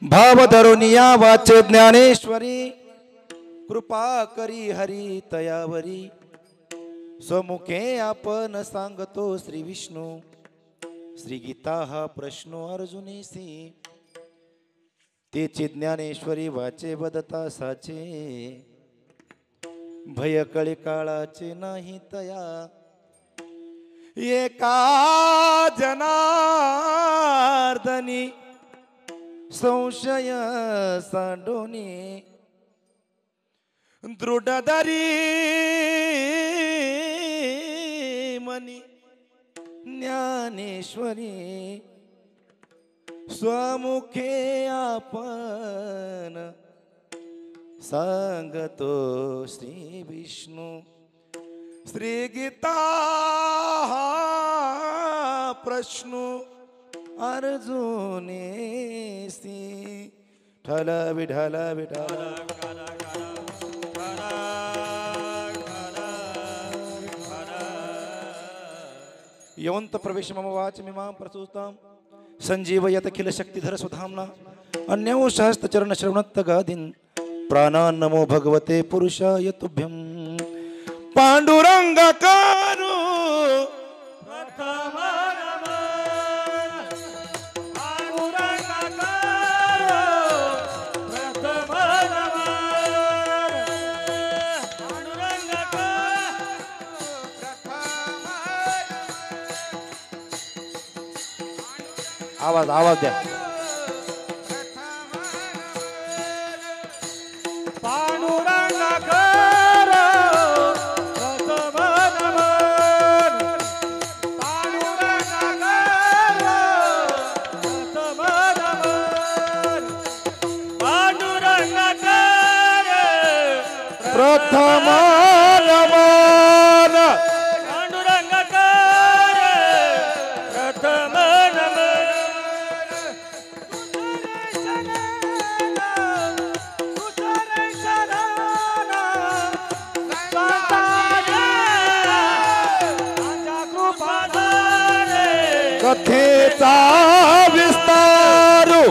भाव धरुनिया वाचे ज्ञानेश्वरी कृपा करी हरी तयावरी स्वमुखे आपण सांगतो श्री विष्णू श्री गीता हा प्रश्नो अर्जुनीसी तेची ज्ञानेश्वरी वाचे वदता साचे भय कळी काळाचे नाही तया एका जनार्दनी संशय सांडोनी दृढधरी मनी ज्ञानेश्वरी स्वमुखे आपण सांगतो श्री विष्णू श्री गीता प्रश्न अर्जुनेसी ठल विठल विठल यवंत प्रवेश मम वाच मिमां प्रसूतां संजीवयत अखिल शक्तिधर सुधाम्ना अन्यो सहस्त्र चरण श्रवणत्त गादीन् प्राणान् नमो भगवते पुरुषाय तुभ्यं पांडुरंगाकारो प्रथम आवाज आवाज द्या प्रथम नमन प्रथम कथेचा विस्तारू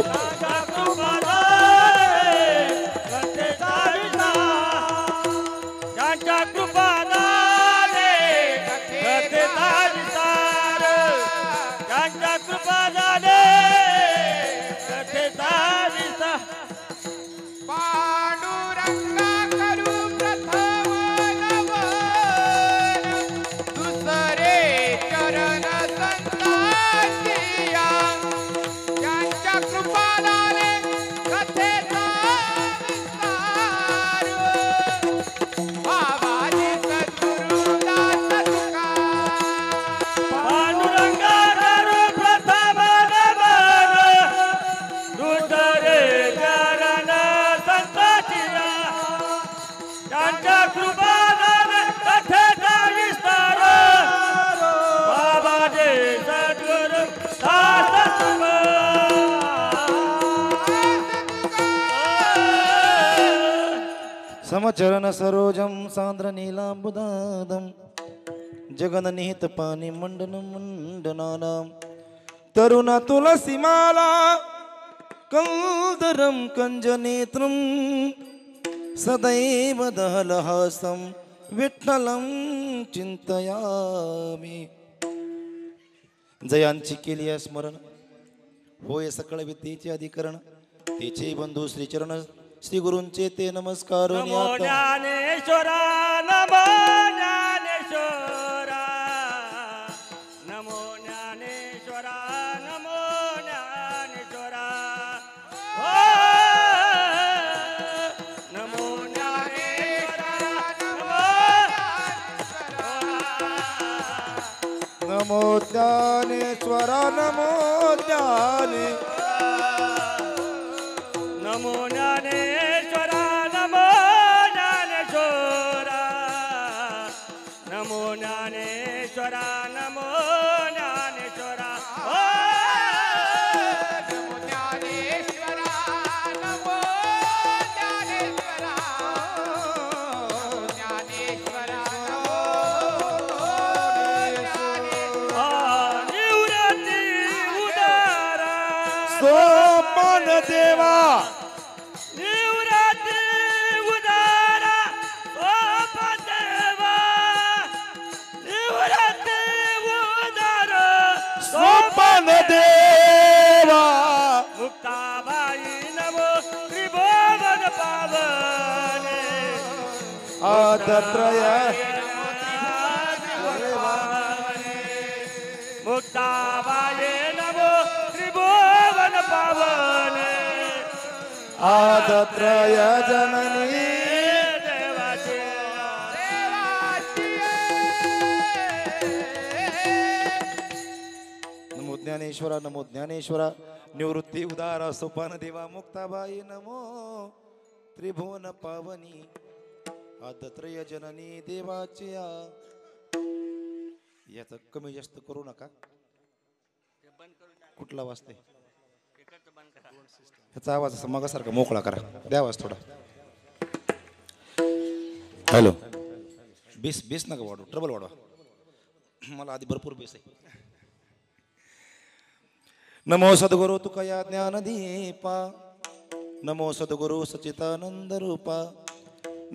समचरण सरोजम सांद्र नीलांबुदादम जगन्निहित पानी मंडन मंडनानाम तरुण तुलसी माला कंदरम कंजनेत्रम सदैव दहलहासम विठ्ठलम चिंतयामि जयांची केली स्मरण होय सकळ विद्येचे अधिकरण तेचे बंधू श्रीचरण श्री गुरूंचे ते नमस्कार नमो ज्ञानेश्वरा नमो ज्ञानेश्वरा नमो ज्ञानेश्वरा नमो ज्ञानेश्वरा नमो ज्ञानेश्वरा नमो ज्ञानेश्वरा नमो ज्ञाने नमो ज्ञानेश्वरा नमो ज्ञानेश्वरा नमो ज्ञानेश्वरा नमो ज्ञानेश्वरा नमो ज्ञानेश्वरा नमो ज्ञानेश्वरा ज्ञानेश्वरा निवृत्ती उदारा सोमन देवा आदत्रय मुक्ताबाये नमो त्रिभुवन पावने आदत्रय जननी देवाचे नमो ज्ञानेश्वरा नमो ज्ञानेश्वरा निवृत्ती उदार सोपान देवा मुक्ताबाई नमो त्रिभुवन पावनी आदत्रय जननी देवाची याचं कमी जास्त करू नका कुठला वाजते ह्याचा आवाज असा मगासारखा मोकळा करा द्या आवाज थोडा हॅलो बेस बेस नका वाढव ट्रबल वाढवा मला आधी भरपूर बेस आहे नमो सद्गुरु तुकया ज्ञानदीपा नमो सद्गुरु सच्चिदानंद रूपा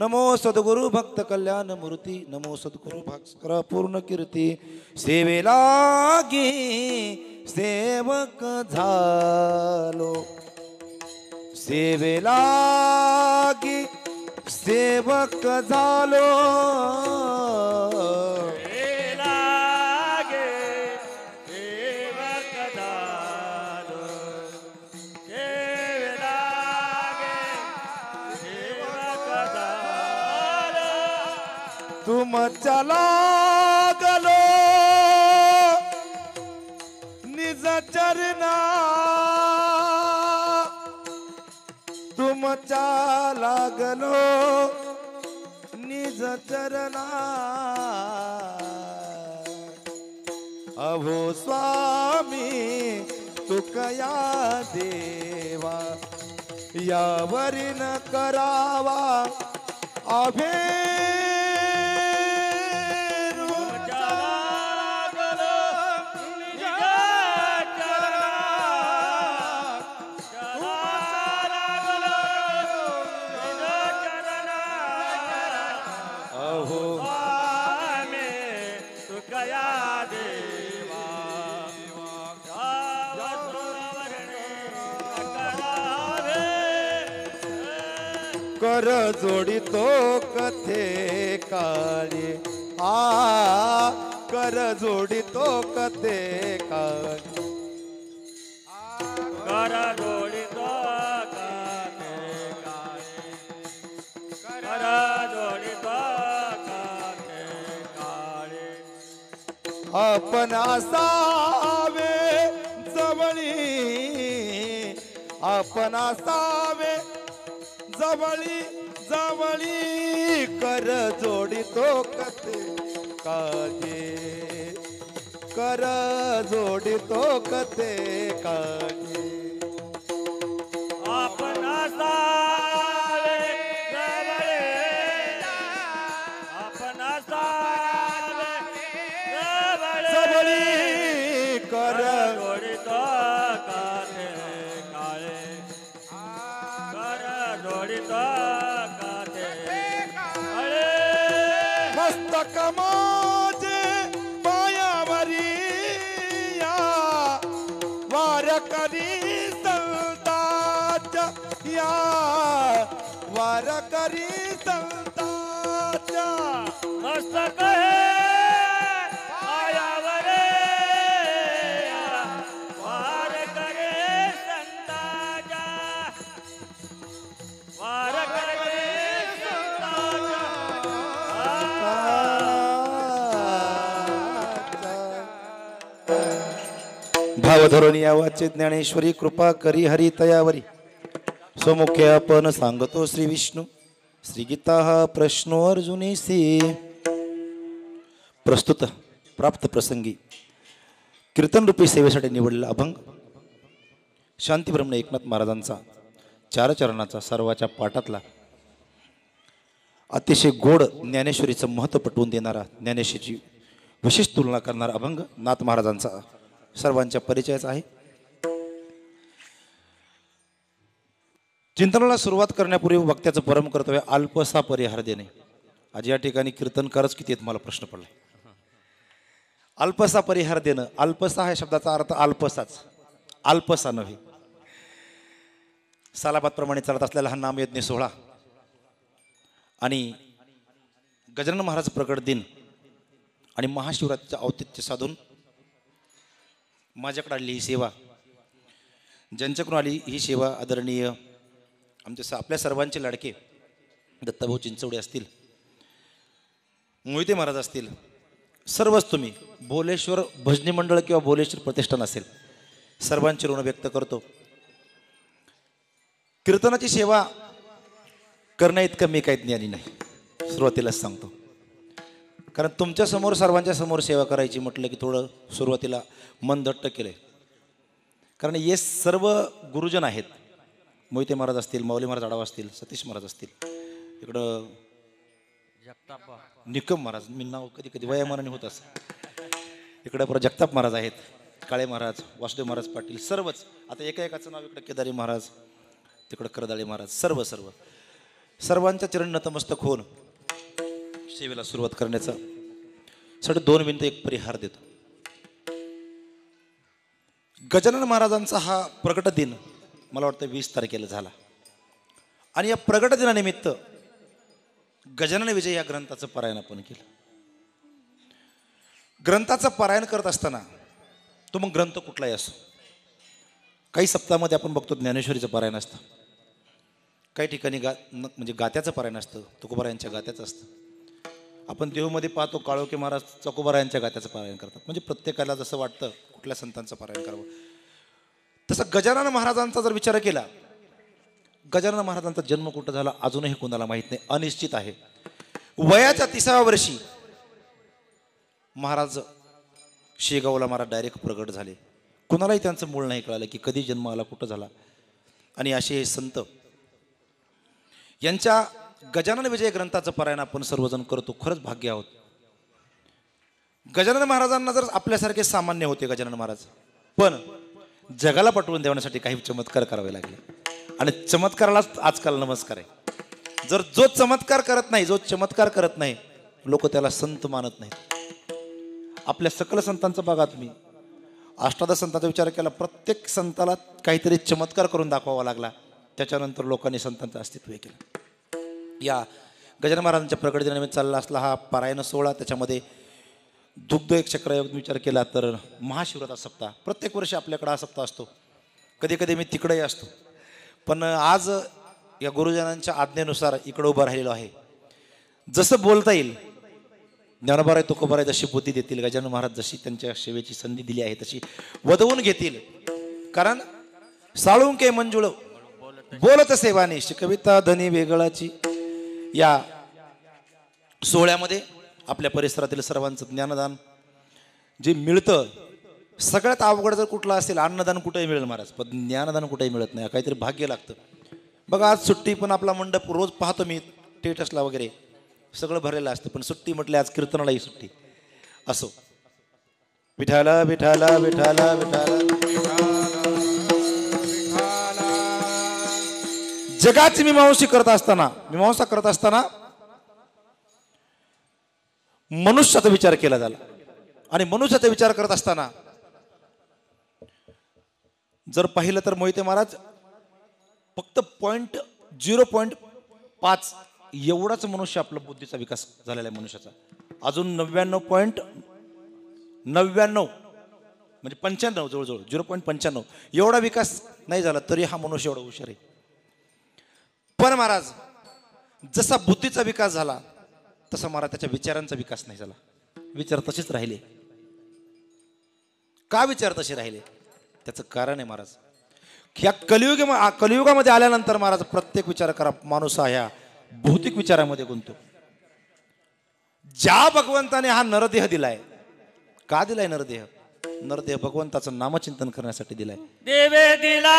नमो सद्गुरु भक्त कल्याण मूर्ती नमो सद्गुरु भास्कर पूर्ण कीर्ती सेवेला गे सेवक झालो सेवेला गे सेवक झालो लागे सेवक दालो लागे सेवक दालो तुम चला गलो निज चरना तुम चला गलो निज चरना अहो स्वामी तुकया देवा यावरी न करावा अभे कर जोडितो कथे काळी कर जोडितो कथे काळी कर जोडितो काते काळे कर जोडितो काते काळे आपण असावे जवळी आपण असावे जवळी जवळी कर जोडितो कथे काळी कर जोडितो कथे काळी आपण सावे जवळे आपण सावे जवळे जवळी कर जोडितो काते काळे कर जोडितो काते काळे मस्तक माझे पायावरी या वारकरी संताच्या या वारकरी संताच्या मस्तक आयावर वार करे संताच्या वार करे संताच्या भावधरून यावाचे ज्ञानेश्वरी कृपा करी हरी तयावरी स्वमुखे आपण सांगतो श्री विष्णू श्री गीता हा प्रश्नो अर्जुनीसी प्रस्तुत प्राप्त प्रसंगी कीर्तन रूपी सेवेसाठी निवडलेला अभंग शांतीब्रह्म एकनाथ महाराजांचा चार चरणाचा सर्वाच्या पाठातला अतिशय गोड ज्ञानेश्वरीचं महत्त्व पटवून देणारा ज्ञानेश्वरीची विशेष तुलना करणारा अभंग नाथ महाराजांचा सर्वांच्या परिचयाचा आहे. चिंतनाला सुरुवात करण्यापूर्वी वक्त्याचं परम कर्तव्य अल्पसा परिहार देणे. आज या ठिकाणी कीर्तनकारच किती आहेत मला प्रश्न पडला. अल्पसा परिहार देणं, अल्पसा ह्या शब्दाचा अर्थ अल्पसाच, अल्पसा नव्हे. सालाबाद प्रमाणे चालत असलेला हा नामयज्ञ सोहळा आणि गजानन महाराज प्रकट दिन आणि महाशिवरात्रीचं औचित्य साधून माझ्याकडे आलेली ही सेवा, ज्यांच्याकडून आली ही सेवा आदरणीय आपल्या सर्वांचे लाडके दत्ताभाऊ चिंचवडे असतील, मोहिते महाराज असतील, सर्वच तुम्ही, भोलेश्वर भजनी मंडळ किंवा भोलेश्वर प्रतिष्ठान असेल, सर्वांचे ऋण व्यक्त करतो. कीर्तनाची सेवा करण्या इतकं मी काही ज्ञानी नाही, सुरुवातीलाच सांगतो. कारण तुमच्या समोर सर्वांच्या समोर सेवा करायची म्हटलं की थोडं सुरुवातीला मन दट्ट केलंय. कारण हे सर्व गुरुजन आहेत. मोहिते महाराज असतील, माऊली महाराज आढावा असतील, सतीश महाराज असतील, इकडं निकम महाराज, मी नाव कधी कधी वयामानाने होत असं, इकडं परत जगताप महाराज आहेत, काळे महाराज, वासुदेव महाराज पाटील, सर्वच. आता एका एकाचं नाव, इकडं केदारी महाराज, तिकडं करदाळे महाराज, सर्वांच्या चरण नतमस्तक होऊन सेवेला सुरुवात करण्याचा साठी 2 मिनिटं एक परिहार देतो. गजानन महाराजांचा हा प्रगट दिन मला वाटतं 20 तारखेला झाला आणि या प्रगट दिनानिमित्त गजानन विजय या ग्रंथाचं पारायण आपण केलं. ग्रंथाचं पारायण करत असताना तो मग ग्रंथ कुठलाही असो, काही सप्ताहामध्ये आपण बघतो ज्ञानेश्वरीचं पारायण असतं, काही ठिकाणी म्हणजे गात्याचं पारायण असतं, तुकोबारायांच्या गात्याचं असतं. आपण देहूमध्ये पाहतो काळोखे महाराज चकोबारायांच्या गात्याचं पारायण करतात. म्हणजे प्रत्येकाला जसं वाटतं कुठल्या संतांचं पारायण करावं. तसं गजानन महाराजांचा जर विचार केला, गजानन महाराजांचा जन्म कुठं झाला अजूनही कोणाला माहीत नाही, अनिश्चित आहे. वयाच्या 30व्या वर्षी महाराज शेगावला महाराज डायरेक्ट प्रगट झाले. कुणालाही त्यांचं मूळ नाही कळालं की कधी जन्म आला, कुठं झाला. आणि असे हे संत यांच्या गजानन विजय ग्रंथाचं पारायण आपण सर्वजण करतो. खरंच भाग्य आहोत. गजानन महाराजांना जर आपल्यासारखे सामान्य होते गजानन महाराज, पण जगाला पटवून देण्यासाठी काही चमत्कार करावे लागले. आणि चमत्कारालाच आजकाल नमस्कार आहे. जो चमत्कार करत नाही, जो चमत्कार करत नाही, लोक त्याला संत मानत नाहीत. आपल्या सकल संतांचा बघा तुम्ही, अष्टादश संतांचा विचार केला, प्रत्येक संताला काहीतरी चमत्कार करून दाखवावा लागला, त्याच्यानंतर लोकांनी संतांचं अस्तित्व केलं. या गजानन महाराजांच्या प्रकट दिनानिमित्त चालला असला हा पारायण सोहळा, त्याच्यामध्ये दुग्ध एक चक्रयोग विचार केला तर महाशिवरात्र सप्ताह, प्रत्येक वर्षी आपल्याकडे हा सप्ताह असतो. कधी कधी मी तिकडेही असतो, पण आज या गुरुजनांच्या आज्ञेनुसार इकडं उभं राहिलेलो आहे. जसं बोलता येईल, ज्ञानोबाराय तुकोबाराय जशी बुद्धी देतील, गजानन महाराज जशी त्यांच्या सेवेची संधी दिली आहे तशी वदवून घेतील. कारण साळुंके मंजुळ बोलत सेवानी शिकविता धनी वेगळाची. या सोहळ्यामध्ये आपल्या परिसरातील सर्वांचं ज्ञानदान जे मिळतं, सगळ्यात अवघड जर कुठलं असेल, अन्नदान कुठेही मिळेल महाराज, पण ज्ञानदान कुठेही मिळत नाही. काहीतरी भाग्य लागतं. बघा आज सुट्टी, पण आपला मंडप रोज पाहतो मी स्टेटसला वगैरे सगळं भरलेलं असतं, पण सुट्टी म्हटली आज कीर्तनालाही सुट्टी. असो, विठाला विठाला विठाला विठाला. जगाची मीमांसा करत असताना मनुष्याचा विचार केला झाला. आणि मनुष्याचा विचार करत असताना जर पाहिलं तर मोहिते महाराज फक्त 0.5 एवढाच मनुष्य आपला बुद्धीचा विकास झालेला आहे मनुष्याचा. अजून 99.99 म्हणजे 95 जवळजवळ 0.95 एवढा विकास नाही झाला, तरी हा मनुष्य एवढा हुशार आहे. पण महाराज जसा बुद्धीचा विकास झाला तसा महाराज त्याच्या विचारांचा विकास नाही झाला. विचार तसेच राहिले. का विचार तसे राहिले? त्याचं कारण आहे महाराज, ह्या कलियुगामध्ये आल्यानंतर महाराज प्रत्येक विचार करा, माणूस हा ह्या भौतिक विचारामध्ये गुंतो. ज्या भगवंताने हा नरदेह दिलाय, का दिलाय नरदेह? नरदेह भगवंताचं नामचिंतन करण्यासाठी दिलाय. देवे दिला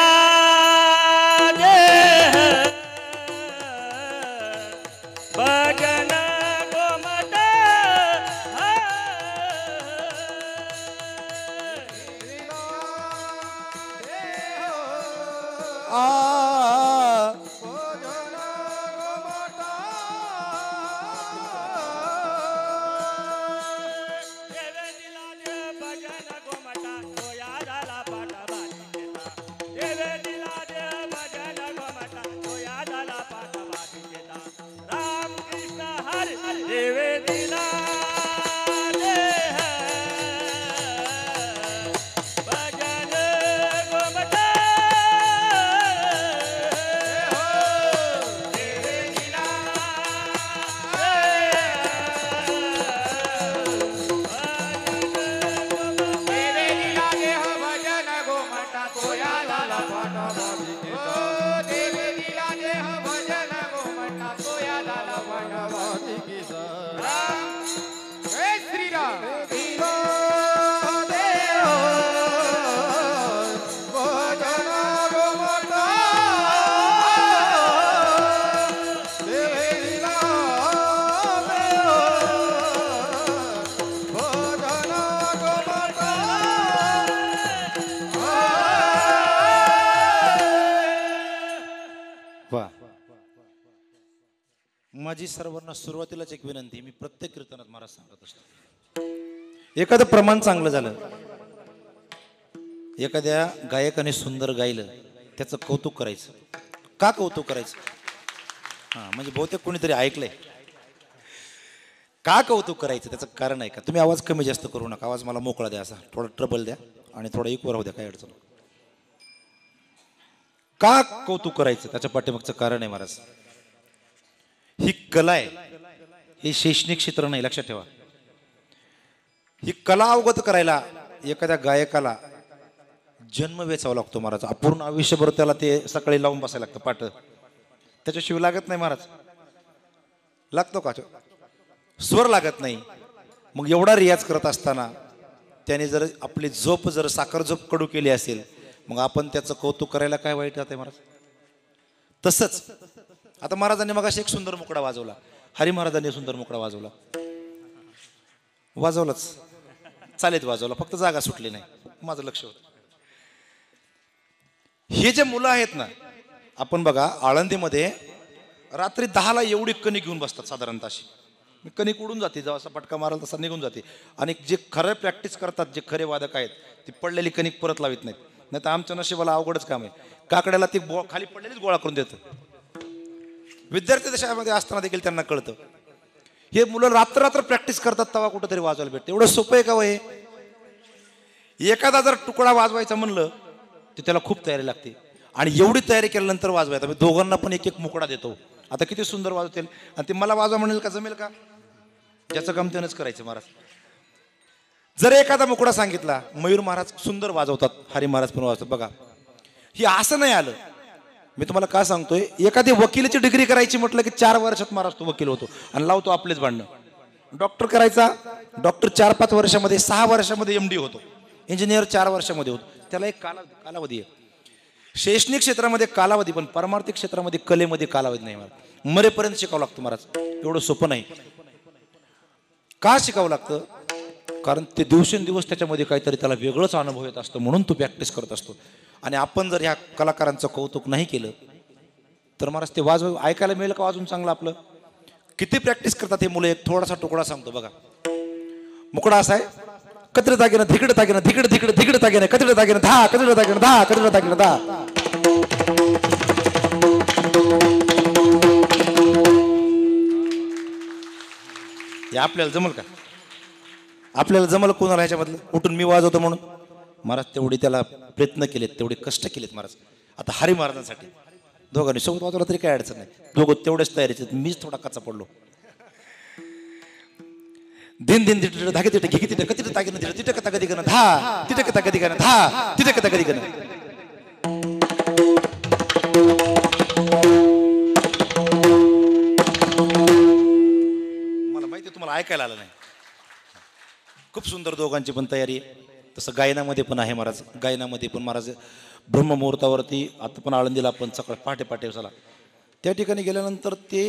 देह भजन गोमट देवे दिला देव वा. माझी सर्वांना सुरुवातीलाच एक विनंती, मी प्रत्येक कीर्तनात महाराज सांगत असतो, एखादं प्रमाण चांगलं झालं, एखाद्या गायकाने सुंदर गायलं, त्याचं कौतुक करायचं. का कौतुक करायचं? हा, म्हणजे बहुतेक कोणीतरी ऐकलंय. का कौतुक करायचं त्याचं कारण आहे का? तुम्ही आवाज कमी जास्त करू नका, आवाज मला मोकळा द्या, असा थोडा ट्रबल द्या आणि थोडा इक्वर होऊ द्या, काय अडचण. का कौतुक करायचं त्याच्या पाठीमागचं कारण आहे महाराज. ही कला आहे, हे शैक्षणिक क्षेत्र नाही, लक्षात ठेवा. ही कला अवगत करायला एखाद्या गायकाला जन्म वेचावा लागतो महाराज. अपूर्ण आयुष्यभर त्याला ते सकाळी लावून बसायला लागतं पाठ, त्याच्याशिवाय लागत नाही महाराज. लागतो का? स्वर लागत नाही. मग एवढा रियाज करत असताना त्याने जर आपली झोप, जर साखर झोप कडू केली असेल, मग आपण त्याचं कौतुक करायला काय वाईट जाते महाराज. तसंच आता महाराजांनी मगाशी एक सुंदर मुकडा वाजवला, हरी महाराजांनी सुंदर मुकडा वाजवला, वाजवलाच, चालेत वाजवला, फक्त जागा सुटली नाही, माझं लक्ष होतं. हे जे मुलं आहेत ना, आपण बघा आळंदीमध्ये रात्री 10ला एवढी कणिक घेऊन बसतात साधारणतः. अशी कणिक उडून जाते, जेव्हा असा फटका माराल तसा निघून जाते. आणि जे खरं प्रॅक्टिस करतात, जे खरे वादक आहेत, ती पडलेली कणिक परत लावित नाहीत. नाही तर आमच्या नशिबाला अवघडच काम आहे. काकड्याला ती खाली पडलेलीच गोळा करून देतं. विद्यार्थी दशामध्ये असताना देखील त्यांना कळतं. हे मुलं रात्र रात्र प्रॅक्टिस करतात, तेव्हा कुठंतरी वाजवायला भेटतं. एवढं सोपं आहे का हे? एखादा जर तुकडा वाजवायचा म्हणलं तर त्याला खूप तयारी लागते, आणि एवढी तयारी केल्यानंतर वाजवायचा. मी दोघांना पण एक एक मुकडा देतो, आता किती सुंदर वाजवतील, आणि ते मला वाजवा म्हणेल का, जमेल का? ज्याचं काम त्यानंच करायचं महाराज. जर एखादा मुकडा सांगितला, मयूर महाराज सुंदर वाजवतात, हरी महाराज पण वाजवतात, बघा हे असं नाही आलं. मी तुम्हाला का सांगतोय, एखादी वकिलीची डिग्री करायची म्हटलं की 4 वर्षात महाराज तो वकील होतो आणि लावतो आपलेच भांडणं. डॉक्टर करायचा, डॉक्टर 4-5 वर्षामध्ये, 6 वर्षामध्ये MD होतो. इंजिनियर 4 वर्षामध्ये होतो. त्याला एक कालावधी आहे. शैक्षणिक क्षेत्रामध्ये कालावधी, पण परमार्थिक क्षेत्रामध्ये कलेमध्ये कालावधी नाही महाराज. मरेपर्यंत शिकावं लागतं महाराज. एवढं सोपं नाही. का शिकावं लागतं? कारण ते दिवसेंदिवस त्याच्यामध्ये काहीतरी त्याला वेगळंच अनुभव येत असतो, म्हणून तो प्रॅक्टिस करत असतो. आणि आपण जर ह्या कलाकारांचं कौतुक नाही केलं तर महाराज ते ऐकायला मिळेल का वाजून चांगलं? आपलं किती प्रॅक्टिस करतात हे मुलं. एक थोडासा तुकडा सांगतो बघा. मुकडा असा आहे, कत्र दागिनं धिकड दागिनं धिकड धिकड धिकड दागिनं कत्र दागिनं धा कत्र दागिनं धा कत्र दागिनं धा. हे आपल्याला जमल का? आपल्याला जमल कोणाला ह्याच्यामधलं? उठून मी वाजवतो म्हणून? महाराज तेवढे त्याला प्रयत्न केलेत, तेवढे कष्ट केलेत महाराज. आता हरी महाराजांसाठी दोघांनी सोबत वाजवला तरी काय अडचण नाही, दोघं तेवढेच तयारीचे. मीच थोडा कच्चा पडलो. दिन दिन तिथे धागे तिथे घे तिथे कधी तागिनं तिथे तिथे कथा कधी करणं धा तिथे कथा कधी करणं धा तिथे कथा कधी करणं. मला माहिती तुम्हाला ऐकायला आलं नाही. खूप सुंदर दोघांची पण तयारी आहे. तसं गायनामध्ये पण आहे महाराज. गायनामध्ये पण महाराज ब्रह्ममुहूर्तावरती, आता पण आळंदीला आपण सकाळ पहाटे झाला, त्या ठिकाणी गेल्यानंतर ते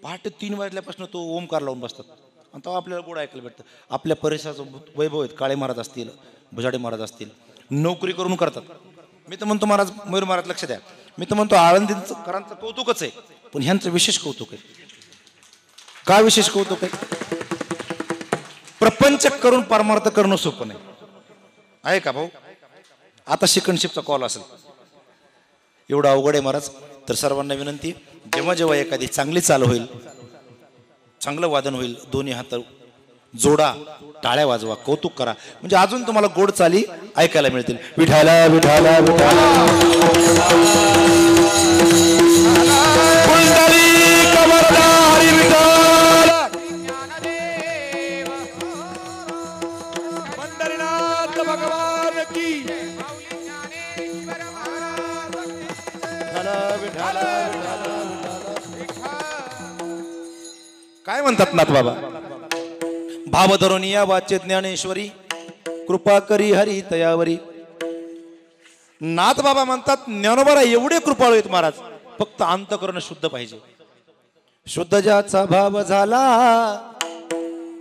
पहाटे 3 वाजल्यापासून तो ओमकार लावून बसतात, आणि तेव्हा आपल्याला गोड ऐकायला भेटतं. आपल्या परिसराचं वैभव आहेत. काळे महाराज असतील, भुजाडे महाराज असतील, नोकरी करून करतात. मी तर म्हणतो महाराज, मयूर महाराज लक्ष द्या, मी तर म्हणतो आळंदीचं करांचं कौतुकच आहे, पण ह्यांचं विशेष कौतुक आहे. का विशेष कौतुक आहे? प्रपंच करून परमार्थ करणं सोपं नाही आहे का भाऊ? आता शिकणशिपचा कॉल असेल, एवढं अवघड आहे महाराज. तर सर्वांना विनंती, जेव्हा जेव्हा एखादी चांगली चाल होईल, चांगलं वादन होईल, दोन्ही हात जोडा, टाळ्या वाजवा, कौतुक करा, म्हणजे अजून तुम्हाला गोड चाली ऐकायला मिळतील. विठाला विठाला विठाला पंढरीनाथ भगवान की. काय म्हणतात नाथ बाबा? भाव धरून या वाचे ज्ञानेश्वरी, कृपा करी हरी तयावरी. नाथ बाबा म्हणतात ज्ञानोबाला एवढे कृपाळू आहेत महाराज, फक्त अंतःकरण शुद्ध पाहिजे. शुद्ध ज्याचा भाव झाला,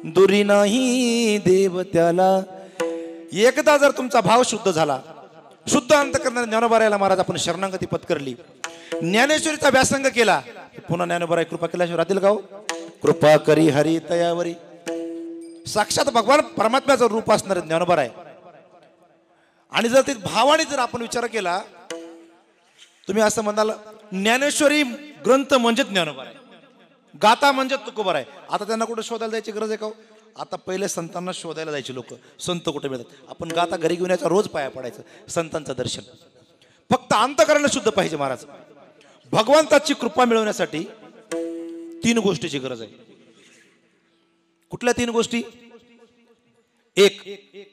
दुरी नाही देव त्याला. एकदा जर तुमचा भाव शुद्ध झाला, शुद्ध अंतकरणाने ज्ञानोबारायला महाराज आपण शरणागती पत्करली. ज्ञानेश्वरीचा व्यासंग केला. पुन्हा ज्ञानोबाराय कृपा केल्याशिवाय राहतील का हो? कृपा करी हरी तयावरी. साक्षात भगवान परमात्म्याचं रूप असणार ज्ञानोबाराय. आणि जर ते भावाने जर आपण विचार केला, तुम्ही असं म्हणाल ज्ञानेश्वरी ग्रंथ म्हणजे ज्ञानोबाराय, गाथा म्हणजे तुकोबाराय. आता त्यांना कुठे शोधायला जायची गरज आहे का? आता पहिले संतांना शोधायला जायचे लोक, संत कुठे मिळतात. आपण गाथा घरी घेऊन यायचा, रोज पाया पडायचं संतांचं दर्शन. फक्त अंतकरण शुद्ध पाहिजे महाराज. भगवंताची कृपा मिळवण्यासाठी 3 गोष्टीची गरज आहे. कुठल्या 3 गोष्टी? एक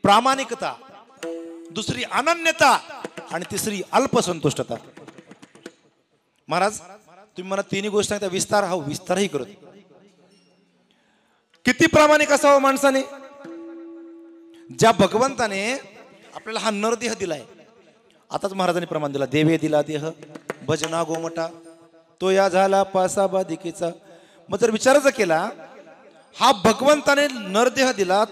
प्रामाणिकता, दुसरी अनन्यता आणि तिसरी अल्पसंतुष्टता. महाराज तुम्ही मला 3 गोष्टी सांगता, विस्तार हा विस्तारही करत. किती प्रामाणिक असावं माणसाने? ज्या भगवंताने आपल्याला हा नरदेह दिलाय, आताच महाराजांनी प्रमाण दिला, देवे दिला देह भजना गोमटा तो या झाला पासा बाधिकेचा. मग जर विचारायचा केला, हा भगवंताने नरदेह दिला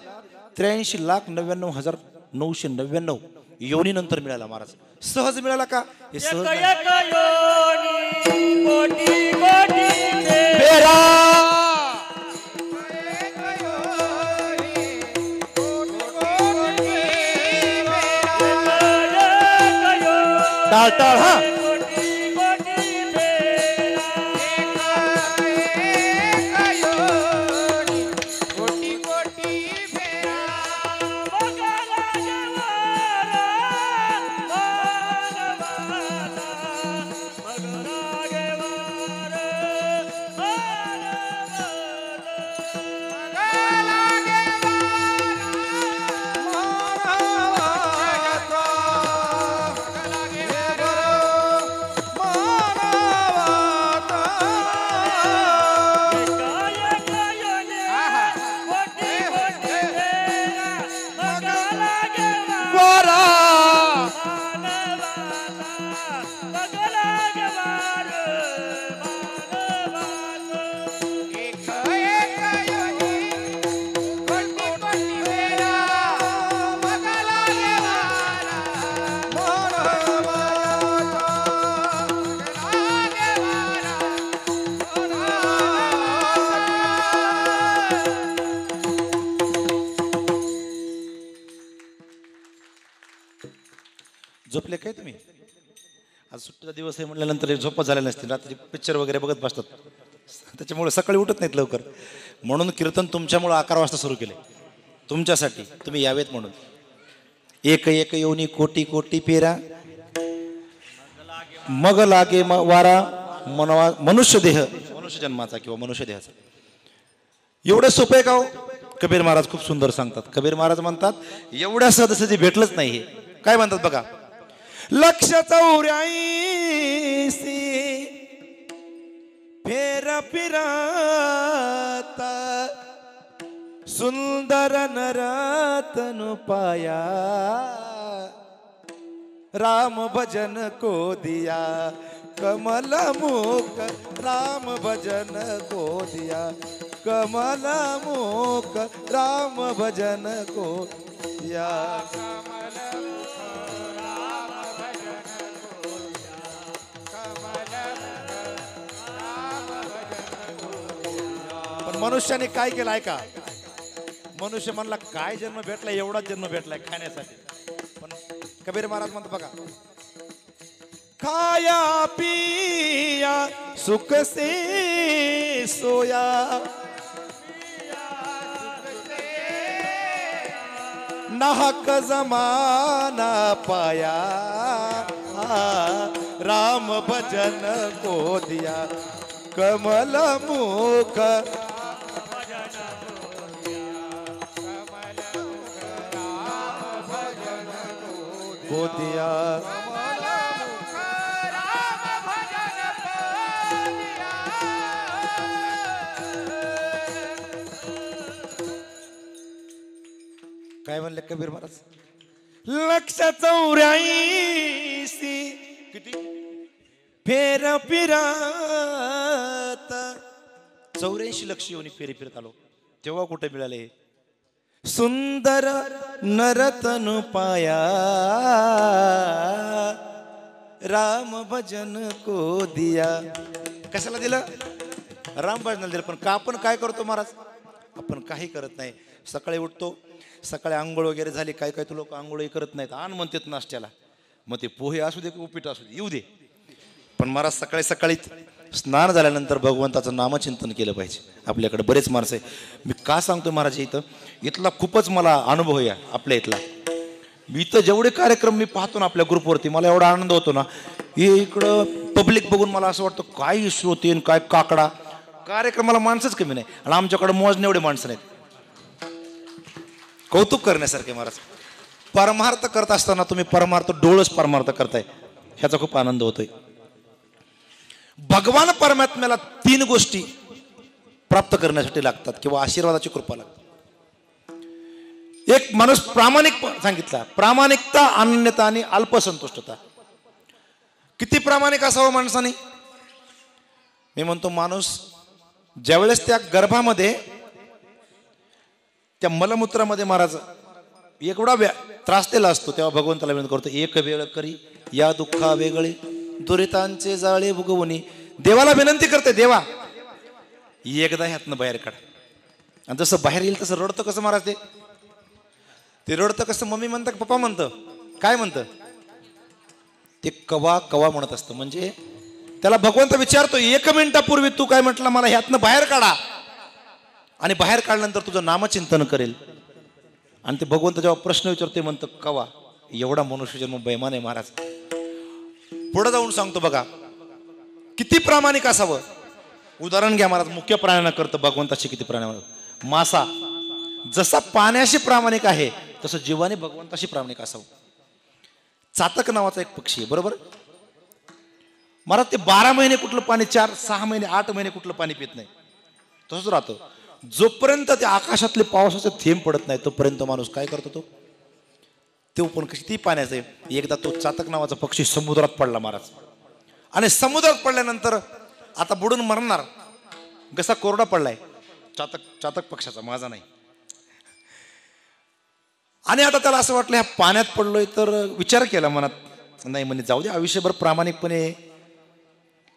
83,99,999 योनीनंतर मिळाला महाराज. सहज मिळाला का? हे सहज नाही. टाळ टाळ हा. झोपले काय तुम्ही? आज सुट्टीचा दिवस आहे म्हटल्यानंतर झोपच झाल्या नसतील, रात्री पिक्चर वगैरे बघत बसतात, त्याच्यामुळे सकाळी उठत नाहीत लवकर. म्हणून कीर्तन तुमच्यामुळे 11 वाजता सुरू केले, तुमच्यासाठी, तुम्ही यावेत म्हणून. एक एक योनी कोटी कोटी पेरा मग लागे वारा मनवा मनुष्य देह, मनुष्य जन्माचा किंवा मनुष्य देहाचा. एवढं सोपं आहे का हो? कबीर महाराज खूप सुंदर सांगतात. कबीर महाराज म्हणतात एवढ्या सहज भेटलंच नाही. हे काय म्हणतात बघा, 184 फेर फिराता सुंदर नरातनु पाया राम भजन को दिया कमल मुख राम भजन को दिया कमल मुख राम भजन को दिया. मनुष्याने काय केलं आहे का? मनुष्य म्हणला काय जन्म भेटला, एवढाच जन्म भेटलाय खाण्यासाठी. पण कबीर महाराज म्हणतो बघा, खाया पिया सुख से सोया नाहक जमाना पाया राम भजन को दिया कमल मुख को दिया. काय म्हणले कबीर महाराज? 184 किती फेर फिरत 84 लक्ष येऊन फेरी फिरत आलो. तेव्हा कुठे मिळाले? सुंदर नरतनु पाया राम भजन को दिया. कशाला दिलं? राम भजनाला दिलं. पण का आपण काय करतो महाराज? आपण काही करत नाही. सकाळी उठतो, सकाळी आंघोळ वगैरे झाली. काय काय तू लोक आंघोळही करत नाहीत, आण म्हणतात नाश्त्याला. मग ते पोहे असू दे की उपीट असू दे, येऊ दे. पण महाराज सकाळी सकाळी स्नान झाल्यानंतर भगवंताचं नामचिंतन केलं पाहिजे. आपल्याकडे बरेच माणसं आहे. मी का सांगतो महाराज इथला खूपच मला अनुभव आहे आपल्या इथला. मी इथं जेवढे कार्यक्रम मी पाहतो ना आपल्या ग्रुपवरती, मला एवढा आनंद होतो ना. हे इकडं पब्लिक बघून मला असं वाटतं काय श्रोते काय काकडा. कार्यक्रमाला माणसंच कमी नाही आणि आमच्याकडे मोजणे एवढे माणसं नाहीत. कौतुक करण्यासारखे महाराज. परमार्थ करत असताना तुम्ही परमार्थ डोळस परमार्थ करताय, ह्याचा खूप आनंद होतोय. भगवान परमात्म्याला 3 गोष्टी प्राप्त करण्यासाठी लागतात किंवा आशीर्वादाची कृपा लागते. एक माणूस प्रामाणिक सांगितला, प्रामाणिकता, अनन्यता आणि अल्पसंतुष्टता. किती प्रामाणिक असावं माणसाने? मी म्हणतो माणूस ज्यावेळेस त्या गर्भामध्ये त्या मलमूत्रामध्ये महाराज एवढा त्रासलेला असतो, तेव्हा भगवंताला विनंती करतो, एक वेळ करी या दुःखा वेगळे दुरितांचे जाळे भुगवणी. देवाला विनंती करते, देवा एकदा ह्यातनं बाहेर काढ. आणि जसं बाहेर येईल तसं रडतं कसं महाराज? ते रडतं कसं? मम्मी म्हणतं का पप्पा म्हणतं? काय म्हणतं ते? कवा कवा म्हणत असतं. म्हणजे त्याला भगवंत विचारतो, 1 मिनिटापूर्वी तू काय म्हटलं? मला ह्यातनं बाहेर काढा. आणि बाहेर काढल्यानंतर तुझं नामचिंतन करेल. आणि ते भगवंत जेव्हा प्रश्न विचारते म्हणतं कवा? एवढा मनुष्य जन्म बैमान आहे महाराज. पुढे जाऊन सांगतो बघा किती प्रामाणिक असावं. उदाहरण घ्या महाराज, मुख्य प्राण्यांना करतं भगवंताशी किती प्रामाणिक. मासा जसा पाण्याशी प्रामाणिक आहे तसं जीवाने भगवंताशी प्रामाणिक असावं. चातक नावाचा एक पक्षी आहे, बरोबर महाराज. ते 12 महिने कुठलं पाणी, 4-6 महिने 8 महिने कुठलं पाणी पित नाही, तसंच राहतं. जोपर्यंत ते आकाशातले पावसाचे थेंब पडत नाही तोपर्यंत माणूस काय करतो? तो पण किती पाण्याचं आहे. एकदा तो चातक नावाचा पक्षी समुद्रात पडला महाराज. आणि समुद्रात पडल्यानंतर आता बुडून मरणार, कसा कोरडा पडलाय. चातक पक्षाचा, माझा नाही. आणि आता त्याला असं वाटलं ह्या पाण्यात पडलोय, तर विचार केला मनात, नाही म्हणे जाऊ दे, आयुष्यभर प्रामाणिकपणे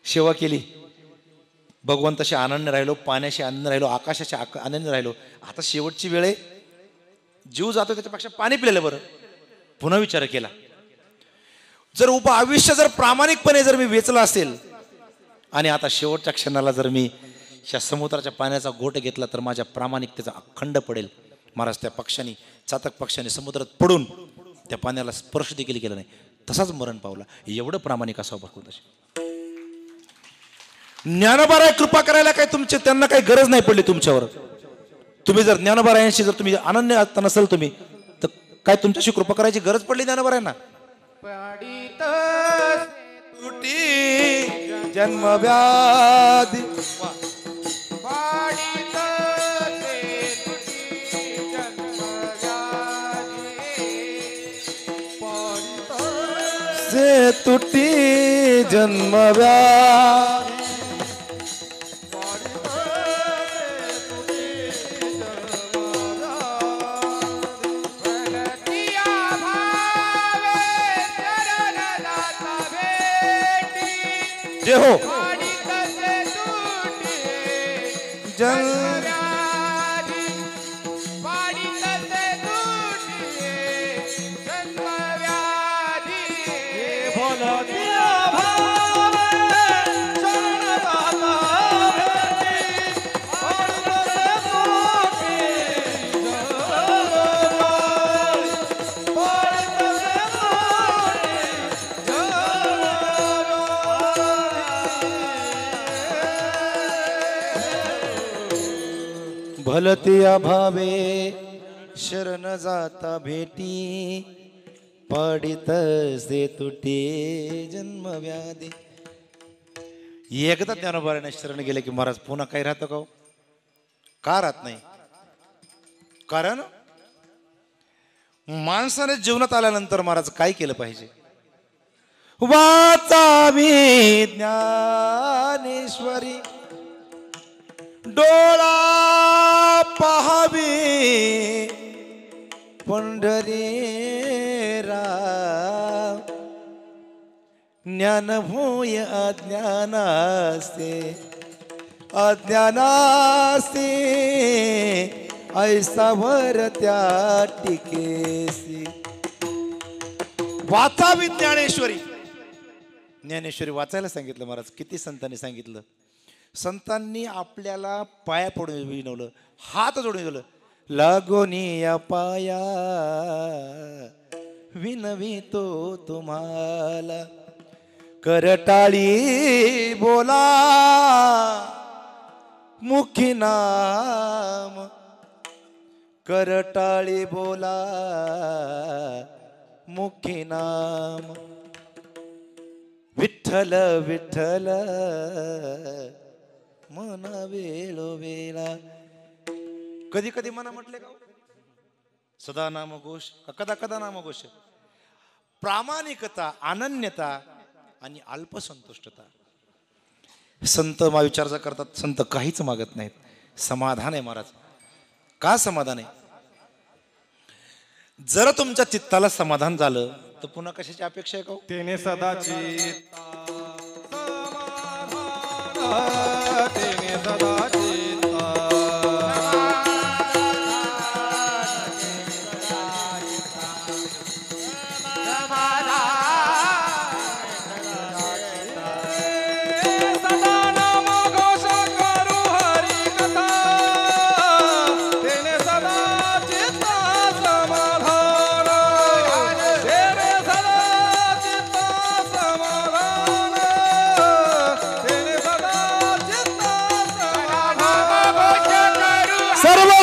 सेवा केली, भगवंताशी आनंद राहिलो, पाण्याशी आनंद राहिलो, आकाशाशी आनंद राहिलो, आता शेवटची वेळ आहे, जीव जातो त्याच्यापेक्षा पाणी पिलेलं बरं. पुन्हा विचार केला, जर आयुष्य जर प्रामाणिकपणे जर मी वेचलं असेल आणि आता शेवटच्या क्षणाला जर मी या समुद्राच्या पाण्याचा घोट घेतला तर माझ्या प्रामाणिकतेचा अखंड पडेल. महाराज त्या पक्षाने, चातक पक्षाने समुद्रात पडून त्या पाण्याला स्पर्श देखील केला नाही, तसाच मरण पावला. एवढं प्रामाणिक असावं भगवंताशी. ज्ञानोबाराय कृपा करायला काय तुमचे त्यांना काही गरज नाही पडली तुमच्यावर. तुम्ही जर ज्ञानोबारायांशी जर तुम्ही अनन्य आता नसेल तुम्ही, तर काय तुमच्याशी कृपा करायची गरज पडली ज्ञानोबारायांना? पडित तुटी जन्म व्याधी पडित तुटी जन्मव्याधी से तुटी जन्म व्याधी जे हो जन भलते अभावे शरण जाता भेटी पडित से तुटे जन्म व्याधी. एकदा ज्ञानोबाराने शरण गेले की महाराज पुन्हा काही राहतं का? का राहत नाही? कारण माणसाने जीवनात आल्यानंतर महाराज काय केलं पाहिजे? वाचावी ज्ञानेश्वरी डोळा पहावी पंढरीरा ज्ञान भूय अज्ञानास्ते अज्ञानास्ते ऐसा भर त्या टिकेसी. वाचावी ज्ञानेश्वरी. ज्ञानेश्वरी वाचायला सांगितलं महाराज. किती संतांनी सांगितलं. संतांनी आपल्याला पाया पडून विनवलं, हात जोडून दिलं. लागोनी या पाया विनवितो तुम्हाला, करटाळी बोला मुखी नाम, करटाळी बोला मुखी नाम. विठ्ठल विठ्ठल मना वेळोवेळा. कधी कधी मना म्हटले का सदा नामघोष, कदा कदा नामघोष. प्रामाणिकता, अनन्यता आणि अल्पसंतुष्टता. संत विचार करतात, संत काहीच मागत नाहीत. समाधान आहे महाराज. का समाधान आहे? जर तुमच्या चित्ताला समाधान झालं तर पुन्हा कशाची अपेक्षा आहे का? तेने सदा चित्ता तेने सदा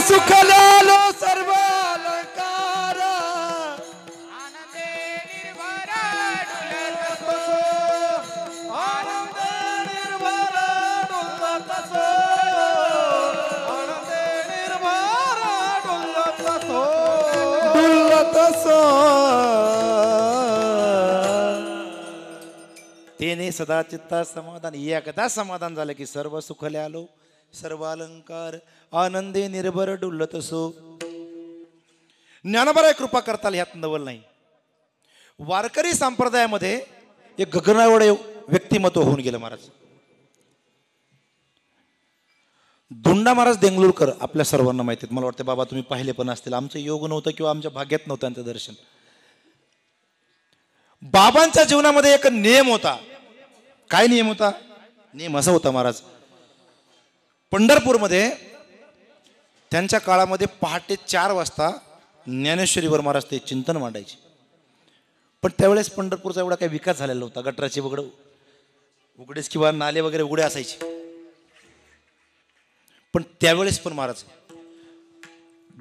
सुख लालो सर्व अलंकार, आनंदे निर्भर डुलत सो, आनंदे निर्भर डुलत सो, आनंदे निर्भर डुलत सो, डुलत सो. तेने सदा चित्ता समाधान. एकदा समाधान झालं की सर्व सुख लालो सर्व अलंकार, आनंदे निर्भर डुलत असो. ज्ञानोबा कृपा करताल ह्यात नवल नाही. वारकरी संप्रदायामध्ये एक गगनाएवढे व्यक्तिमत्व होऊन गेलं महाराज. धोंडा महाराज देंगलूरकर आपल्या सर्वांना माहिती आहेत. मला वाटतं बाबा तुम्ही पाहिले पण असतील. आमचं योग नव्हतं किंवा आमच्या भाग्यात नव्हतं त्यांचं दर्शन. बाबांच्या जीवनामध्ये एक नियम होता. काय नियम होता? नियम असा होता महाराज, पंढरपूरमध्ये त्यांच्या काळामध्ये पहाटे 4 वाजता ज्ञानेश्वरीवर महाराज ते चिंतन मांडायचे. पण त्यावेळेस पंढरपूरचा एवढा काही विकास झालेला नव्हता. गटराचे उघडेच किंवा नाले वगैरे उघडे असायचे. पण त्यावेळेस पण महाराज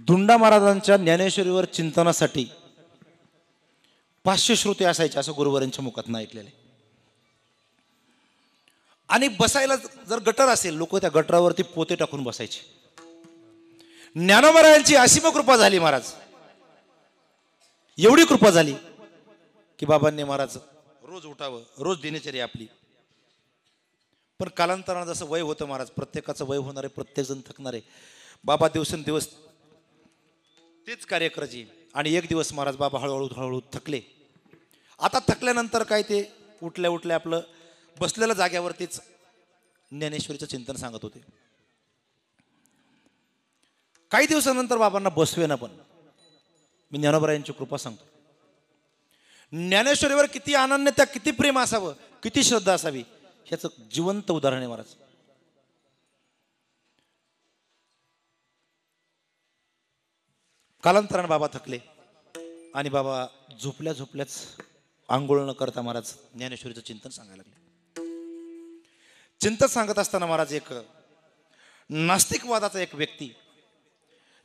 धुंडा महाराजांच्या ज्ञानेश्वरीवर चिंतनासाठी 500 श्रोते असायचे असं गुरुवारांच्या मुखात ऐकलेले. आणि बसायला जर गटर असेल, लोक त्या गटरावरती पोते टाकून बसायचे. ज्ञानोबा यांची असीम कृपा झाली महाराज. एवढी कृपा झाली की बाबांनी महाराज रोज उठावं, रोज दिनचर्या आपली. पण कालांतरानं जसं वय होतं महाराज, प्रत्येकाचं वय होणारे, प्रत्येक जण थकणारे. बाबा दिवसेंदिवस तेच कार्य करायचे. आणि एक दिवस महाराज बाबा हळूहळू थकले. आता थकल्यानंतर काय ते उठल्या आपलं बसलेल्या जाग्यावरतीच ज्ञानेश्वरीचं चिंतन सांगत होते. काही दिवसानंतर बाबांना बसवेना. पण मी ज्ञानोबा यांची कृपा सांगतो. ज्ञानेश्वरीवर किती अनन्यता, किती प्रेम असावं, किती श्रद्धा असावी, ह्याचं जिवंत उदाहरण आहे महाराज. कालांतराने बाबा थकले आणि बाबा झोपल्याच आंघोळ न करता महाराज ज्ञानेश्वरीचं चिंतन सांगायला लागले. चिंतन सांगत असताना महाराज एक नास्तिकवादाचा एक व्यक्ती,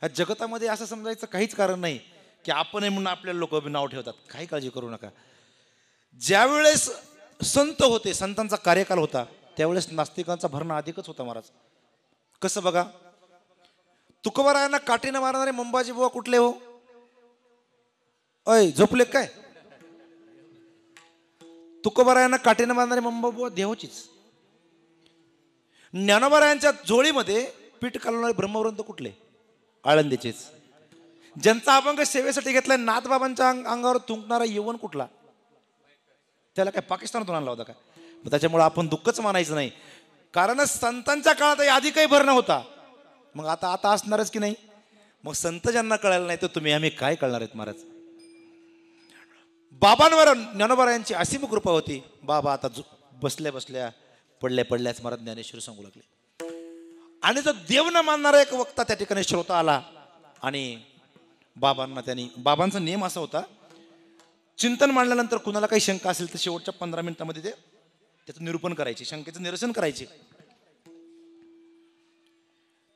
या जगतामध्ये असं समजायचं काहीच कारण नाही की आपण म्हणून आपल्याला लोक नाव ठेवतात. काही काळजी करू नका. ज्यावेळेस संत होते, संतांचा कार्यकाल होता, त्यावेळेस नास्तिकांचा भरणा अधिकच होता महाराज. कसं बघा, तुकोबारायांना काठीनं मारणारे मंबाजी बुवा कुठले हो? अय झोपले काय? तुकोबारायांना काठीनं मारणारे मंबा बुवा देवचीच. ज्ञानोबारायांच्या जोळीमध्ये पीठ कालवणारे ब्रह्मवंत कुठले? आळंदीचेच. ज्यांचा अभंग सेवेसाठी घेतलाय नाथबाबांच्या अंगावर थुंकणारा यवन कुठला? त्याला काय पाकिस्तानातून आणला होता का? मग त्याच्यामुळे आपण दुःखच मानायचं नाही, कारण संतांच्या काळात आधी काही भर नव्हता, मग आता आता असणारच की नाही. मग संत ज्यांना कळायला नाही तर तुम्ही आम्ही काय कळणार आहेत महाराज. बाबांवर ज्ञानोबा यांची असीम कृपा होती. बाबा आता बसल्या बसल्या पडल्या पडल्याच महाराज ज्ञानेश्वर सांगू लागले. आणि जो देव न मानणारा एक वक्ता त्या ठिकाणी श्रोता आला आणि बाबांना त्यांनी, बाबांचा नियम असा होता, चिंतन मांडल्यानंतर कुणाला काही शंका असेल तर शेवटच्या 15 मिनिटांमध्ये ते त्याचं निरूपण करायचे, शंकेचं निरसन करायचे.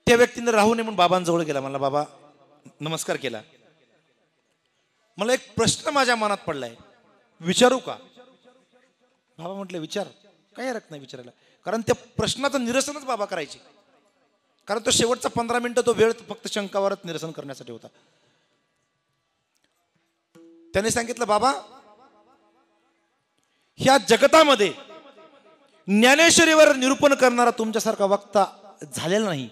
त्या व्यक्तीने राहू नये म्हणून बाबांजवळ गेला. मला बाबा नमस्कार केला. मला एक प्रश्न माझ्या मनात पडलाय, विचारू का? बाबा म्हटले विचार, काही हरकत नाही विचारायला, कारण त्या प्रश्नाचं निरसनच बाबा करायचे. कारण तो शेवटचा 15 मिनिटं तो वेळ फक्त शंकावरच निरसन करण्यासाठी होता. त्याने सांगितलं, बाबा ह्या जगतामध्ये ज्ञानेश्वरीवर निरूपण करणारा तुमच्यासारखा वक्ता झालेला नाही,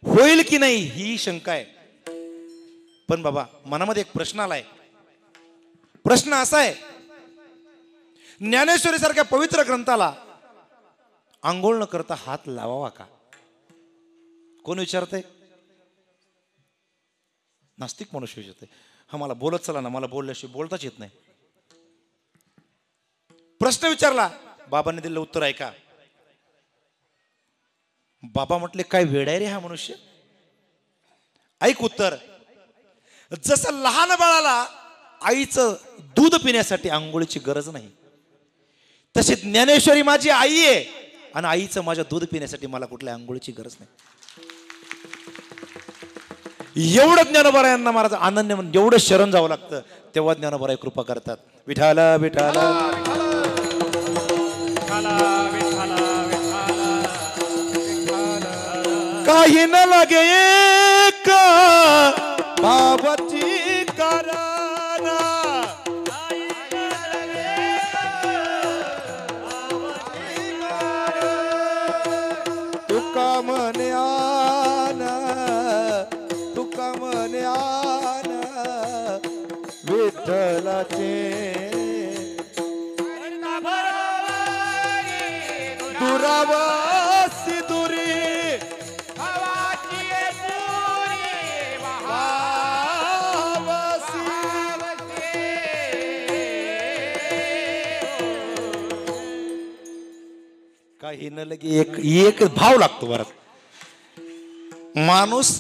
होईल की नाही ही शंका आहे. पण बाबा मनामध्ये एक प्रश्न आलाय. प्रश्न असा आहे, ज्ञानेश्वरी सारख्या पवित्र ग्रंथाला आंघोळ न करता हात लावावा का? कोण विचारतंय? नास्तिक मनुष्य विचारतंय. हा मला बोलत चला ना, मला बोलल्याशिवाय बोलताच येत नाही. प्रश्न विचारला, बाबांनी दिलेलं उत्तर ऐका. बाबा म्हटले, काय वेड आहे रे हा मनुष्य. ऐक उत्तर. जसं लहान बाळाला आईचं दूध पिण्यासाठी आंघोळीची गरज नाही, तशी ज्ञानेश्वरी माझी आई आहे आणि आईचं माझ्या दूध पिण्यासाठी मला कुठल्या आंघोळीची गरज नाही. एवढं ज्ञानोबा यांना महाराज अनन्य म्हणून एवढं शरण जावं लागतं, तेव्हा ज्ञानोबा कृपा करतात. विठाला विठाला काही न लागे का बाबाची कराना, तुका म्हणे आना, तुका म्हणे आना विठ्ठलाचे दुरावासी दुरी काही न लगे एक भाव लागतो बरं. माणूस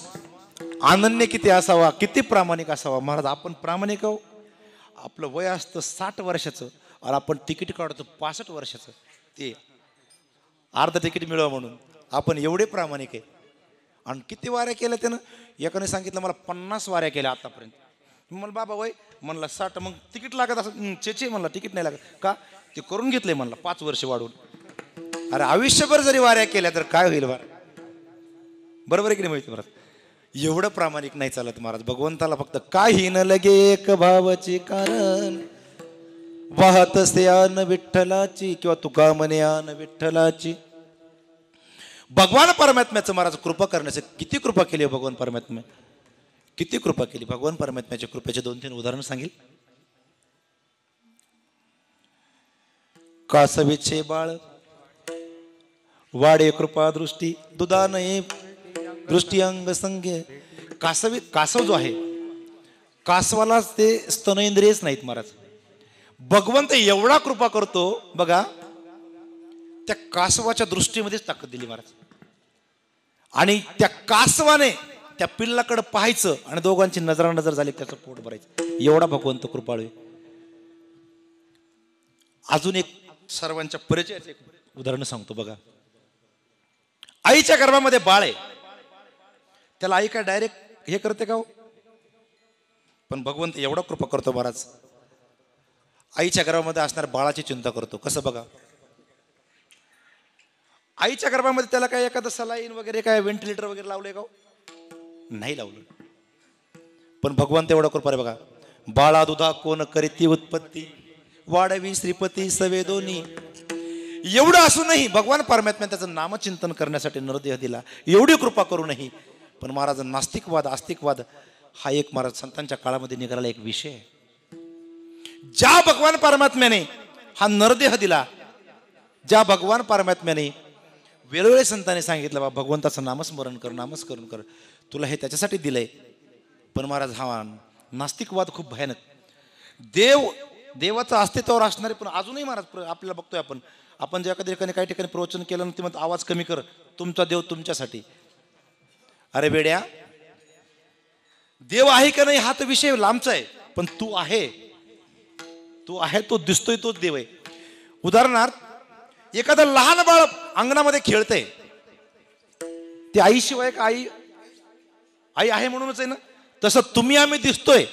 अनन्य किती असावा, किती प्रामाणिक असावा. महाराज आपण प्रामाणिक आहो. आपलं वय असतं 60 वर्षाचं आणि आपण तिकीट काढतो 65 वर्षाचं, ते अर्ध तिकीट मिळवा म्हणून. आपण एवढे प्रामाणिक आहे. आणि किती वाऱ्या केल्या त्यानं? एकाने सांगितलं मला 50 वाऱ्या केल्या आतापर्यंत. मला बाबा वय म्हणला 60, मग तिकीट लागत असं चेचे म्हणला तिकीट नाही लागत का? ते करून घेतलंय म्हणला 5 वर्ष वाढवून. अरे आयुष्यभर जरी वाऱ्या केल्या तर काय होईल बरं? बरोबर आहे की नाही माहिती महाराज? एवढं प्रामाणिक नाही चालत महाराज. भगवंताला फक्त काही न लगे एक भावाचे कारण, वाहत से आन विठ्ठलाची किंवा तुका म्हणे आन विठ्ठलाची. भगवान परमात्म्याचं महाराज कृपा करण्याचं किती कृपा केली भगवान परमात्म्या, किती कृपा केली. भगवान परमात्म्याच्या कृपेचे 2-3 उदाहरण सांगेल. कासवीचे बाळ वाडे कृपा दृष्टी दुधानये दृष्टी अंग संघ्य. कासव जो आहे, कासवाला ते स्तनेंद्रियच नाहीत महाराज. भगवंत एवढा कृपा करतो बघा, त्या कासवाच्या दृष्टीमध्येच ताकद दिली महाराज. आणि त्या कासवाने त्या पिल्लाकडे पाहायचं आणि दोघांची नजर झाली, त्याचं पोट भरायचं. एवढा भगवंत कृपाळू आहे. अजून एक सर्वांच्या परिचयाचं एक उदाहरण सांगतो बघा. आईच्या गर्भामध्ये बाळ आहे, त्याला आई काय डायरेक्ट हे करते का हो? पण भगवंत एवढा कृपा करतो महाराज, आईच्या गर्भामध्ये असणाऱ्या बाळाची चिंता करतो. कसं बघा, आईच्या गर्भामध्ये त्याला काय एखादं सलाईन वगैरे काय व्हेंटिलेटर वगैरे लावलंय का? नाही लावलं. पण भगवंत एवढा कृपा आहे बघा. बाळा दुधा कोण करीती उत्पत्ती, वाढवी श्रीपती सवेदोनी. एवढं असूनही भगवान परमात्म्याने त्याचं नामचिंतन करण्यासाठी नरदेह दिला. एवढी कृपा करूनही पण महाराज नास्तिकवाद आस्तिकवाद हा एक महाराज संतांच्या काळामध्ये निघालेला एक विषय आहे. ज्या भगवान परमात्म्याने हा नरदेह दिला, ज्या भगवान परमात्म्याने वेळोवेळी संतांनी सांगितलं बा भगवंताचं नामस्मरण कर, नामस्मरण कर, तुला हे त्याच्यासाठी दिलंय. पण महाराज हा नास्तिकवाद खूप भयानक. देवाचं अस्तित्वावर असणारे पण अजूनही महाराज आपल्याला बघतोय आपण ज्या एखाद्या ठिकाणी काही ठिकाणी प्रवचन केलं ते म्हणतात आवाज कमी कर, तुमचा देव तुमच्यासाठी. अरे बेड्या, देव आहे का नाही हा तर विषय लांबचा आहे, पण तू आहे, तो दिसतोय तोच देव आहे. उदाहरणार्थ एखादं लहान बाळ अंगणामध्ये खेळतंय, ते आईशिवाय का आई आहे म्हणूनच आहे ना. तसं तुम्ही आम्ही दिसतोय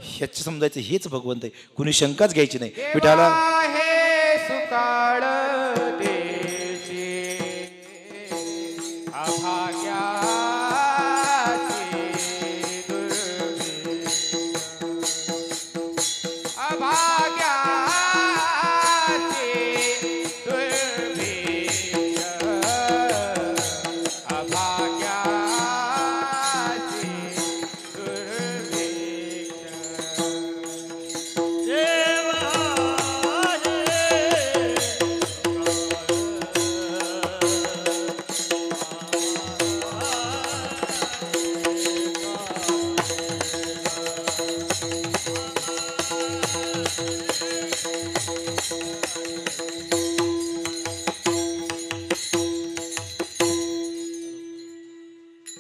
ह्याच समजायचं हेच भगवंत आहे, कुणी शंकाच घ्यायची नाही. विठाला हे सुकाळ देशी अभाग्याची दुर्भी, अभाग्याची दुर्भिक्ष, अभाग्याची दुर्भिक्ष.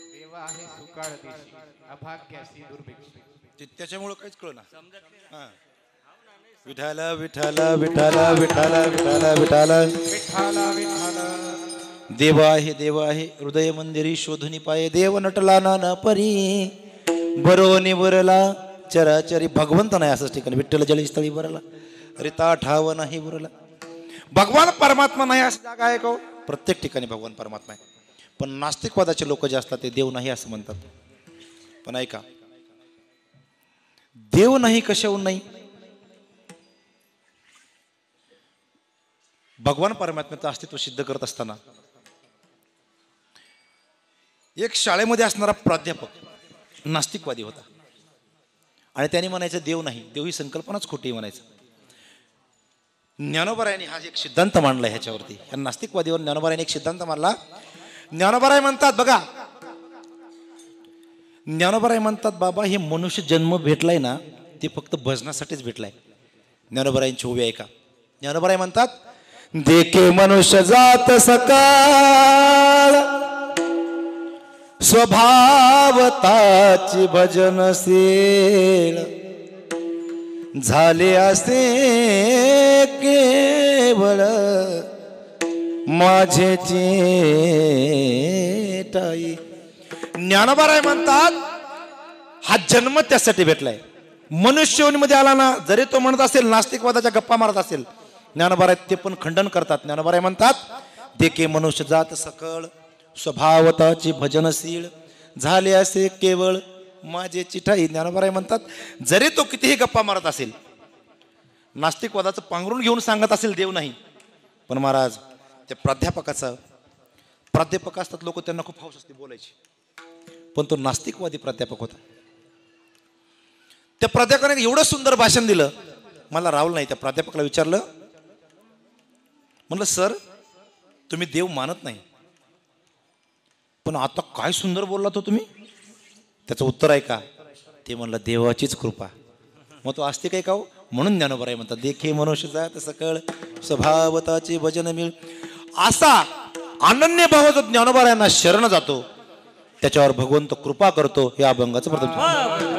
देवा आहे सुकाळ देशी अभाग्यासी दुर्भिक्ष. त्याच्यामुळं काहीच कळना. विठाला विठाला विठाला विठाला विठाला विठाला विठ्ठला विठ्ठला देव आहे हृदय मंदिरी शोधुनी पाये, देव नटला नाना परी बरो निवरला चराचरी. भगवंत नाही असंच ठिकाणी, विठ्ठल जळस्थळी बरला रिता ठाव नाही बरला. भगवान परमात्मा नाही असं जागा आहे का? प्रत्येक ठिकाणी भगवान परमात्मा आहे. पण नास्तिकवादाचे लोक जे असतात ते देव नाही असं म्हणतात. पण ऐका, देव नाही कशाहून नाही, भगवान परमात्म्याचं अस्तित्व सिद्ध करत असताना एक शाळेमध्ये असणारा प्राध्यापक नास्तिकवादी होता आणि त्याने म्हणायचं देव नाही, देव ही संकल्पनाच खोटी म्हणायचं. ज्ञानोबरायांनी हा एक सिद्धांत मांडला ह्याच्यावरती, या नास्तिकवादीवर ज्ञानोबरायांनी एक सिद्धांत मांडला. ज्ञानोबराय म्हणतात बघा, ज्ञानोबराय म्हणतात बाबा हे मनुष्य जन्म भेटलाय ना ते फक्त भजनासाठीच भेटलाय. ज्ञानोबरायांची उभी ऐका. ज्ञानोबराय म्हणतात देखे मनुष्य जात सकाळ स्वभावताची भजनशील झाले असे केवळ माझे चेटाई. ज्ञानोबराय म्हणतात हा जन्म त्यासाठी भेटलाय. मनुष्ययोनीमध्ये आला ना, जरी तो म्हणत असेल नास्तिकवादाच्या गप्पा मारत असेल, ज्ञानोबराय ते पण खंडन करतात. ज्ञानोबराय म्हणतात देखे मनुष्य जात सकळ स्वभावताची भजनशील झाले असे केवळ माझे चिठाई. ज्ञानोबराय म्हणतात जरी तो कितीही गप्पा मारत असेल, नास्तिकवादाचं पांघरून घेऊन सांगत असेल देव नाही, पण महाराज त्या प्राध्यापक असतात लोक, त्यांना खूप हौस असते बोलायची, पण तो नास्तिकवादी प्राध्यापक होता. त्या प्राध्यापकाने एवढं सुंदर भाषण दिलं, मला राहुल नाही त्या प्राध्यापकाला विचारलं, म्हणलं सर तुम्ही देव मानत नाही, पण आता काय सुंदर बोलला तो तुम्ही. त्याचं उत्तर आहे का, ते म्हणलं देवाचीच कृपा. मग तो असते काय का हो, म्हणून ज्ञानोबराय म्हणतात देखे मनुष्य जात सकळ स्वभावताचे भजन मिळ. असा अनन्य भावाचा ज्ञानोबरायांना शरण जातो, त्याच्यावर भगवंत कृपा करतो. हे अभंगाचं प्रथम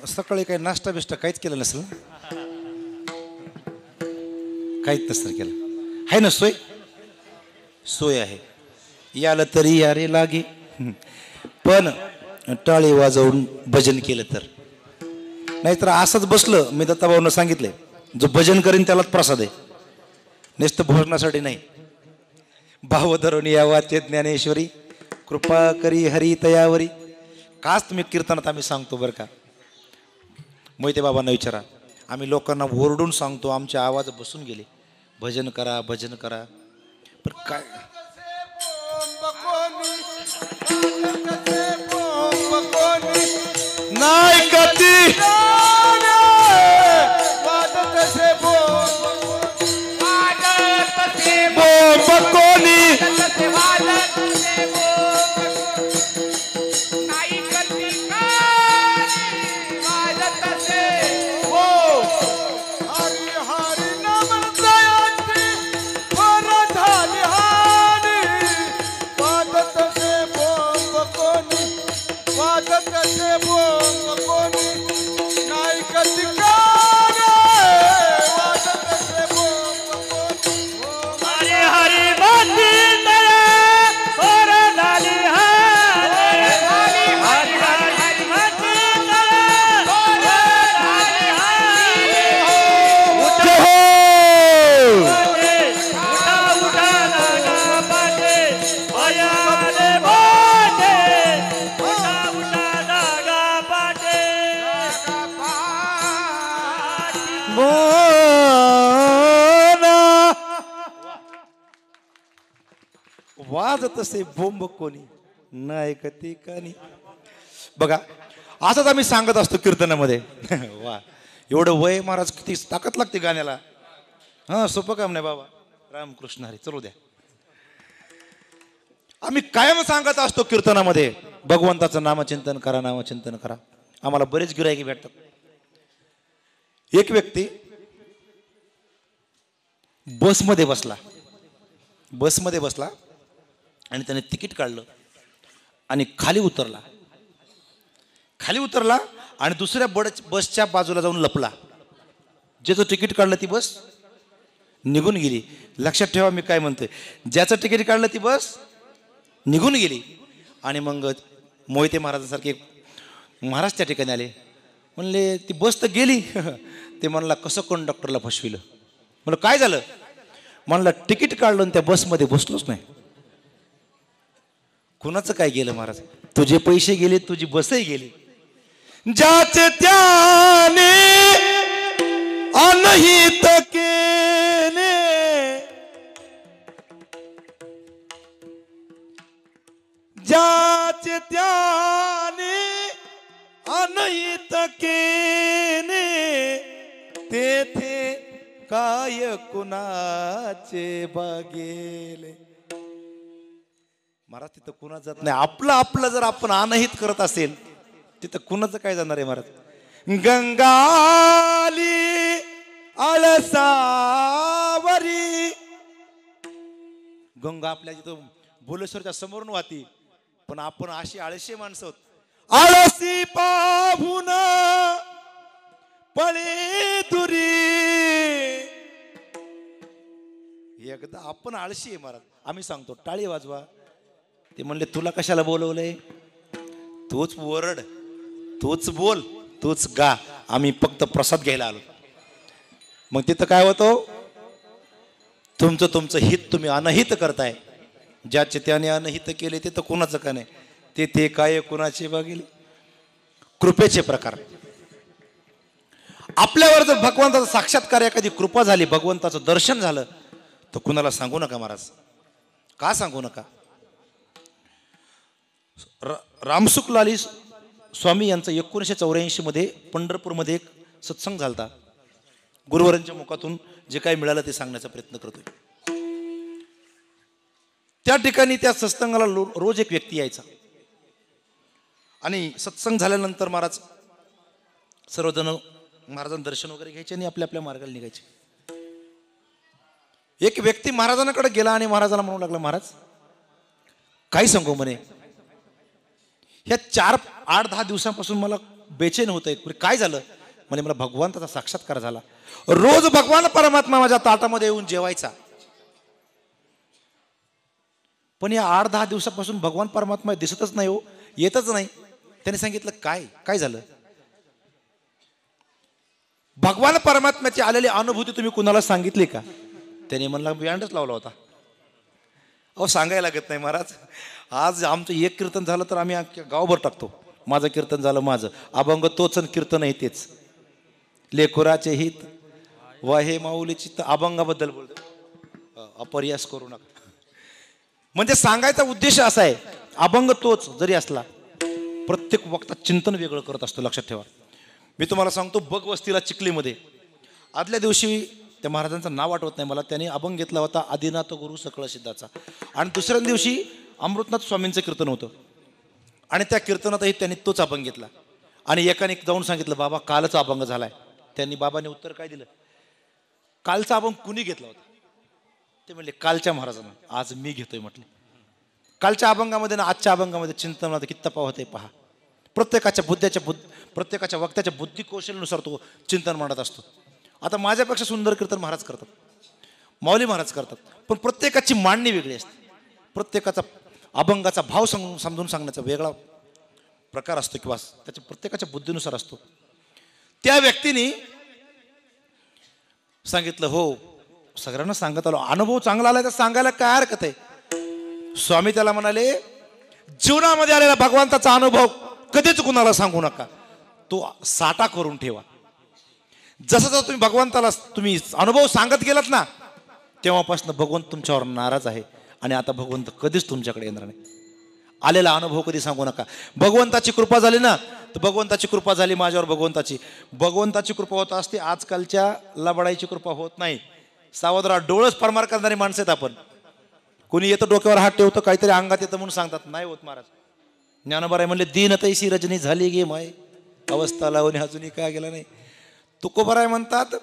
सकाळी काही नाश्ता बिष्टा काहीच केलं नसेल ना? काहीच नसेल केलं आहे ना? सोय सोय आहे. याला तरी यारे लागे. पण टाळी वाजवून भजन केलं तर, नाहीतर असंच बसलं. मी दत्ताभाऊंना सांगितलंय, जो भजन करीन त्यालाच प्रसाद आहे, नुसतं भोजनासाठी नाही. भाव धरून यावा ते ज्ञानेश्वरी, कृपा करी हरी तयावरी. काच तुम्ही कीर्तनात आम्ही सांगतो बरं का. मोहिते बाबांना विचारा, आम्ही लोकांना ओरडून सांगतो, आमचे आवाज बसून गेले, भजन करा भजन करा. पण काय नाही कधी वाजत असे बोंब कोणी नाही कधी कानी. बघा असंच आम्ही सांगत असतो कीर्तनामध्ये. वा एवढं वय महाराज, किती ताकद लागते गाण्याला. हा सोपं काम नाही बाबा. रामकृष्ण हरी, चलू द्या. आम्ही कायम सांगत असतो कीर्तनामध्ये, भगवंताचं नामचिंतन करा नामचिंतन करा. आम्हाला बरेच गिरायकी भेटतात. एक व्यक्ती बसमध्ये बसला आणि त्याने तिकीट काढलं आणि खाली उतरला आणि दुसऱ्या बसच्या बाजूला जाऊन लपला. ज्याचं तिकीट काढलं ती बस निघून गेली. लक्षात ठेवा मी काय म्हणतोय. ज्याचं तिकीट काढलं ती बस निघून गेली. आणि मग मोहिते महाराजांसारखे महाराज त्या ठिकाणी आले. म्हणले ती बस तर गेली. ते म्हणला कसं कंडक्टरला फसविलं. म्हणलं काय झालं. म्हणलं तिकीट काढलं आणि त्या बसमध्ये बसलोच नाही. कुणाचं काय गेलं महाराज. तुझे पैसे गेले, तुझी बसही गेली. ज्याचे त्याने अनहित केले, ज्याचे त्याने अनहित केले, तेथे काय कुणाचे बागेले. महाराज तिथं कुणा जात नाही. आपलं जर आपण अनहित करत असेल तिथं कुणाचं काय जाणार आहे महाराज. गंगाली आळसावरी, गंगा आपल्या जिथं भोलेश्वरच्या समोरून वाहती, पण आपण अशी आळशी माणसं आहोत. आळसी पाहून पळे दुरी. एकदा आपण आळशी आहे महाराज. आम्ही सांगतो टाळी वाजवा. ते म्हणले तुला कशाला बोलवलंय. तूच ओरड, तूच बोल, तूच गा. आम्ही फक्त प्रसाद घ्यायला आलो. मग तिथं काय होतं. तुमचं हित तुम्ही अनहित करताय. ज्याचे त्याने अनहित केले ते तर कुणाचं का नाही. ते काय कुणाचे बघितले. कृपेचे प्रकार. आपल्यावर जर भगवंताचा साक्षात्कार, एखादी कृपा झाली, भगवंताचं दर्शन झालं, तर कुणाला सांगू नका महाराज. का सांगू नका. रामसुखलाली स्वामी यांचा 1984 मध्ये पंढरपूरमध्ये एक सत्संग झालता. गुरुवरांच्या मुखातून जे काही मिळालं ते सांगण्याचा प्रयत्न करतोय. त्या ठिकाणी त्या सत्संगाला रोज एक व्यक्ती यायचा आणि सत्संग झाल्यानंतर महाराज सर्वजण महाराजांचं दर्शन वगैरे घ्यायचे आणि आपल्या आपल्या मार्गाला निघायचे. एक व्यक्ती महाराजांकडे गेला आणि महाराजांना म्हणू लागला, महाराज काय सांगू म्हणे, ह्या 8-10 दिवसांपासून मला बेचैन होतंय, काय झालं? म्हणजे मला भगवंताचा साक्षात्कार झाला. रोज भगवान परमात्मा माझ्या ताटामध्ये येऊन जेवायचा. पण या 8-10 दिवसापासून भगवान परमात्मा दिसतच नाही, हो, येतच नाही. त्याने सांगितलं काय काय झालं? भगवान परमात्म्याची आलेली अनुभूती तुम्ही कुणाला सांगितली का? त्याने म्हणला बँडच लावला होता. अहो सांगायला लागत नाही महाराज. आज आमचं एक कीर्तन झालं तर आम्ही गावभर टाकतो. माझं कीर्तन झालं, माझं अभंग तोच आणि कीर्तन आहे तेच. लेकुराचे हित व हे माऊलीची अभंगाबद्दल बोलतो, अपरियास करू नका. म्हणजे सांगायचा उद्देश असा आहे, अभंग तोच जरी असला प्रत्येक वक्ता चिंतन वेगळं करत असतो. लक्षात ठेवा. मी तुम्हाला सांगतो, बग वस्तीला चिखलीमध्ये आदल्या दिवशी त्या महाराजांचं नाव आठवत नाही मला, त्याने अभंग घेतला होता आदिनाथ गुरु सकळ सिद्धाचा. आणि दुसऱ्या दिवशी अमृतनाथ स्वामींचं कीर्तन होतं आणि त्या कीर्तनातही त्यांनी तोच अभंग घेतला. आणि एकाने जाऊन सांगितलं, बाबा कालचा अभंग झालाय. त्यांनी बाबाने उत्तर काय दिलं? कालचा अभंग कुणी घेतला होता? ते म्हणले कालच्या महाराजांना. आज मी घेतोय म्हटले. कालच्या अभंगामध्ये ना आजच्या अभंगामध्ये चिंतनात किती तफावत आहे पहा. प्रत्येकाच्या वक्त्याच्या बुद्धी कौशल्यानुसार तो चिंतन मांडत असतो. आता माझ्यापेक्षा सुंदर कीर्तन महाराज करतात, माऊली महाराज करतात, पण प्रत्येकाची मांडणी वेगळी असते. प्रत्येकाचा अभंगाचा भाव समजून सांगण्याचा वेगळा प्रकार असतो किंवा त्याच्या प्रत्येकाच्या बुद्धीनुसार असतो. त्या व्यक्तीने सांगितलं, हो सगळ्यांना सांगत आलो, अनुभव चांगला आलाय तर सांगायला काय हरकत आहे. स्वामी त्याला म्हणाले, जीवनामध्ये आलेला भगवंताचा अनुभव कधीच कुणाला सांगू नका, तो साठा करून ठेवा. जसं जसं तुम्ही भगवंताला तुम्ही अनुभव सांगत गेलात ना, तेव्हापासून भगवंत तुमच्यावर नाराज आहे आणि आता भगवंत कधीच तुमच्याकडे येणार नाही. आलेला अनुभव कधी सांगू नका. भगवंताची कृपा झाली ना, तर भगवंताची कृपा झाली माझ्यावर. भगवंताची कृपा होत असते. आजकालच्या लबाडाईची कृपा होत नाही. सावधरा, डोळस परमार करणारी माणसं आहेत आपण. कोणी येतं डोक्यावर हात ठेवतं, काहीतरी अंगात येतं म्हणून सांगतात, नाही होत महाराज. ज्ञानोबा म्हणले, दीन तैसी रजनी झाली गे माय, अवस्था लावणी अजूनही काय गेला नाही. तुकोबाराय म्हणतात,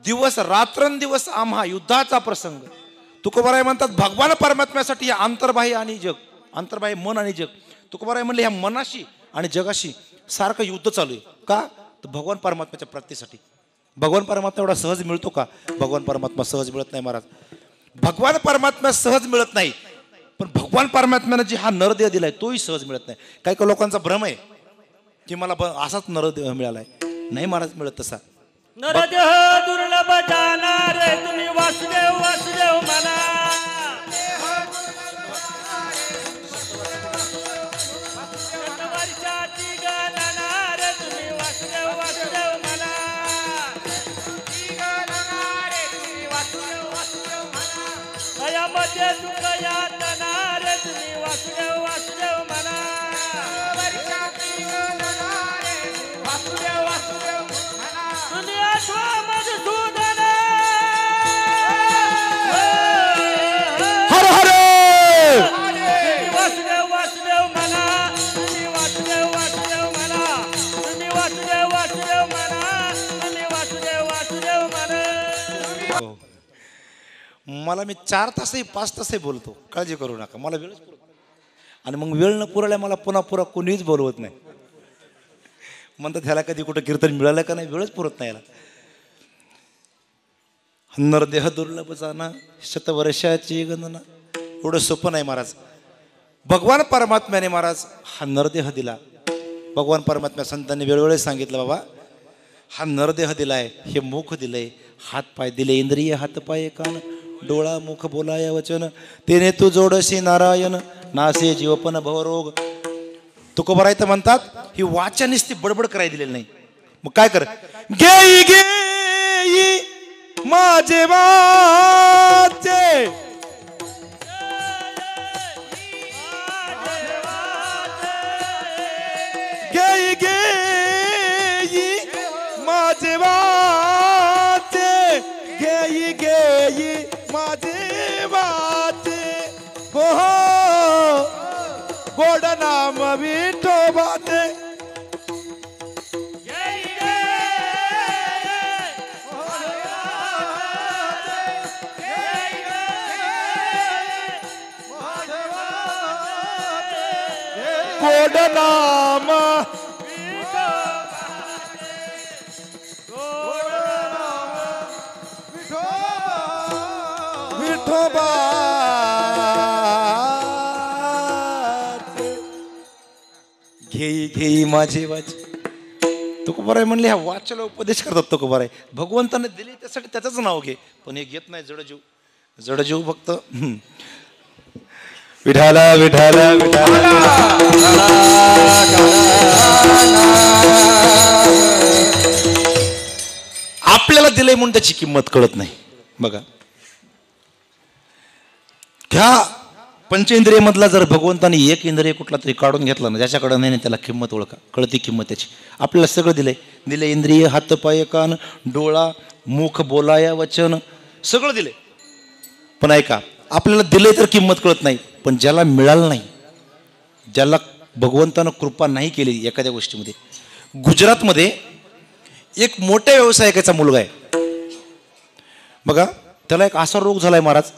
दिवस रात्रंदिवस आम्हा युद्धाचा प्रसंग. तुकोबाराय म्हणतात, भगवान परमात्म्यासाठी हे अंतर्बाह्य आणि जग, अंतर्बाह्य मन आणि जग. तुकोबाराय म्हणले, ह्या मनाशी आणि जगाशी सारखं युद्ध चालू आहे. का? तर भगवान परमात्म्याच्या प्राप्तीसाठी. भगवान परमात्मा एवढा सहज मिळतो का? भगवान परमात्मा सहज मिळत नाही महाराज. भगवान परमात्मा सहज मिळत नाही, पण भगवान परमात्म्यानं जी हा नरदेह दिलाय तोही सहज मिळत नाही. काही काही लोकांचा भ्रम आहे की मला असाच नरदेह मिळालाय. नाही महाराज, मिळत तसा. नरदेह दुर्लभ जाणार तुम्ही वासुदेव वासुदेव म्हणा. वर्षाची गणनार तुम्ही वासुदेव वासुदेव म्हणा. हयामध्ये दुःख यातनार तुम्ही वासुदेव वासुदेव म्हणा. दुनिया मधुसूदन हर हर वासुदेव वासुदेव म्हणा. तुम्ही वासुदेव वासुदेव म्हणा. तुम्ही वासुदेव वासुदेव म्हणा. तुम्ही वासुदेव वासुदेव म्हणा. मला मी 4 तासही 5 तासही बोलतो, काळजी करू नका. मला वेळच पुरत नाही. आणि मग वेळ न पुरवल्या मला पुन्हा कोणीच बोलवत नाही. म्हणतात ह्याला कधी कुठं कीर्तन मिळालं का नाही, वेळच पुरत नाही याला. नरदेह दुर्लभ जाना, शतवर्षाची गणना, एवढं सोपं नाही महाराज. भगवान परमात्म्याने महाराज हा नरदेह दिला. भगवान परमात्म्या संतांनी वेळोवेळी सांगितलं, बाबा हा नरदेह दिलाय, हे मुख दिलंय, हात पाय दिले, इंद्रिय हात पाय कान, डोळा मुख बोलाय वचन, तेने तू जोडशी नारायण, नासे जीवपन भवरोग. तुकोबाराय तर म्हणतात, ही वाचानीच ती बडबड करायला दिलेली नाही. मग काय कर, गेई गेई माझे वाचे, गेई गेई माझे वाचे, गेई गेई माझे वाचे, हो गोड नाम विठोबाचे. गोड नाम विठोबा घेई घेई माझे वाचे. तुकोबाराय म्हणले ह्या वाचाला उपदेश करतात तुकोबाराय. भगवंताने दिले त्यासाठी त्याचंच नाव घे, पण हे घेत नाही जडजीव. जडजीव फक्त विठाला विठाला विठाला. आपल्याला दिलंय म्हणून त्याची किंमत कळत नाही. बघा ह्या पंचेंद्रिय मधला जर भगवंताने एक इंद्रिय कुठला तरी काढून घेतला ना, ज्याच्याकडे नाही त्याला किंमत ओळखा, कळती किंमत त्याची. आपल्याला सगळं दिलंय. दिले इंद्रिय, हात पाय कान डोळा मुख बोलाया वचन सगळं दिलंय. पण ऐका, आपल्याला दिलंय तर किंमत कळत नाही. पण ज्याला मिळालं नाही, ज्याला भगवंतानं कृपा नाही केली एखाद्या गोष्टीमध्ये. गुजरातमध्ये एक मोठ्या व्यावसायिकाचा मुलगा आहे बघा. त्याला एक असा रोग झालाय महाराज,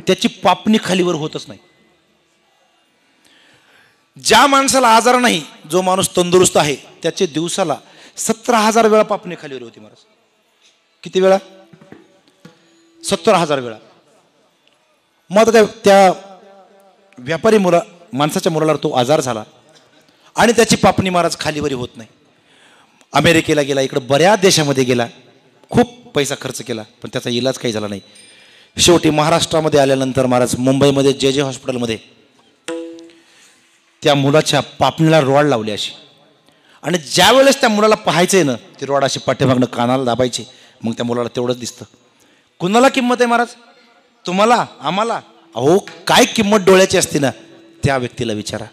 त्याची पापणी खालीवर होतच नाही. ज्या माणसाला आजार नाही, जो माणूस तंदुरुस्त आहे, त्याचे दिवसाला 17,000 वेळा पापणी खालीवर होती महाराज. किती वेळा? 17,000 वेळा. मग काय त्या व्यापारी माणसाच्या मुलाला तो आजार झाला आणि त्याची पापणी महाराज खालीवरी होत नाही. अमेरिकेला गेला, इकडे बऱ्याच देशामध्ये गेला, खूप पैसा खर्च केला, पण त्याचा इलाज काही झाला नाही. शेवटी महाराष्ट्रामध्ये आल्यानंतर महाराज मुंबईमध्ये जे हॉस्पिटलमध्ये त्या मुलाच्या पापणीला रॉड लावली अशी. आणि ज्या वेळेस त्या मुलाला पाहायचंय ना, ती रॉड अशी पाठीमागनं कानाला दाबायची. मग त्या मुलाला तेवढंच दिसतं. कुणाला किंमत आहे महाराज? तुम्हाला, आम्हाला? अहो काय किंमत डोळ्याची असते ना, त्या व्यक्तीला विचारा.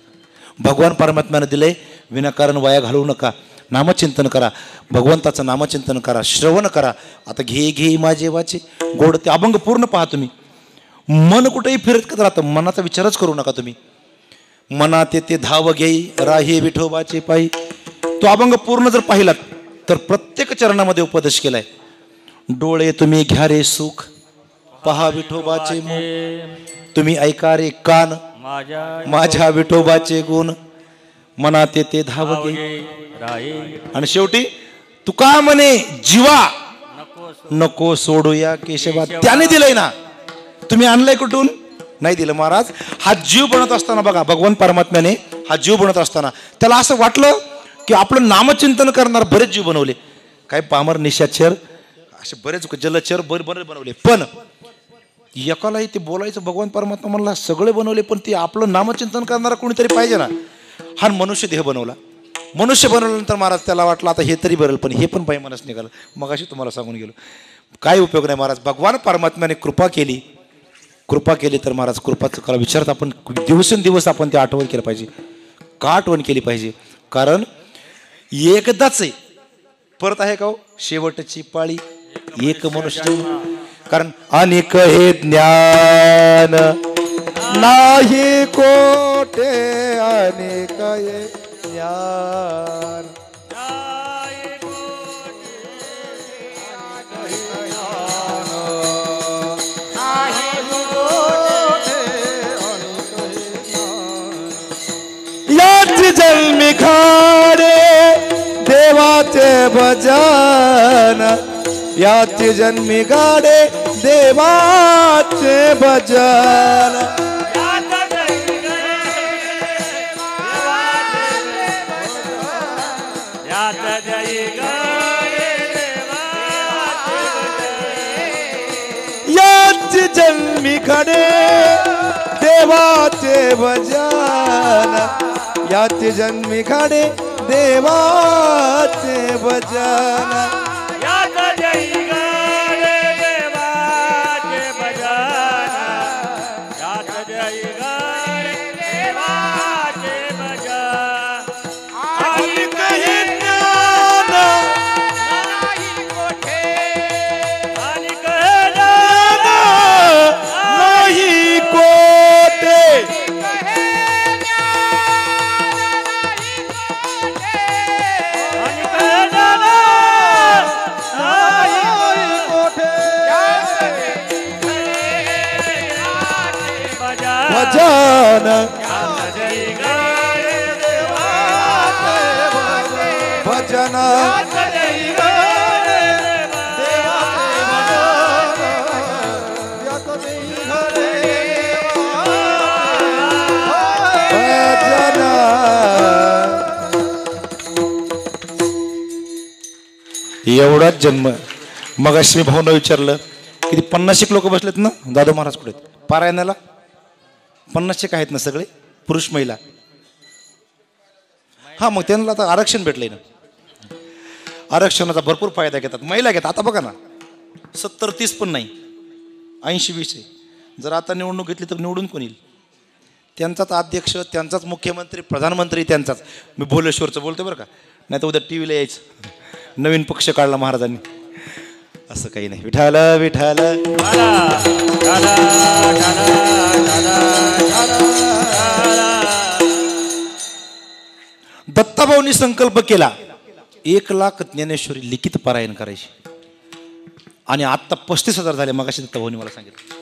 भगवान परमात्म्यानं दिलंय, विनाकारण वाया घालवू नका. नामचिंतन करा, भगवंताचं नामचिंतन करा, श्रवण करा. आता घे घे माझे वाचे गोड ते अभंग पूर्ण पहा तुम्ही. मन कुठेही फिरत राहतं, मनाचा विचारच करू नका तुम्ही. मनात येते धाव घेई राही विठोबाचे पायी. तो अभंग पूर्ण जर पाहिलात तर प्रत्येक चरणामध्ये उपदेश केलाय. डोळे तुम्ही घ्या रे सुख, पहा विठोबाचे मुख. तुम्ही ऐका रे कान, माझ्या विठोबाचे गुण. मनात येते धाव घे. आणि शेवटी तुका म्हणे जीवा नको सोडूया केशवा. त्याने दिलंय ना, तुम्ही आणलंय कुठून? नाही दिलं महाराज. हा जीव बनत असताना बघा, भगवान परमात्म्याने हा जीव बनत असताना त्याला असं वाटलं की आपलं नामचिंतन करणार बरेच जीव बनवले. काय पामर निशाचर असे बरेच जलचर बरेच बनवले, पण एकालाही ते बोलायचं भगवान परमात्मा म्हणला सगळे बनवले, पण ते आपलं नामचिंतन करणारा कोणीतरी पाहिजे ना. हा मनुष्य देह बनवला. मनुष्य बनवल्यानंतर महाराज त्याला वाटलं आता हे तरी बरेल, पण हे पण पाय मनच निघालं. मग अशी तुम्हाला सांगून गेलो, काय उपयोग नाही महाराज. भगवान परमात्म्याने कृपा केली तर महाराज कृपाचं करा विचारत आपण दिवसेंदिवस आपण ते आठवण केलं पाहिजे. का आठवण केली पाहिजे? कारण एकदाच आहे, परत आहे का हो शेवटची पाळी एक मनुष्य. कारण अनेक हे ज्ञान नाही कोठे, अनेक हे ज्ञान याची जन्मी खाडे देवाचे भजन. याची जन्मी गाडे देवाचे भजन. याची जन्मी खडे देवाचे भजन. याची जन्मी खडे देवाचे भजन. भजन भजन एवढाच जन्म. मगाशी मी भाऊनं विचारलं किती 50 लोक बसलेत ना दादू महाराज कुठे पारायणाला? 50 आहेत ना सगळे पुरुष महिला. हा मग त्यांना आता आरक्षण भेटलंय ना. आरक्षणाचा भरपूर फायदा घेतात महिला घेतात. आता बघा ना 70-30 पण नाही 80-20 आहे. जर आता निवडणूक घेतली तर निवडून कोण येईल? त्यांचाच अध्यक्ष, त्यांचाच मुख्यमंत्री, प्रधानमंत्री त्यांचाच. मी भोलेश्वरचं बोलतोय बरं का, नाही तर उद्या टी व्हीला यायचं नवीन पक्ष काढला महाराजांनी. असं काही नाही. विठाल विठाल दत्ताभाऊंनी संकल्प केला 1,00,000 ज्ञानेश्वरी लिखित पारायण करायची आणि आता 35,000 झाले. मगाशी दत्ताभाऊंनी मला सांगितलं.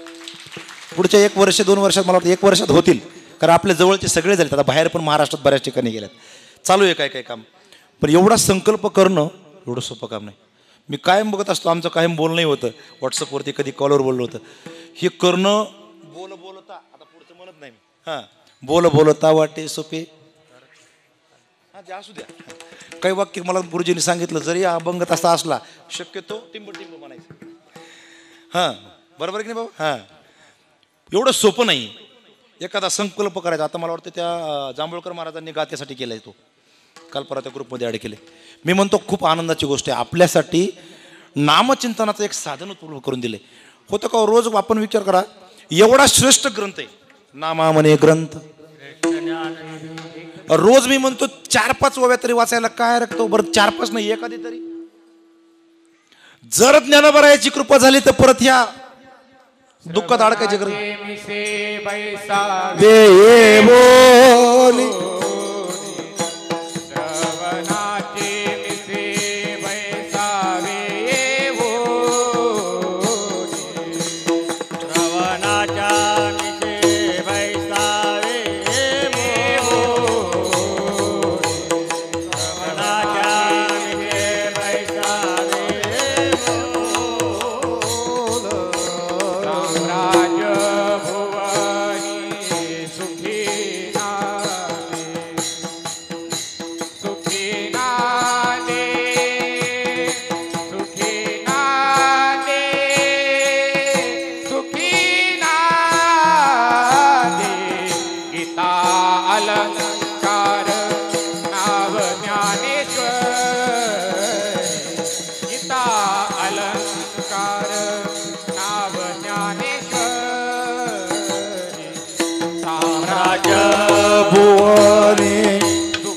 पुढच्या 1 वर्ष 2 वर्षात मला वाटतं 1 वर्षात होतील, कारण आपल्या जवळचे सगळे झाले. आता बाहेर पण महाराष्ट्रात बऱ्याच ठिकाणी गेल्यात. चालू आहे काय काय काम. पण एवढा संकल्प करणं एवढं सोपं काम नाही. मी कायम बघत असतो, आमचं कायम बोलणंही होतं व्हॉट्सअपवरती, कधी कॉलवर बोललो होतं. हे करणं बोलता आता पुढचं म्हणत नाही मी. हां बोलता वाटे सोपे. हां जे असू द्या. काही वाक्य मला गुरुजींनी सांगितलं, जरी अभंग तसा असला शक्यतो टिंब म्हणायचं. हां बरोबर की नाही बाबा? हां एवढं सोपं नाही. एखादा संकल्प करायचा. आता मला वाटतं त्या जांभूळकर महाराजांनी गात्यासाठी केलाय तो, काल परत त्या ग्रुपमध्ये ॲड केले. मी म्हणतो खूप आनंदाची गोष्ट आहे. आपल्यासाठी नामचिंतनाचं एक साधन उपलब्ध करून दिले. होतं का रोज आपण विचार करा, एवढा श्रेष्ठ ग्रंथ आहे नामा म्हणे ग्रंथ. रोज मी म्हणतो 4-5 ओव्या तरी वाचायला काय रखतो बरं. 4-5 नाही एखादी तरी. जर ज्ञानोबरायाची कृपा झाली तर परत ह्या दुःखात अडकायची गरज.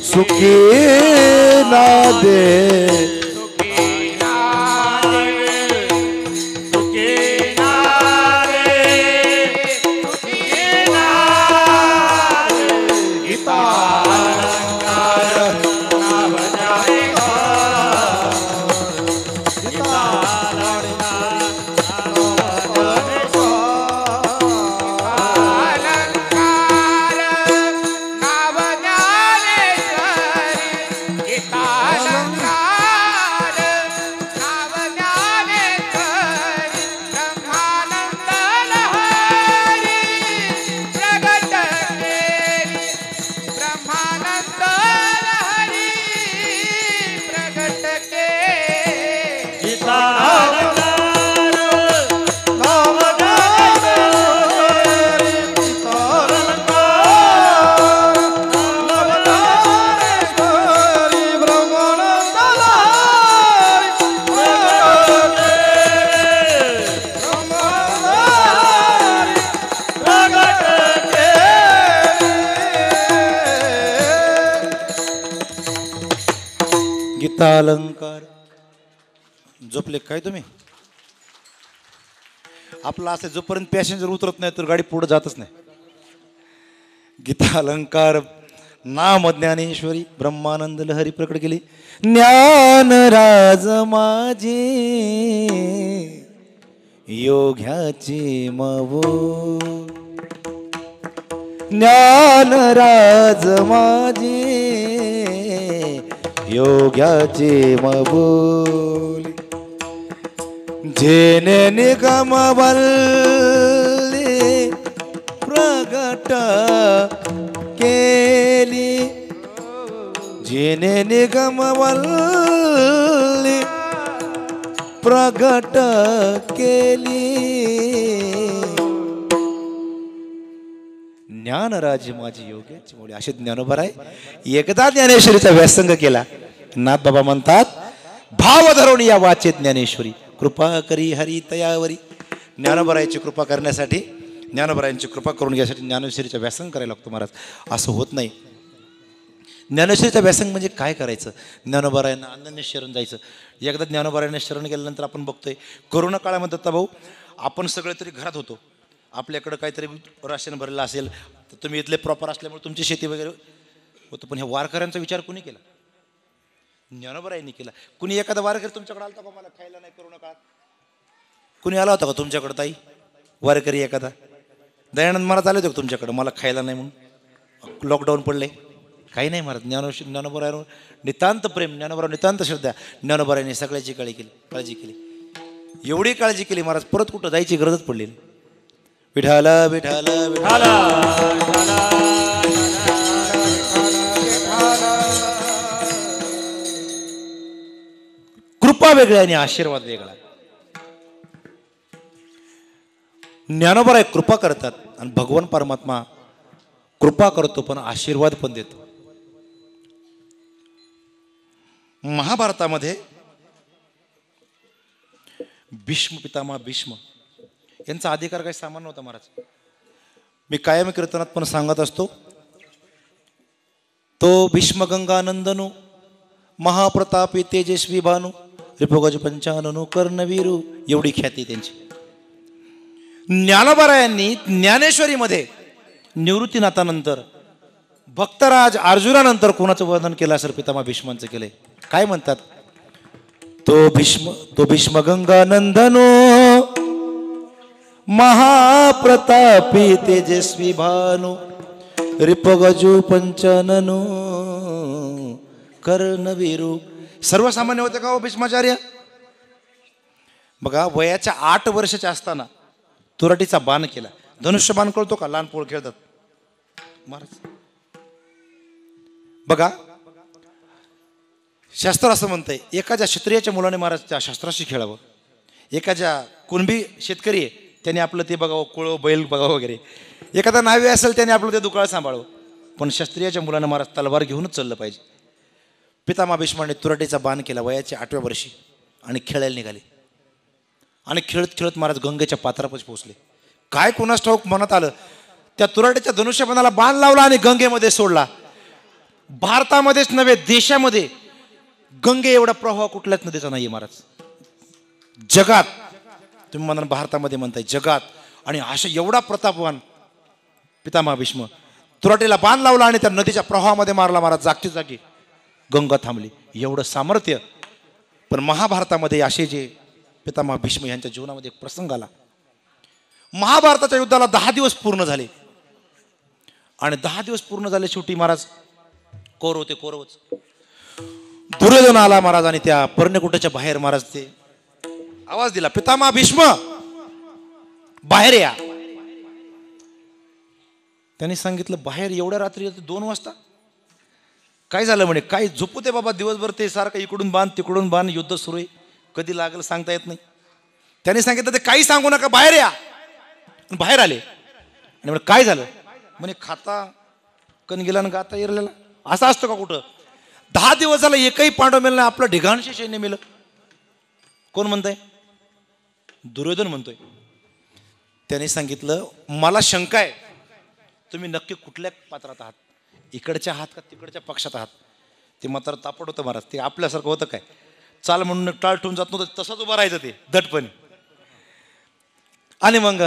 सुखी ना दे अलंकार. झोपले काय तुम्ही? आपला असं जोपर्यंत पॅसेंजर उतरत नाही तर गाडी पुढे जातच नाही. गीता अलंकार. नाम ज्ञानेश्वरी ब्रह्मानंद लहरी प्रकट केली. ज्ञान राज माझे योग्याची मवो. ज्ञान राज माझे योग्याचे मबोल. जेने निगम वल्ली प्रगट केली. जेने निगम वल्ली प्रगट केली. ज्ञानराज माझी योग्याची मुळे असे ज्ञानोबर आहे. एकदा ज्ञानेश्वरीचा व्यासंग केला. नाथ बाबा म्हणतात, भाव धरून या वाचे ज्ञानेश्वरी, कृपा करी हरी तयावरी. ज्ञानोबरायची कृपा करण्यासाठी, ज्ञानोबरायांची कृपा करून घ्यायसाठी ज्ञानेश्वरीचा व्यासंग करायला लागतो महाराज. असं होत नाही. ज्ञानेश्वरीचा व्यासंग म्हणजे काय करायचं? ज्ञानोबरायांना अनन्य शरण जायचं. एकदा ज्ञानोबरायांना शरण गेल्यानंतर आपण बघतोय करोना काळामध्ये दत्ता भाऊ आपण सगळे तरी घरात होतो. आपल्याकडं काहीतरी राशन भरलेलं असेल तर तुम्ही इथले प्रॉपर असल्यामुळे तुमची शेती वगैरे होतं. पण ह्या वारकऱ्यांचा विचार कोणी केला? ज्ञानोबरायांनी केला. कुणी एखादा वारकरी तुमच्याकडे आला का? मला खायला नाही करोना काळात कुणी आला होता का तुमच्याकडं ताई? वारकरी एखादा दयानंद महाराज आले होते का तुमच्याकडं? मला खायला नाही म्हणून लॉकडाऊन पडले. काही नाही महाराज. ज्ञानोबरायांवर नितांत प्रेम, ज्ञानोबराव नितांत श्रद्धा. ज्ञानोबरायांनी सगळ्याची काळजी केली. एवढी काळजी केली महाराज परत कुठं जायची गरजच पडली. विठाला विठाला विठाला कृपा वेगळी आणि आशीर्वाद वेगळा. ज्ञानोबराय कृपा करतात आणि भगवान परमात्मा कृपा करतो पण आशीर्वाद पण देतो. महाभारतामध्ये भीष्म पितामह भीष्म यांचा अधिकार काही सामान्य नव्हता महाराज. मी कायम कीर्तनात पण सांगत असतो, तो भीष्म गंगानंदनु महाप्रतापी तेजस्वी भानु रिपुगज पंचाननु कर्णवीरू, एवढी ख्याती त्यांची. ज्ञानोबरायांनी ज्ञानेश्वरीमध्ये निवृत्तीनाथानंतर भक्तराज अर्जुनानंतर कोणाचं वर्णन केलं असेल? पितामह भीष्मांचं केलंय. काय म्हणतात? तो भीष्म गंगानंदनो महाप्रतापी तेजस्वी भानु रिपगजू पंचाननो कर्णवीरू. सर्वसामान्य होते का हो भीष्माचार्य? बघा, वयाच्या 8 वर्षाच्या असताना तुराटीचा बाण केला. धनुष्य बाण कळतो का? लहान पोळ खेळतात महाराज. बघा, शास्त्र असं म्हणतंय, एखाद्या क्षत्रियाच्या मुलाने महाराज त्या शस्त्राशी खेळावं. एखाद्या कुणबी शेतकरी आहे त्याने आपलं ते बघावं, कोळ बैल बघावं वगैरे. एखादा नावे असेल त्याने आपलं ते दुकाळ सांभाळावं. पण क्षत्रियाच्या मुलानं महाराज तलवार घेऊनच चाललं पाहिजे. पितामह भीष्माने तुराटीचा बाण केला वयाच्या 8व्या वर्षी आणि खेळायला निघाले. आणि खेळत खेळत महाराज गंगेच्या पात्रापाशी पोहोचले. काय कोणास ठाऊक मनात आलं, त्या तुराटीच्या धनुष्यबाणाला बाण लावला आणि गंगेमध्ये सोडला. भारतामध्येच नव्हे देशामध्ये गंगे एवढा प्रवाह कुठल्याच नदीचा नाहीये महाराज. जगात, तुम्ही म्हणा भारतामध्ये म्हणताय, जगात. आणि अशा एवढा प्रतापवान पितामह भीष्म तुराटीला बाण लावला आणि त्या नदीच्या प्रवाहामध्ये मारला महाराज. जागती जागी गंगा थांबली. एवढं सामर्थ्य. पण महाभारतामध्ये असे जे पितामह भीष्म यांच्या जीवनामध्ये एक प्रसंग आला. महाभारताच्या युद्धाला 10 दिवस पूर्ण झाले आणि 10 दिवस पूर्ण झाले. शेवटी महाराज कौरव ते कौरवच. दुर्योधन आला महाराज आणि त्या पर्णकुटाच्या बाहेर महाराज ते आवाज दिला, पितामह भीष्म बाहेर या. त्यांनी सांगितलं, बाहेर एवढ्या रात्री 2 वाजता? काय झालं म्हणे? काय झोपू दे बाबा, दिवसभर ते सारखं इकडून बांध तिकडून बांध, युद्ध सुरू आहे, कधी लागलं सांगता येत नाही. त्यांनी सांगितलं, ते काही सांगू नका, बाहेर या. बाहेर आले आणि म्हणे काय झालं? म्हणे खाता कण गेला ना गाता इरलेला. असं असतं का कुठं? 10 दिवस झालं एकही पांडव मेलं नाही, आपलं ढिगाणशी सैन्य मेलं. कोण म्हणताय? दुर्योधन म्हणतोय. त्यांनी सांगितलं, मला शंका आहे, तुम्ही नक्की कुठल्या पात्रात आहात? इकडच्या आहात का तिकडच्या पक्षात आहात? ते मात्र तापड होतं महाराज. ते आपल्यासारखं होतं काय? चाल म्हणून टाळ ठेवून जात नव्हतं, तसंच उभं राहायचं ते दटपणे. आणि मग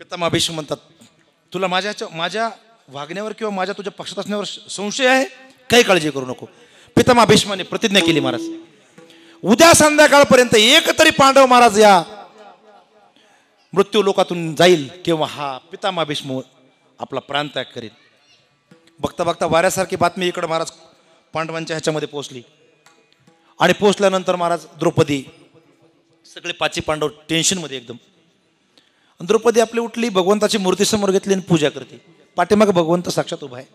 पितामह भीष्म म्हणतात, तुला माझ्या वागण्यावर किंवा माझ्या तुझ्या पक्षात असण्यावर संशय आहे? काही काळजी करू नको. पितामह भीष्माने प्रतिज्ञा केली, महाराज उद्या संध्याकाळपर्यंत एक तरी पांडव महाराज या मृत्यू लोकातून जाईल किंवा हा पितामह भीष्म आपला प्राण त्याग करेल. बघता बघता वाऱ्यासारखी बातमी इकडे महाराज पांडवांच्या ह्याच्यामध्ये पोहोचली. आणि पोहोचल्यानंतर महाराज द्रौपदी, सगळे 5 पांडव टेन्शनमध्ये एकदम. द्रौपदी आपली उठली, भगवंताची मूर्ती समोर घेतली आणि पूजा करते. पाठीमागे भगवंत साक्षात उभा आहे.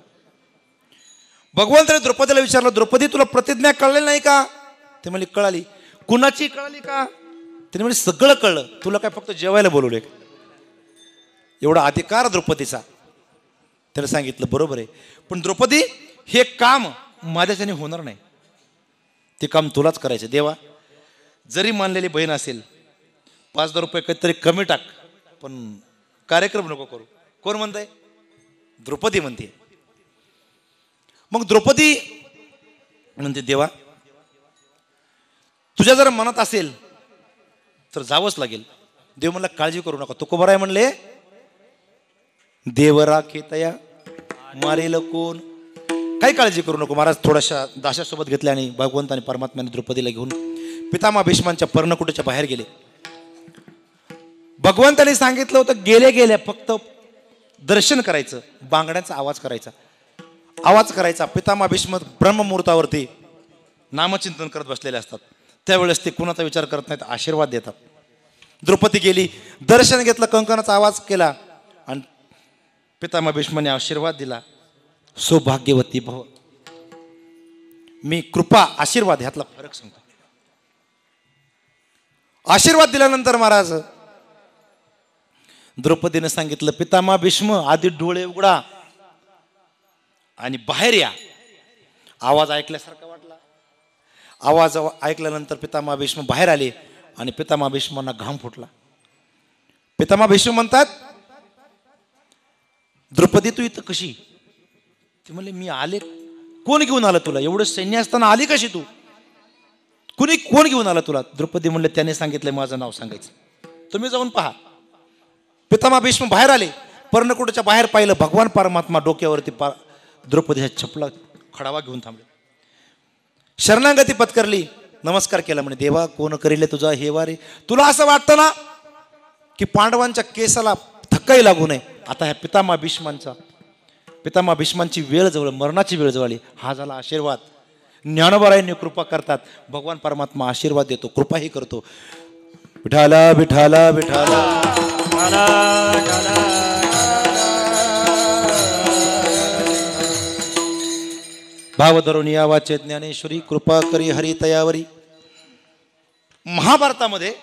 भगवंताने द्रौपदीला विचारलं, द्रौपदी तुला प्रतिज्ञा कळलेली नाही का? ते म्हणले कळाली. कुणाची कळाली का? ते म्हणजे सगळं कळलं. तुला काय फक्त जेवायला बोलवले? एवढा अधिकार द्रौपदीचा. त्याला सांगितलं बरोबर आहे, पण द्रौपदी हे काम माझ्याच्याने होणार नाही, ते काम तुलाच करायचं. देवा, जरी मानलेली बहीण असेल, 5,000 रुपये काहीतरी कमी टाक, पण कार्यक्रम नको करू. कोण म्हणताय? द्रौपदी म्हणते. मग द्रौपदी म्हणते देवा, तुझ्या जर मनात असेल तर जावंच लागेल. देव म्हणला काळजी करू नका. तुकोबाराय म्हणले देव राखे तया मारेल कोण. काही काळजी करू नको. महाराज थोड्याशा दाशासोबत घेतल्या आणि भगवंताने परमात्म्याने द्रौपदीला घेऊन पितामह भीष्मांच्या पर्णकुटीच्या बाहेर गेले. भगवंताने सांगितलं होतं गेले गेले फक्त दर्शन करायचं, बांगड्यांचा आवाज करायचा. पितामह भीष्म ब्रह्ममुहूर्तावरती नामचिंतन करत बसलेले असतात. त्यावेळेस ते कुणाचा विचार करत नाहीत, आशीर्वाद देतात. द्रौपदी गेली, दर्शन घेतलं, कंकणाचा आवाज केला आणि पितामह भीष्माने आशीर्वाद दिला. सौभाग्यवती भव. मी कृपा आशीर्वाद ह्यातला फरक सांगतो. आशीर्वाद दिल्यानंतर महाराज द्रौपदीने सांगितलं पितामह भीष्म आधी डोळे उघडा आणि बाहेर या. आवाज ऐकल्यासारखा वाटला. आवाज ऐकल्यानंतर पितामह भीष्म बाहेर आले आणि पितामह भीष्मांना घाम फुटला. पितामह भीष्म म्हणतात द्रौपदी तू इथं कशी? ते म्हणले मी आले. कोण घेऊन आलं तुला? एवढं सैन्य असताना आली कशी तू? कोण घेऊन आला तुला? द्रौपदी म्हणले त्याने सांगितलंय माझं नाव सांगायचं, तुम्ही जाऊन पहा. पितामह भीष्म बाहेर आले. पर्णकुटीच्या बाहेर पाहिलं, भगवान परमात्मा डोक्यावरती द्रौपदीच्या चपला खडावा घेऊन थांबले. शरणागती पत्करली, नमस्कार केला. म्हणे देवा कोण करील तुझा हे वारे? तुला असं वाटतं ना की पांडवांच्या केसाला धक्काही लागू नये. आता ह्या पितामह भीष्मांची वेळ जवळ, मरणाची वेळ जवळ आली. हा झाला आशीर्वाद. ज्ञानोबारायांनी कृपा करतात, भगवान परमात्मा आशीर्वाद देतो, कृपाही करतो. विठाला विठाला विठाला भाव धरून या वाचे ज्ञानेश्वरी कृपा करी हरी तयावरी. महाभारतामध्ये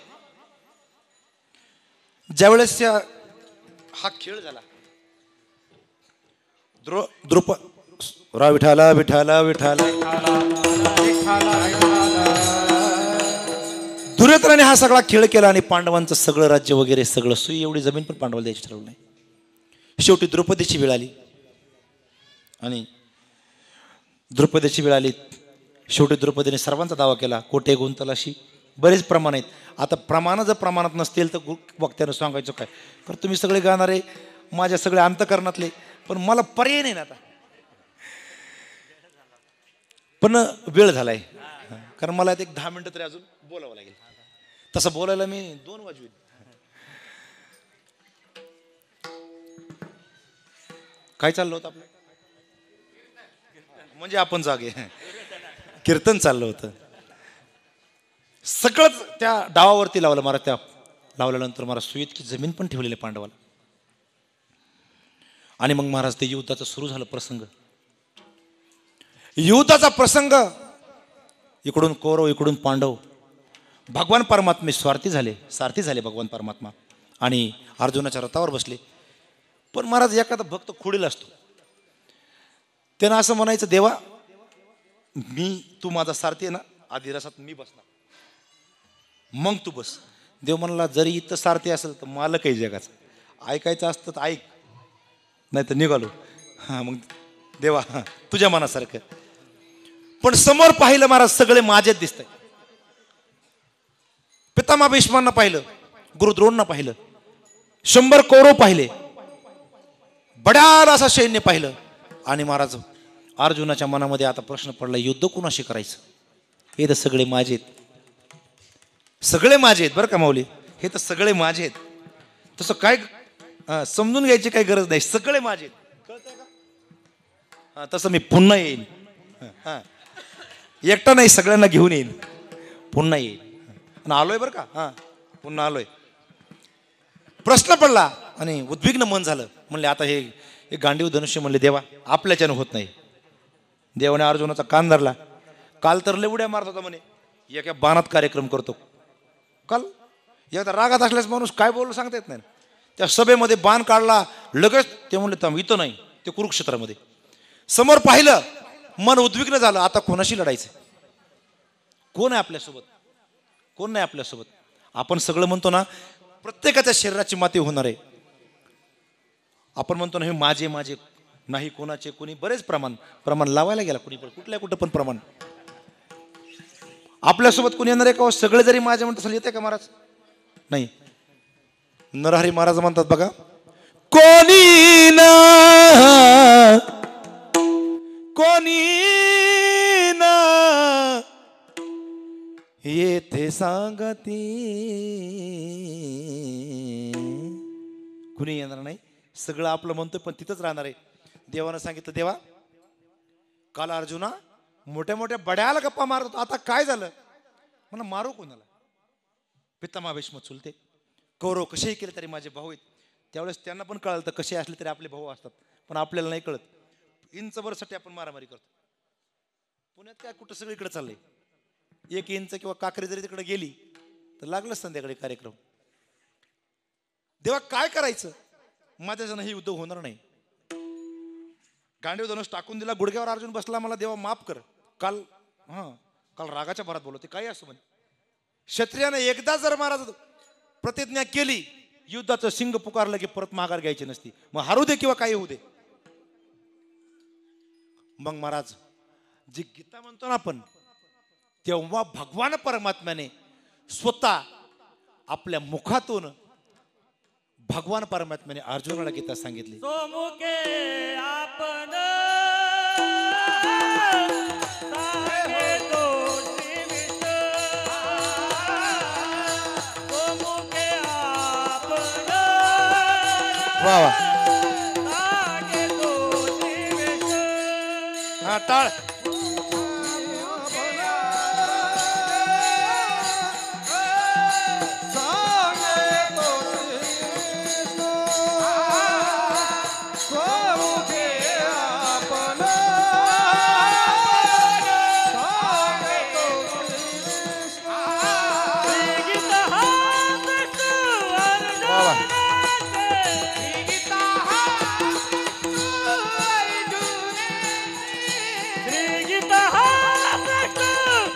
ज्यावेळेस हा खेळ झाला, विठाला विठाला विठाला दुर्योधनाने हा सगळा खेळ केला आणि पांडवांचं सगळं राज्य वगैरे सगळं सुई एवढी जमीन पण पांडवाला द्यायची ठरवलं नाही. शेवटी द्रौपदीची वेळ आली आणि शेवटी द्रौपदीने सर्वांचा दावा केला. कोटे गुंतलाशी बरेच प्रमाण आहेत. आता प्रमाण जर प्रमाणात नसतील तर वक्त्यानं सांगायचं काय? तर तुम्ही सगळे गाणारे माझ्या सगळ्या अंतकरणातले, पण मला पर्याय नाही ना आता. पण वेळ झालाय, कारण मला एक 10 मिनिटं तरी अजून बोलावं लागेल. तसं बोलायला मी 2 वाजवीन. काय चाललं होतं आपलं? म्हणजे आपण जागे, कीर्तन चाललं होतं. सगळंच त्या डावावरती लावलं. महाराज त्या लावल्यानंतर महाराज सुई इतकी जमीन पण ठेवलेली पांडवाला. आणि मग महाराज ते युद्धाचं सुरू झालं प्रसंग. युद्धाचा प्रसंग, इकडून कौरव इकडून पांडव. भगवान परमात्मे सारथी झाले भगवान परमात्मा आणि अर्जुनाच्या रथावर बसले. पण महाराज एखादा भक्त खोडील असतो, त्यानं असं म्हणायचं देवा तू माझा सारथी आहे ना, आधी रसात मी बसणार मग तू बस. देव म्हणला जरी इथं सारथी असेल तर मालक आहे जगाचं, ऐकायचं असतं तर ऐक, नाही तर निघालो. मग देवा तुझ्या मनासारखं. पण समोर पाहिलं महाराज सगळे माझेच दिसतंय. पितामह भीष्मांना पाहिलं, गुरुद्रोणांना पाहिलं, 100 कौरव पाहिले, बड्याल असं सैन्य पाहिलं. आणि महाराज अर्जुनाच्या मनामध्ये आता प्रश्न पडला, युद्ध कुणाशी करायचं? हे तर सगळे माझे आहेत, सगळे माझे आहेत बरं का माऊली, हे तर सगळे माझे आहेत. तसं काय समजून घ्यायची काही गरज नाही, सगळे माझे आहेत, कळतंय का? तसं मी पुन्हा येईन, एकटा नाही सगळ्यांना घेऊन येईन, पुन्हा येईन. आणि आलोय बरं का, पुन्हा आलोय. प्रश्न पडला आणि उद्विग्न मन झालं. म्हणले आता हे गांडीव धनुष्य, म्हणले देवा आपल्याच्यानं होत नाही. देवाने अर्जुनाचा कान धरला. काल तर लय उड्या मारत होता म्हणे, एका बाणात कार्यक्रम करतो. काल एकदा रागात असल्यास माणूस काय बोलू सांगता येत नाही. त्या सभेमध्ये बाण काढला, लगेच ते म्हणले थांब इथं नाही, ते कुरुक्षेत्रामध्ये. समोर पाहिलं, मन उद्विग्न झालं, आता कोणाशी लढायचं? कोण आहे आपल्यासोबत? कोण नाही आपल्यासोबत? आपण सगळं म्हणतो ना, प्रत्येकाच्या शरीराची माती होणार आहे. आपण म्हणतो ना हे माझे माझे नाही कोणाचे, कोणी बरेच प्रमाण लावायला गेला, कुणी पण कुठं पण प्रमाण. आपल्यासोबत कोणी येणार आहे का? सगळे जरी माझे म्हणत असेल, येते का महाराज? नाही. नरहरी महाराज म्हणतात बघा, कोणी ना येथे सांगती, कुणी येणार नाही. सगळं आपलं म्हणतोय पण तिथंच राहणार आहे. देवानं सांगितलं, देवा काल अर्जुना मोठ्या मोठ्या बड्याला गप्पा मारत होता, आता काय झालं? म्हणा मारू कोणाला? पितामह भीष्म चुलते कौरव कसेही केले तरी माझे भाऊ आहेत. त्यावेळेस त्यांना पण कळलं तर कसे असले तरी आपले भाऊ असतात, पण आपल्याला नाही कळत. इंचभरसाठी आपण मारामारी करतो. पुण्यात काय कुठं सगळीकडे चाललंय. 1 इंच किंवा काकरी जरी तिकडे गेली तर लागलंच संध्याकाळी कार्यक्रम. देवा काय करायचं? माझ्याजनं हे युद्ध होणार नाही. गांडीव धनुष टाकून दिला, गुडघ्यावर अर्जुन बसला, मला देवा माफ कर. काल रागाच्या भरात बोलवते, काही असं म्हणे. क्षत्रियाने एकदा जर महाराज प्रतिज्ञा केली, युद्धाचं सिंग पुकारलं की परत माघार घ्यायची नसती. मग हारू दे किंवा काही होऊ दे. मग महाराज जी गीता म्हणतो ना आपण, तेव्हा भगवान परमात्म्याने स्वतः आपल्या मुखातून भगवान परमात्म्याने अर्जुनाला गीता सांगितली. सोमुखे आपण वा वा. हा टाळ.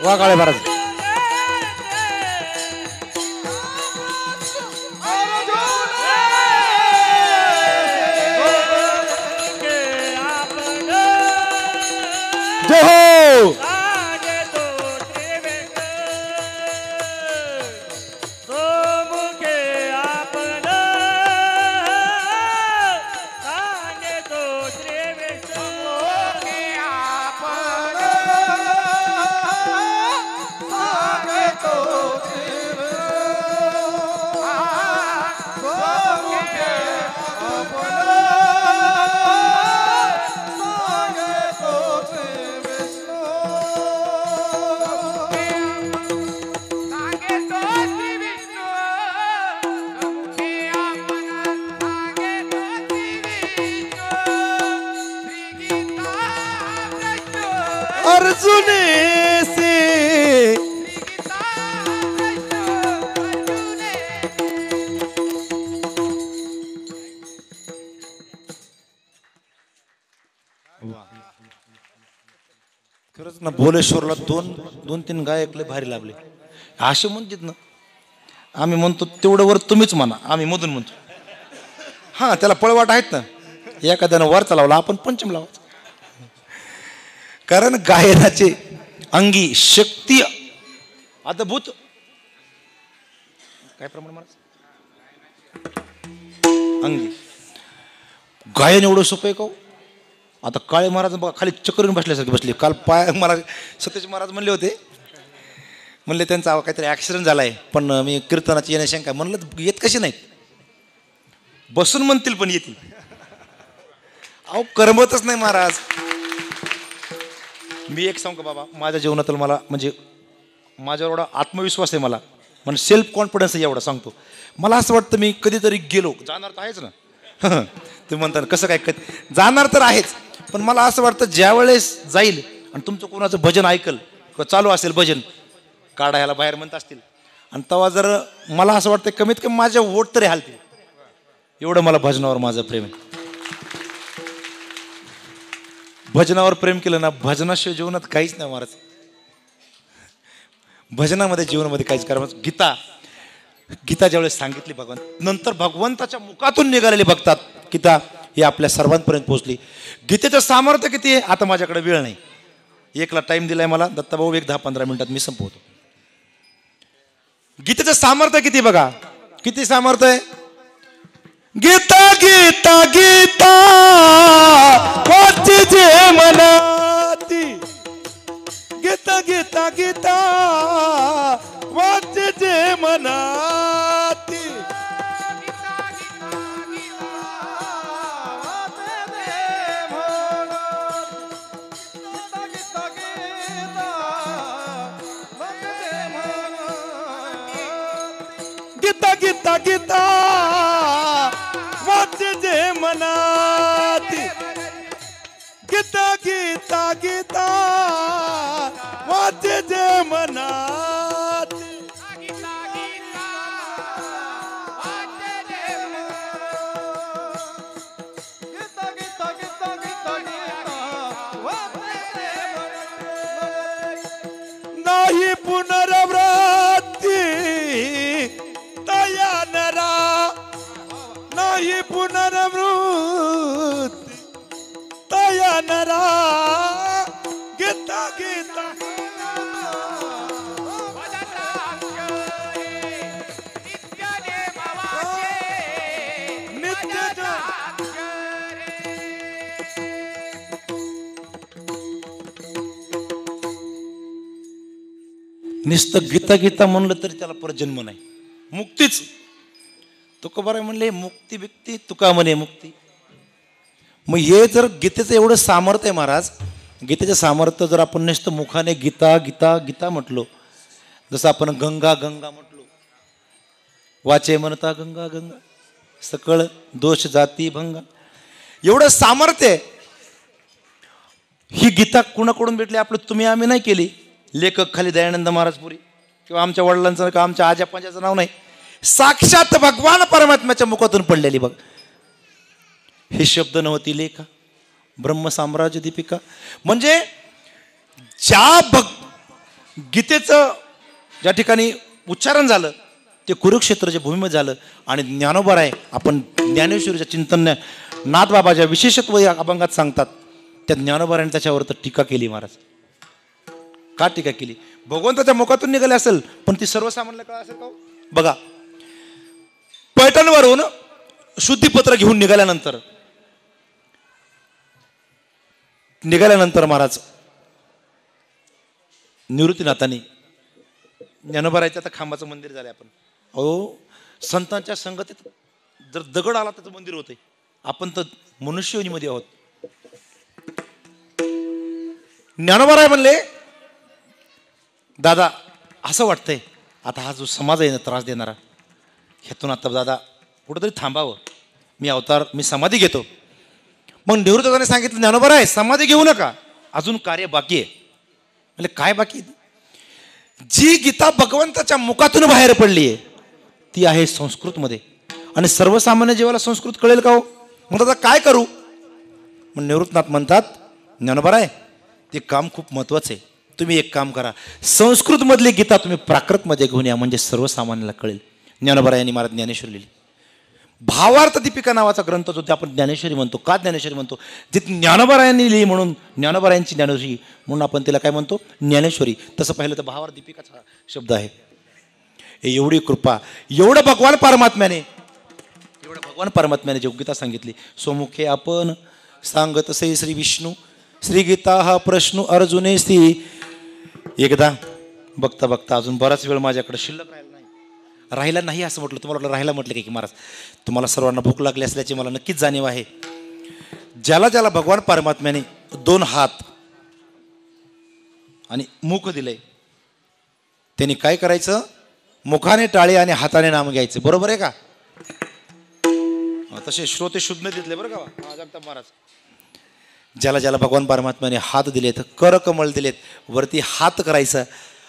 वा काळे महाराज. जय हो. अर्जुन से खरंच ना, भोलेश्वरला दोन 3 गायक लय भारी लागले. असे म्हणतात ना, आम्ही म्हणतो तेवढं वर तुम्हीच म्हणा, आम्ही मधून म्हणतो. हा त्याला पळवाट आहेत ना, एखाद्यानं वरचा लावला आपण पंचम लावायचा. कारण गायनाचे अंगी शक्ती अद्भुत. काय प्रमाण महाराज? अंगी गायन एवढं सोपं आहे का? आता काळे महाराज बघा खाली चक्करून बसल्यासारखे बसले. काल पाय मला सतेज महाराज म्हणले होते, म्हणले त्यांचा काहीतरी ॲक्सिडेंट झाला आहे, पण मी कीर्तनाची येण्या शंका. म्हणलं येत कसे नाहीत, बसून म्हणतील पण येतील. अहो करमतच नाही महाराज. मी एक सांगू का बाबा, माझ्या जीवनातील मला म्हणजे माझ्यावर एवढा आत्मविश्वास आहे मला, म्हणजे सेल्फ कॉन्फिडन्स आहे एवढा सांगतो. मला असं वाटतं मी कधीतरी गेलो, जाणार तर आहेच ना. तुम्ही म्हणता कसं काय जाणार तर आहेच, पण मला असं वाटतं ज्या वेळेस जाईल आणि तुमचं कोणाचं भजन ऐकल किंवा चालू असेल भजन, काढायला बाहेर म्हणत असतील आणि तेव्हा जर मला असं वाटतं कमीत कमी माझे वोट तरी हालतील, एवढं मला भजनावर माझं प्रेम आहे. भजनावर प्रेम केलं ना, भजनाशिवाय जीवनात काहीच नाही महाराज. भजनामध्ये जीवनामध्ये काहीच करा. गीता ज्यावेळेस सांगितली भगवान, नंतर भगवंताच्या मुखातून निघालेली बघतात गीता ही आपल्या सर्वांपर्यंत पोहोचली. गीतेचं सामर्थ्य किती आहे आता माझ्याकडे वेळ नाही, एकला टाइम दिलाय मला दत्ताभाऊ, 10-15 मिनिटात मी संपवतो. गीतेचं सामर्थ्य किती बघा, किती सामर्थ्य आहे. गीता गीता गीता वाची जे मनाती, गीता गीता गीता वाची जे मनाती. गीता गीता गीता वाचे जे मनाती, गीता गीता गीता वाचे जे मनाती. नाही पुनरावृत्ती तया नरा, नाही पुनरावृत्ती तया नरा. गीता गीता नुसतं गीता गीता म्हणलं तरी त्याला परत जन्म नाही, मुक्तीच. तुकोबाराय म्हणले मुक्ती बिक्ती, तुका म्हणे मुक्ती. मग हे जर गीतेचं एवढं सामर्थ्य आहे महाराज, गीतेचं सामर्थ्य जर आपण नुसतं मुखाने गीता गीता गीता म्हटलो, जसं आपण गंगा गंगा म्हटलो, वाचे म्हणता गंगा गंगा, सकळ दोष जाती भंगा, एवढं सामर्थ्य आहे. ही गीता कुणाकडून भेटली, आपलं तुम्ही आम्ही नाही केली. लेखक खाली दयानंद महाराजपुरी किंवा आमच्या वडिलांचं का आमच्या आजा पंजाचं नाव नाही, साक्षात भगवान परमात्म्याच्या मुखातून पडलेली बघ. हे शब्द नव्हती लेखा, ब्रह्मसाम्राज्य दीपिका. म्हणजे ज्या गीतेचं ज्या ठिकाणी उच्चारण झालं ते कुरुक्षेत्राच्या भूमीमध्ये झालं. आणि ज्ञानोबा आहे, आपण ज्ञानेश्वरीच्या चिंतन नाथबाबाच्या विशेषत्व या अभंगात सांगतात, त्या ज्ञानोबाराने त्याच्यावर तर टीका केली महाराज. का टीका केली, भगवंताच्या मुखातून निघाले असेल पण ती सर्वसामान्य काय असेल का बघा. पैठणवरून शुद्धीपत्र घेऊन निघाल्यानंतर महाराज निवृत्तीनाथांनी ज्ञानोबारायचं आता खांबाचं मंदिर झालंय. आपण अहो संतांच्या संगतीत जर दगड आला त्याचं मंदिर होतंय. आपण तर मनुष्ययोनीमध्ये आहोत. ज्ञानोबाराय म्हणले दादा असं वाटतंय आता हा जो समाज आहे ना त्रास देणारा, ह्यातून आता दादा कुठंतरी थांबावं, मी समाधी घेतो. मग निवृत्तीनाथांनी सांगितलं ज्ञानोबाराय समाधी घेऊ नका, अजून कार्य बाकी आहे. म्हणजे काय बाकी, जी गीता भगवंताच्या मुखातून बाहेर पडली आहे ती आहे संस्कृतमध्ये. आणि सर्वसामान्य जीवाला संस्कृत कळेल का हो, मग आता काय करू. मग निवृत्तीनाथ म्हणतात ज्ञानोबाराय ते काम खूप महत्वाचं आहे, तुम्ही एक काम करा, संस्कृत मधली गीता तुम्ही प्राकृतमध्ये घेऊन या, म्हणजे सर्वसामान्याला कळेल. ज्ञानोबा यांनी महाराज ज्ञानेश्वरी लिहिली. भावार्थ दीपिका नावाचा ग्रंथ जो आपण ज्ञानेश्वरी म्हणतो. का ज्ञानेश्वरी म्हणतो, जे ज्ञानोबा यांनी लिहिली म्हणून ज्ञानोबा यांची ज्ञानेश्वरी म्हणून आपण तिला काय म्हणतो, ज्ञानेश्वरी. तसं पाहिलं तर भावार्थ दीपिकाचा शब्द आहे. एवढी कृपा, एवढं भगवान परमात्म्याने जे गीता सांगितली. सोमुखे आपण सांगत से श्री विष्णू श्री गीता हा प्रश्न अर्जुने स्त्री. एकदा बघता बघता अजून बराच वेळ माझ्याकडे शिल्लक राहिला नाही असं म्हटलं. तुम्हाला वाटलं राहिला म्हटलं की महाराज तुम्हाला सर्वांना भूक लागली असल्याची मला नक्कीच जाणीव आहे. ज्याला ज्याला भगवान परमात्म्याने 2 हात आणि मुख दिले त्यांनी काय करायचं, मुखाने टाळे आणि हाताने नाम घ्यायचं. बरोबर आहे का. तसे श्रोते शुद्ध दिसले बरं का महाराज. ज्याला ज्याला भगवान परमात्म्याने हात दिलेत, कर कमळ दिलेत, वरती हात करायचं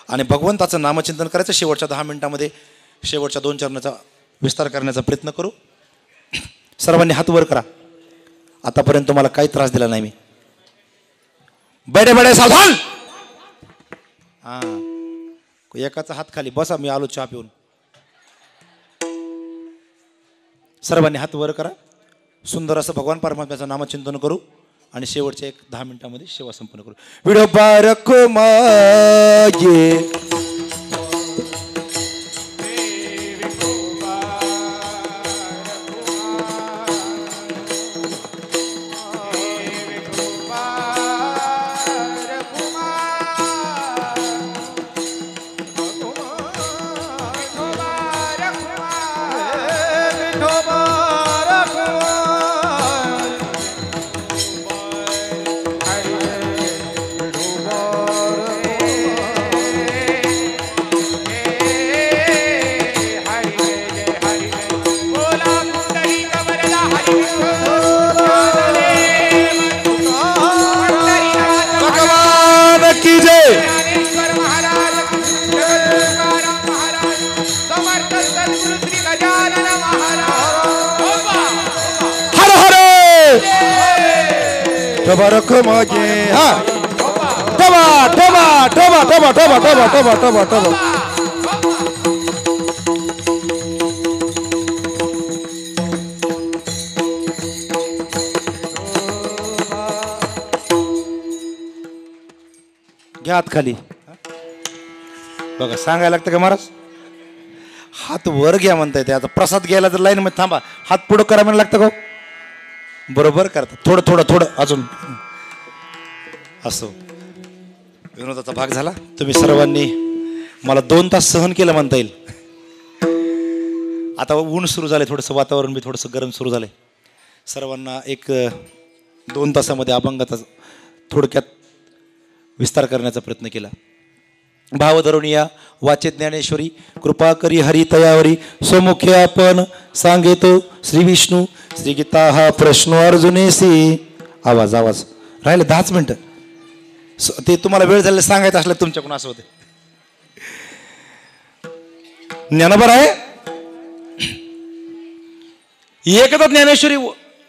आणि भगवंताचं नामचिंतन करायचं. शेवटच्या 10 मिनिटामध्ये शेवटच्या 2 चरणाचा विस्तार करण्याचा प्रयत्न करू. सर्वांनी हात वर करा. आतापर्यंत तुम्हाला काही त्रास दिला नाही मी. बडे बडे सावधान. हा, एकाचा हात खाली बसा. मी आलो चहा पिऊन. सर्वांनी हात वर करा. सुंदर असं भगवान परमात्म्याचं नामचिंतन करू आणि शेवटच्या 10 मिनिटांमध्ये सेवा संपन्न करू. व्हिडिओ बारक मागे बारक मागे. हा, ठोबा ठोबा ठोबा ठोबा ठोबा ठोबा ठोबा ठोबा ठोबा. घ्या हात खाली. बघा सांगायला लागतं का महाराज. हात वर घ्या म्हणता येते. आता प्रसाद घ्यायला तर लाईन मध्ये थांबा. हात पुढं करा म्हणायला लागतं का. बरोबर करतात. थोडं थोडं थोडं अजून असो. विनोदाचा भाग झाला. तुम्ही सर्वांनी मला 2 तास सहन केलं म्हणता येईल. आता ऊन सुरू झालंय. थोडंसं वातावरण बी थोडंसं गरम सुरू झालंय. सर्वांना एक 2 तासामध्ये अभंगाचा थोडक्यात विस्तार करण्याचा प्रयत्न केला. भाव धरून या वाचे ज्ञानेश्वरी कृपा करी हरी तयावरी स्वमुखे आपण सांगेतो श्री विष्णू श्री गीता हा प्रश्न अर्जुनेसी. आवाज आवाज राहिले 10 मिनिटं. ते तुम्हाला वेळ झालेला सांगायचं असलं तुमच्याकडून असं होते. ज्ञानोबा आहे. एकदा ज्ञानेश्वरी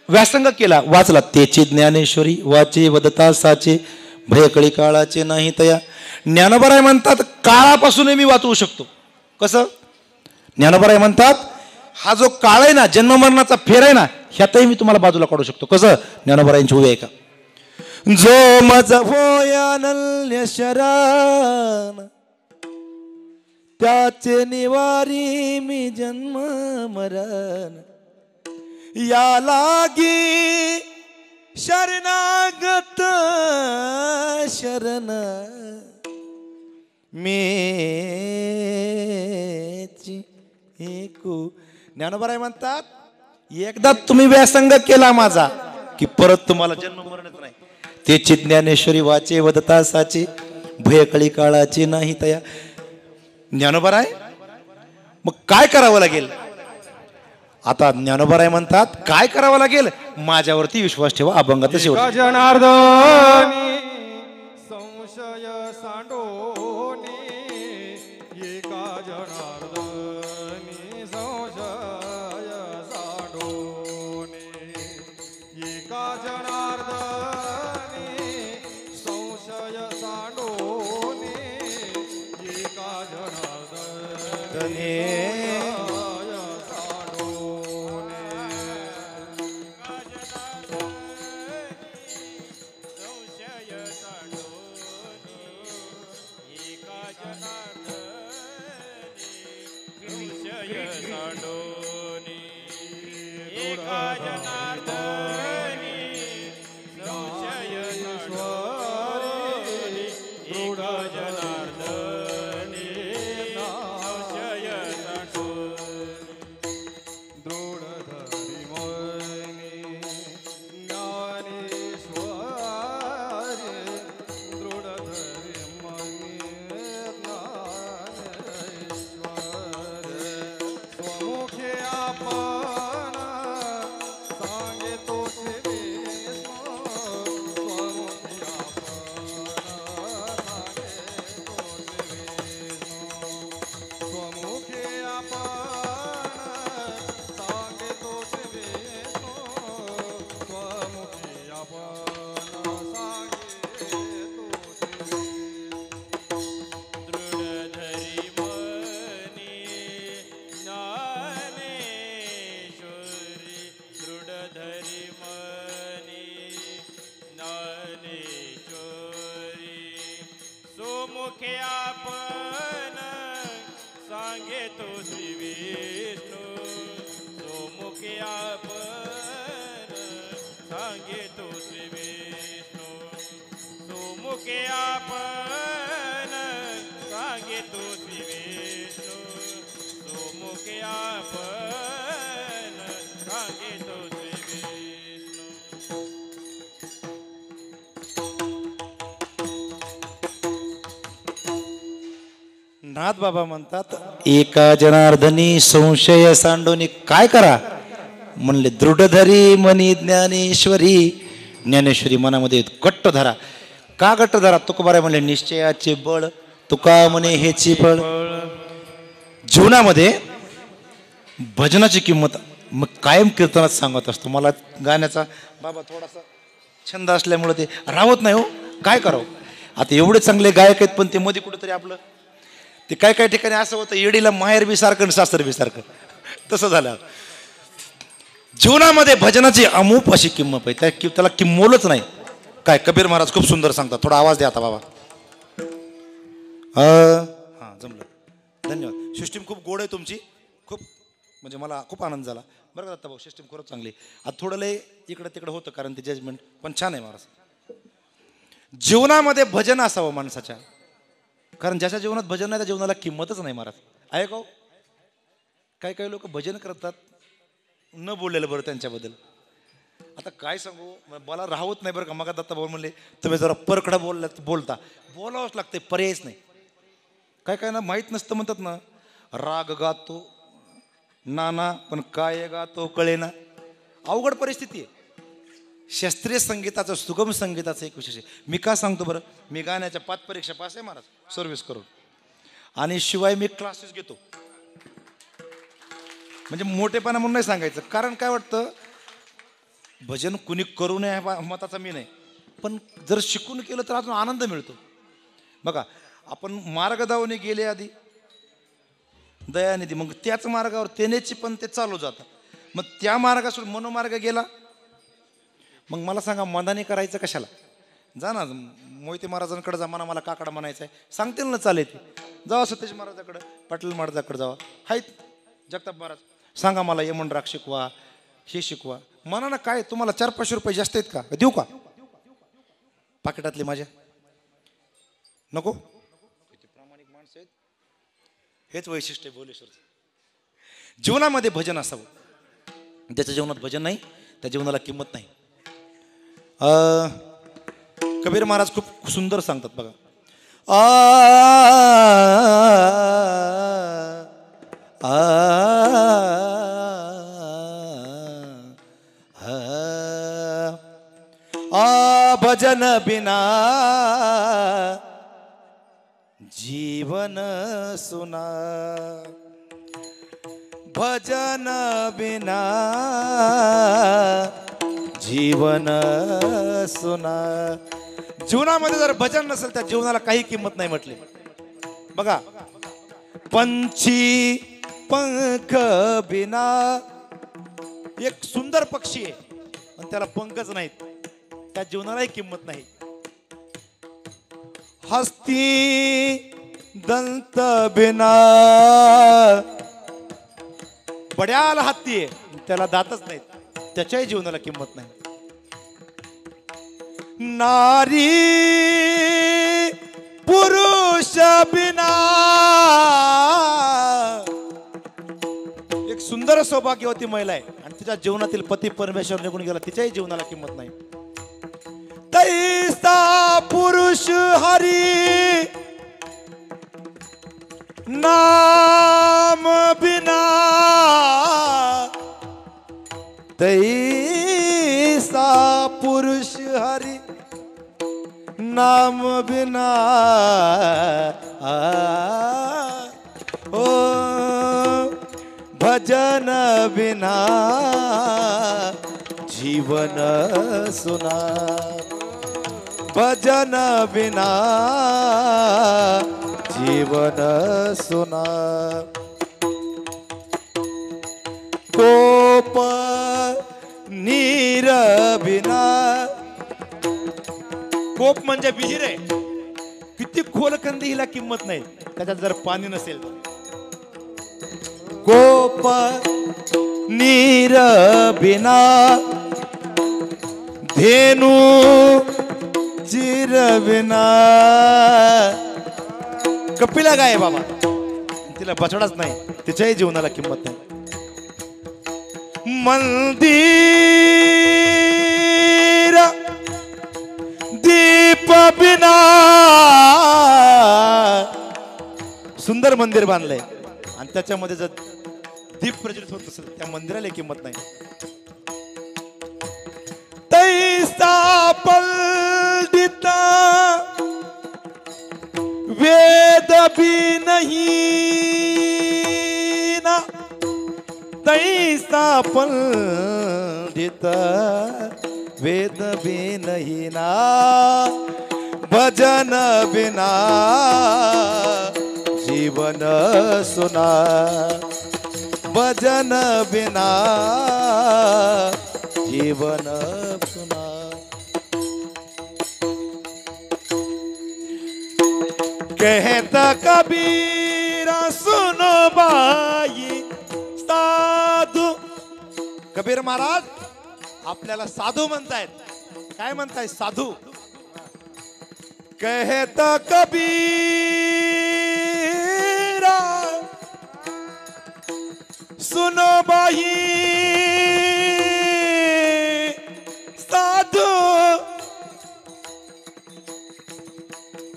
व्यासंग केला वाचला. त्याची ज्ञानेश्वरी वाचे वदता साचे भयकळी काळाचे नाही तया. ज्ञानोबा म्हणतात काळापासून मी वाचवू शकतो. कसं. ज्ञानोबा म्हणतात हा जो काळ आहे ना जन्म मरणाचा फेर आहे ना ह्यातही मी तुम्हाला बाजूला काढू शकतो. कसं. ज्ञानोबारायांची उभी आहे का. जो मज होय अनन्य शरण त्याचे निवारी मी जन्म मरण. या लागी शरणागत शरण मेची एकू. ज्ञानोबा म्हणतात एकदा तुम्ही व्यासंग केला माझा की परत तुम्हाला जन्म मरणच नाही. तेची ज्ञानेश्वरी वाचे वदता साचे भयकळी काळाची नाही तया. ज्ञानोबा आहे. मग काय करावं लागेल. आता ज्ञानोबा म्हणतात काय करावं लागेल. माझ्यावरती विश्वास ठेवा. अभंगाचं शेवट. जनार्दनी संशय सांडोनी एका जनार्दनी संशय सांडोनी एका जनार्दनी संशय सांडोनी एका जनार्दनी सांगितो श्री विष्णू सोमुखे आपण सांगितो श्री विष्णू सोमुखे आपण सांगितो श्री विष्णू सोमुखे आपण सांगितो श्री विष्णू नाथ बाबा म्हणतात एका जनार्दनी संशय सांडोनी काय करा म्हणले दृढधरी मनी ज्ञानेश्वरी ज्ञानेश्वरी मनामध्ये गट्ट धरा का गट्ट धरा तुकोबाराय म्हणले निश्चयाचे बळ तुका म्हणे हेची फळ जीवनामध्ये भजनाची किंमत मग कायम कीर्तनात सांगत असतो मला गाण्याचा बाबा थोडासा छंद असल्यामुळे ते राहत नाही हो काय करावं आता एवढे चांगले गायक आहेत पण ते मध्ये कुठेतरी आपलं ते काय काय ठिकाणी असं होतं येडीला माहेर बी सारखं आणि सासर बी सारखं तसं झालं जीवनामध्ये भजनाची अमूप अशी किंमत आहे त्याला किंमोलच नाही काय कबीर महाराज खूप सुंदर सांगतात थोडा आवाज द्या आता बाबा हां जमलं धन्यवाद सिस्टीम खूप गोड आहे तुमची खूप म्हणजे मला खूप आनंद झाला बरं का दत्ता भाऊ सिस्टीम खरंच चांगली आता थोडं लय इकडं तिकडं होतं कारण ते जजमेंट पण छान आहे महाराज जीवनामध्ये भजन असावं माणसाच्या कारण ज्याच्या जीवनात भजन नाही त्या जीवनाला किंमतच नाही महाराज आहे का काही काही लोक भजन करतात न बोललेलं बरं त्यांच्याबद्दल आता काय सांगू मला राहत नाही बरं का मग दत्ता भाऊ म्हणले तुम्ही जरा परखडा बोलता बोलावंच लागते पर्यायच नाही काय काय ना माहीत नसतं म्हणतात ना राग गातो नाना पण काय गातो कळेना अवघड परिस्थिती आहे शास्त्रीय संगीताचं सुगम संगीताचं एक विशेष आहे मी का सांगतो बरं मी गाण्याच्या 5 परीक्षा पास आहे महाराज सर्व्हिस करून आणि शिवाय मी क्लासेस घेतो म्हणजे मोठेपणा म्हणून नाही सांगायचं कारण काय वाटतं भजन कुणी करू नये मताचा मी नाही पण जर शिकून केलं तर अजून आनंद मिळतो बघा आपण मार्गदावने गेले आधी दयानिधी मग त्याच मार्गावर तेनेची पण ते चालू जातं मग त्या मार्गासून मनोमार्ग गेला मग मला सांगा मनाने करायचं कशाला जा ना मोहिते महाराजांकडे जा मला काकडा म्हणायचं आहे सांगतील ना चालेल ते जावा सतेज महाराजाकडे पाटील महाराजाकडे जावा आहेत जगताप महाराज सांगा मला यमन राग शिकवा हे शिकवा मनानं काय तुम्हाला 400-500 रुपये जास्त आहेत का देऊ का पाकिटातले माझ्या नको किती प्रामाणिक माणसं आहेत हेच वैशिष्ट्य भोलेश्वरचं जीवनामध्ये भजन असावं ज्याच्या जीवनात भजन नाही त्या जीवनाला किंमत नाही कबीर महाराज खूप सुंदर सांगतात बघा भजन बिना जीवन सुना भजन बिना जीवन सुना जीवनामध्ये जर भजन नसेल त्या जीवनाला काही किंमत नाही म्हटली बघा पंछी पंख बिना एक सुंदर पक्षी आहे पण त्याला पंखच नाहीत त्या जीवनालाही किंमत नाही हस्ती दंत बिना बड्याल हत्ती आहे त्याला दातच नाहीत त्याच्याही जीवनाला किंमत नाही नारी पुरुष बिना एक सुंदर सौभाग्यवती महिला आहे आणि तिच्या जीवनातील पती परमेश्वर निघून गेला तिच्याही जीवनाला किंमत नाही तैसा पुरुष हरी नाम बिना तैसा पुरुष हरि नाम बिना ओ भजन बिना जीवन सुना भजन बिना जीवन सुना कोप नीर बिना कोप म्हणजे विहीर आहे किती खोल कंदी हिला किंमत नाही त्याच्यात जर पाणी नसेल तर गोप नीर बिना धेनू चिर बिना. कपिला गाय आहे बाबा, तिला बछडाच नाही, तिच्याही जीवनाला किंमत नाही. मंदिर दीप बिना, सुंदर मंदिर बांधलंय आणि त्याच्यामध्ये जर दीप प्रज्वलित होत असेल त्या मंदिराला किंमत नाही. तैसा पंडिता वेद भी नहीं ना, तैसा पंडिता वेद भी नहीं ना, भजन बिना जीवन सुना, भजन बिना जीवन सुना. कहता कबीरा सुनो बाई साधू. कबीर महाराज आपल्याला साधू म्हणतायत. काय म्हणताय साधू? कहता कबीरा सुनो बाई साधू,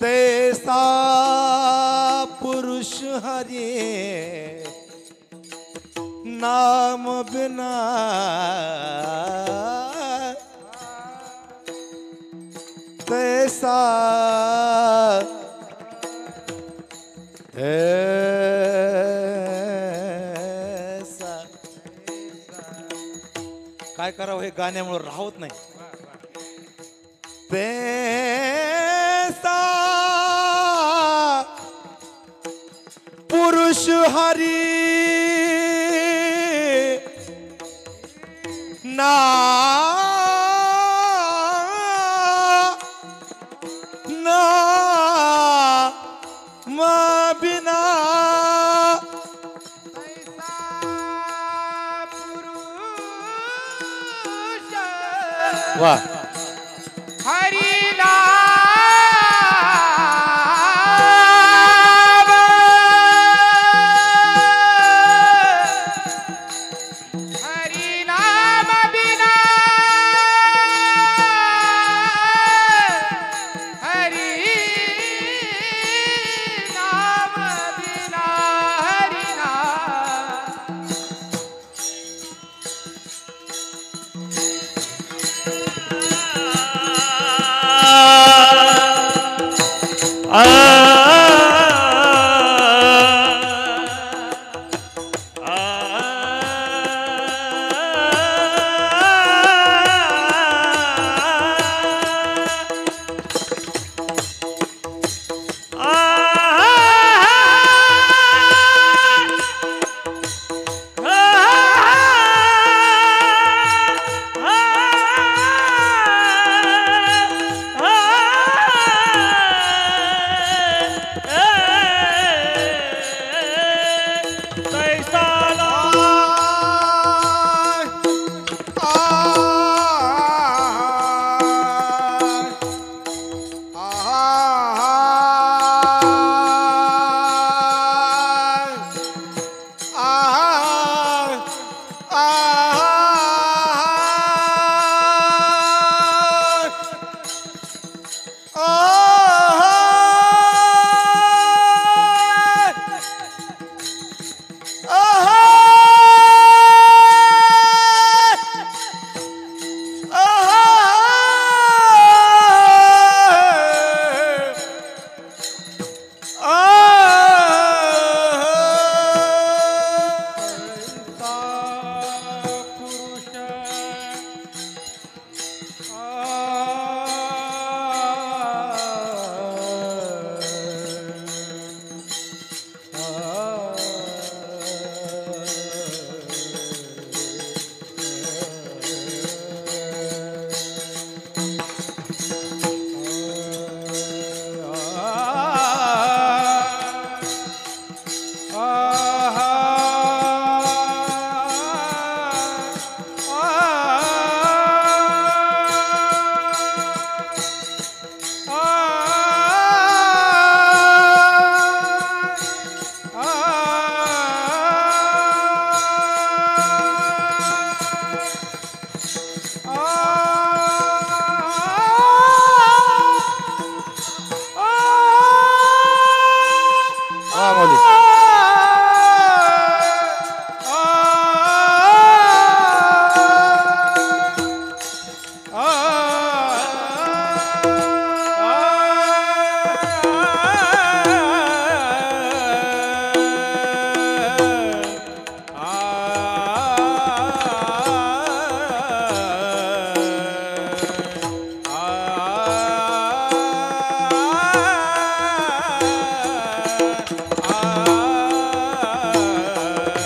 तैसा पुरुष हरे नाम बिना, तैसा ऐसा. काय करावं हे गाण्यामुळे राहत नाही. तैसा पुरुष हरी ना ना मा बिना, वाह. हरि नाम हरि नाम बिना, हरि नाम बिना, हरि नाम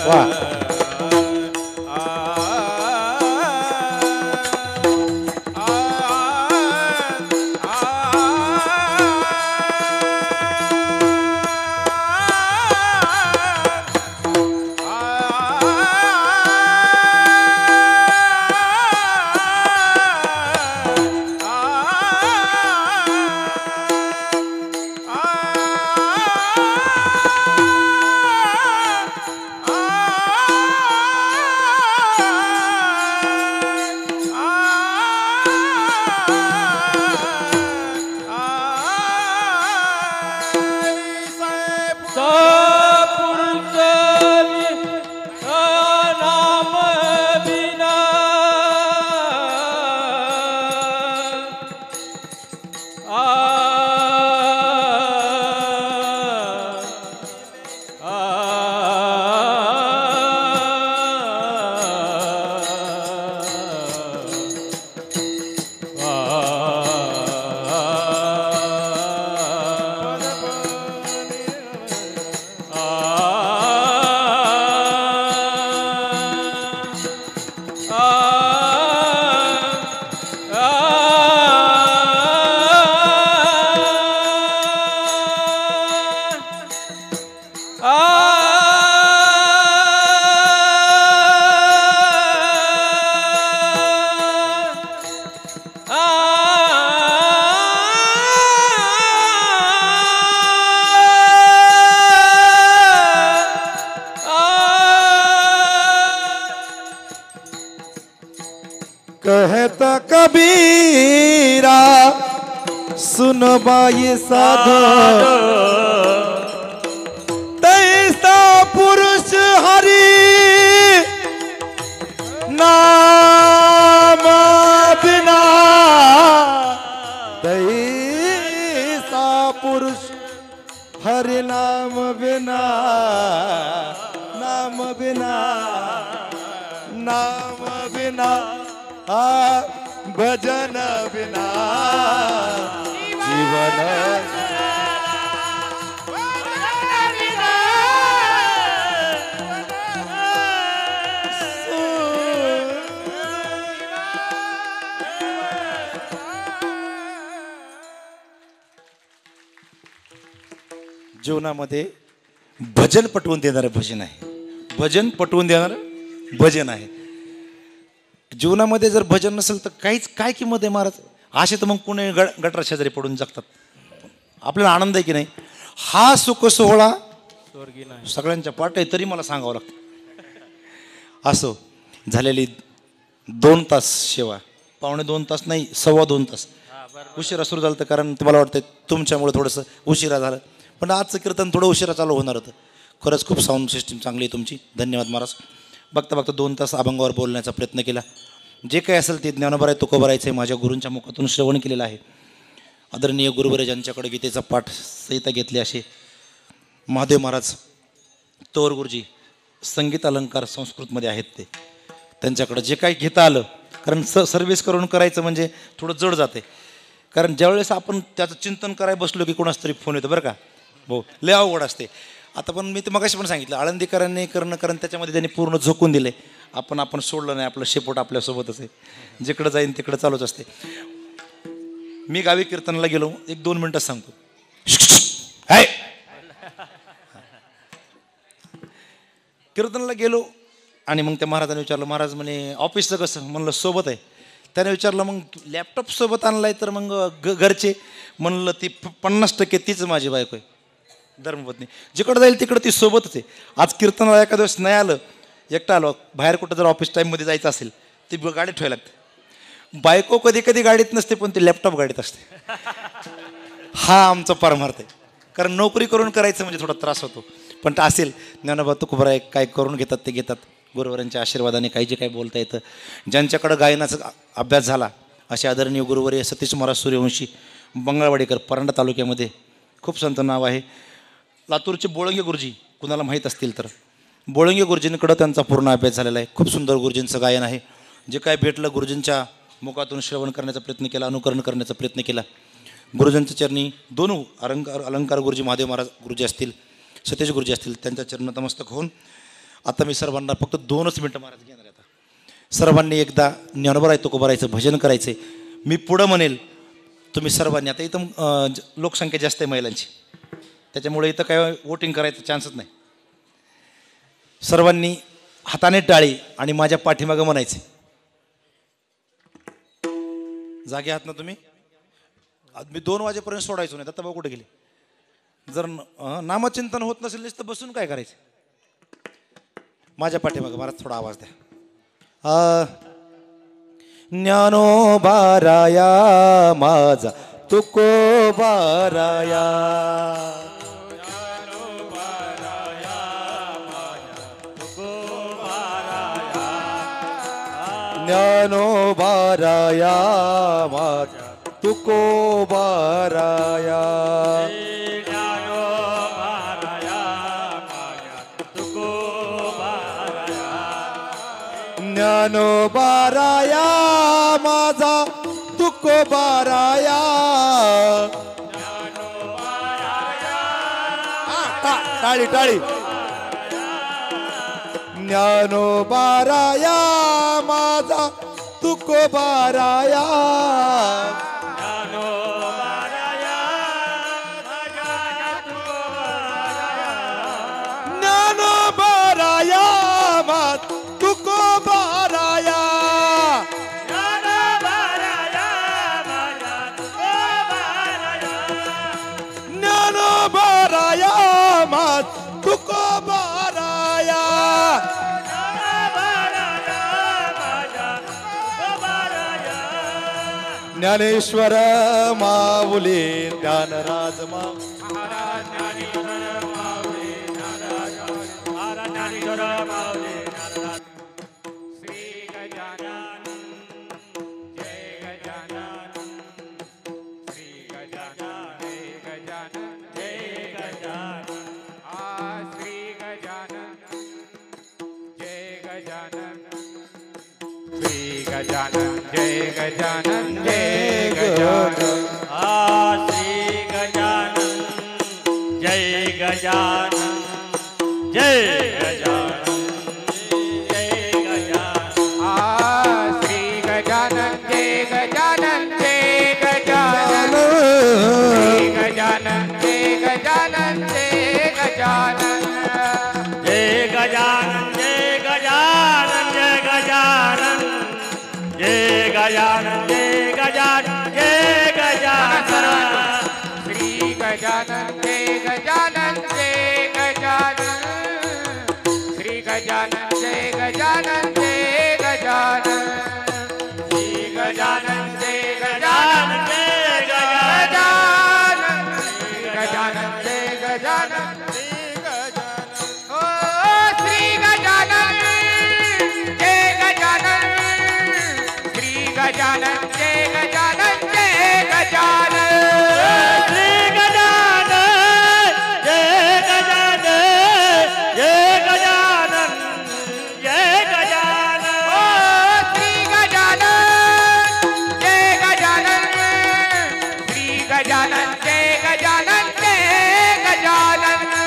वा कहता कबीरा सुन बाई साधो तैसा पुरुष हरि नाम बिना तैसा पुरुष हरि नाम बिना नाम बिना नाम बिना भजन बिना जीवन जीवनामध्ये भजन पटवून देणारं भजन आहे. भजन पटवून देणारं भजन आहे. जीवनामध्ये जर भजन नसेल तर काहीच काय किंमत आहे महाराज. असे तर मग पुणे गटरा शेजारी पडून जगतात. आपल्याला आनंद आहे की नाही. हा सुख सोहळा सगळ्यांच्या पाठ आहे तरी मला सांगावं लागतं. असो झालेली 2 तास सेवा, पावणे 2 तास नाही 2.25 तास उशिरा सुरू झालं तर कारण तुम्हाला वाटतं तुमच्यामुळे थोडंसं उशिरा झालं. पण आजचं कीर्तन थोडं उशिरा चालू होणार होतं. खरंच खूप साऊंड सिस्टीम चांगली आहे तुमची. धन्यवाद महाराज. बघता बघता 2 तास अभंगावर बोलण्याचा प्रयत्न केला. जे काही असेल ते ज्ञानोबा आहे तुकोबारायचं आहे माझ्या गुरूंच्या मुखातून श्रवण केलेलं आहे. आदरणीय गुरुवरे ज्यांच्याकडे गीतेचा पाठ संहिता घेतली असे महादेव महाराज तोर गुरुजी संगीत अलंकार संस्कृतमध्ये आहेत. ते त्यांच्याकडे जे काही घेता आलं कारण सर्व्हिस करून करायचं म्हणजे थोडं जड जाते. कारण ज्यावेळेस आपण त्याचं चिंतन करायला बसलो की कोणाच तरी फोन येतो बरं का भाऊ, लय अवघड असते. आता पण मी ते मगाशी पण सांगितलं आळंदीकरांनी करणं कारण त्याच्यामध्ये त्यांनी पूर्ण झोकून दिले. आपण सोडलं नाही. आपलं शेपूट आपल्यासोबतच आहे. जिकडं जाईन तिकडं चालूच असते. मी गावी कीर्तनाला गेलो 1-2 मिनिटात सांगतो. कीर्तनाला गेलो आणि मग त्या महाराजांनी विचारलं. महाराज म्हणे ऑफिसचं कसं. म्हणलं सोबत आहे. त्याने विचारलं मग लॅपटॉप सोबत आणलाय तर मग घरचे. म्हणलं ती 50% तीच माझी बायको आहे धर्मपत्नी. जिकडं जाईल तिकडं ती सोबतच आहे. आज कीर्तनाला एका दिवस नाही आलं एकटं आलो बाहेर कुठं जर ऑफिस टाईममध्ये जायचं असेल ती गाडीत ठेवायला लागते. बायको कधी कधी गाडीत नसते पण ती लॅपटॉप गाडीत असते. हा आमचा परमार्थ आहे. कारण नोकरी करून करायचं म्हणजे थोडा त्रास होतो. पण ते असेल ज्ञानोबा तुकोबाराय काय करून घेतात ते घेतात. गुरुवरांच्या आशीर्वादाने काही जे काही बोलता येतं. ज्यांच्याकडं गायनाचा अभ्यास झाला असे आदरणीय गुरुवर्य सतीश महाराज सूर्यवंशी मंगळवाडीकर परांडा तालुक्यामध्ये खूप संत नाव आहे. लातूरचे बोळंगे गुरुजी कुणाला माहीत असतील तर बोळंगे गुरुजींकडं त्यांचा पूर्ण अभ्यास झालेला आहे. खूप सुंदर गुरुजींचं गायन आहे. जे काय भेटलं गुरुजींच्या मुखातून श्रवण करण्याचा प्रयत्न केला, अनुकरण करण्याचा प्रयत्न केला. गुरुजींच्या चरणी 2 अलंकार गुरुजी महादेव महाराज गुरुजी असतील, सतेज गुरुजी असतील त्यांच्या चरण नतमस्तक होऊन आता मी सर्वांना फक्त 2च मिनटं महाराज घेणार आहे. आता सर्वांनी एकदा ज्ञानोबा राय तुकोबारायचं भजन करायचं आहे. मी पुढं म्हणेल, तुम्ही सर्वांनी, आता इथं लोकसंख्या जास्त आहे महिलांची, त्याच्यामुळे इथं काय वोटिंग करायचं चान्सच नाही. सर्वांनी हाताने टाळी आणि माझ्या पाठीमागं म्हणायचे. जागे आहात ना तुम्ही? मी 2 वाजेपर्यंत सोडायचो नाही. दत्ताभाऊ कुठे गेले? जर नामचिंतन होत नसेल तर बसून काय करायचं? माझ्या पाठीमागं महाराज थोडा आवाज द्या. ज्ञानोबाराया माझा तुकोबाराया, ज्ञानोबाराया माझा तुकोबाराया, ज्ञानोबाराया माझा तुकोबाराया, टाळी टाळी, ज्ञानोबाराया माझा तुकोबाराया, ज्ञानोबाराया माझा तुकोबाराया, ज्ञानोबाराया माझा तुकोबाराया, ज्ञानेश्वर माऊली ज्ञानराज गजानन जय गजानन जय गजानन, श्री गजानन जय गजानन जय गजानन जय गजानन, श्री गजानन जय गजानन जय गजानन, श्री गजानन जय गजानन जय गजानन, जय गजानन जय गजानन जय गजानन, जय गजानन जय गजानन जय गजानन, श्री गजानन जय गजानन जय गजानन, श्री गजानन जय गजानन जय गजानन, श्री गजानन जय गजानन जय गजानन, गजानन जय गजानन ओ श्री गजानन जय गजानन, श्री गजानन जय गजानन जय गजानन, श्री गजानन जय गजानन जय गजानन जय गजानन, ओ श्री गजानन जय गजानन, श्री गजानन जय गजानन जय गजानन, श्री गजानन जय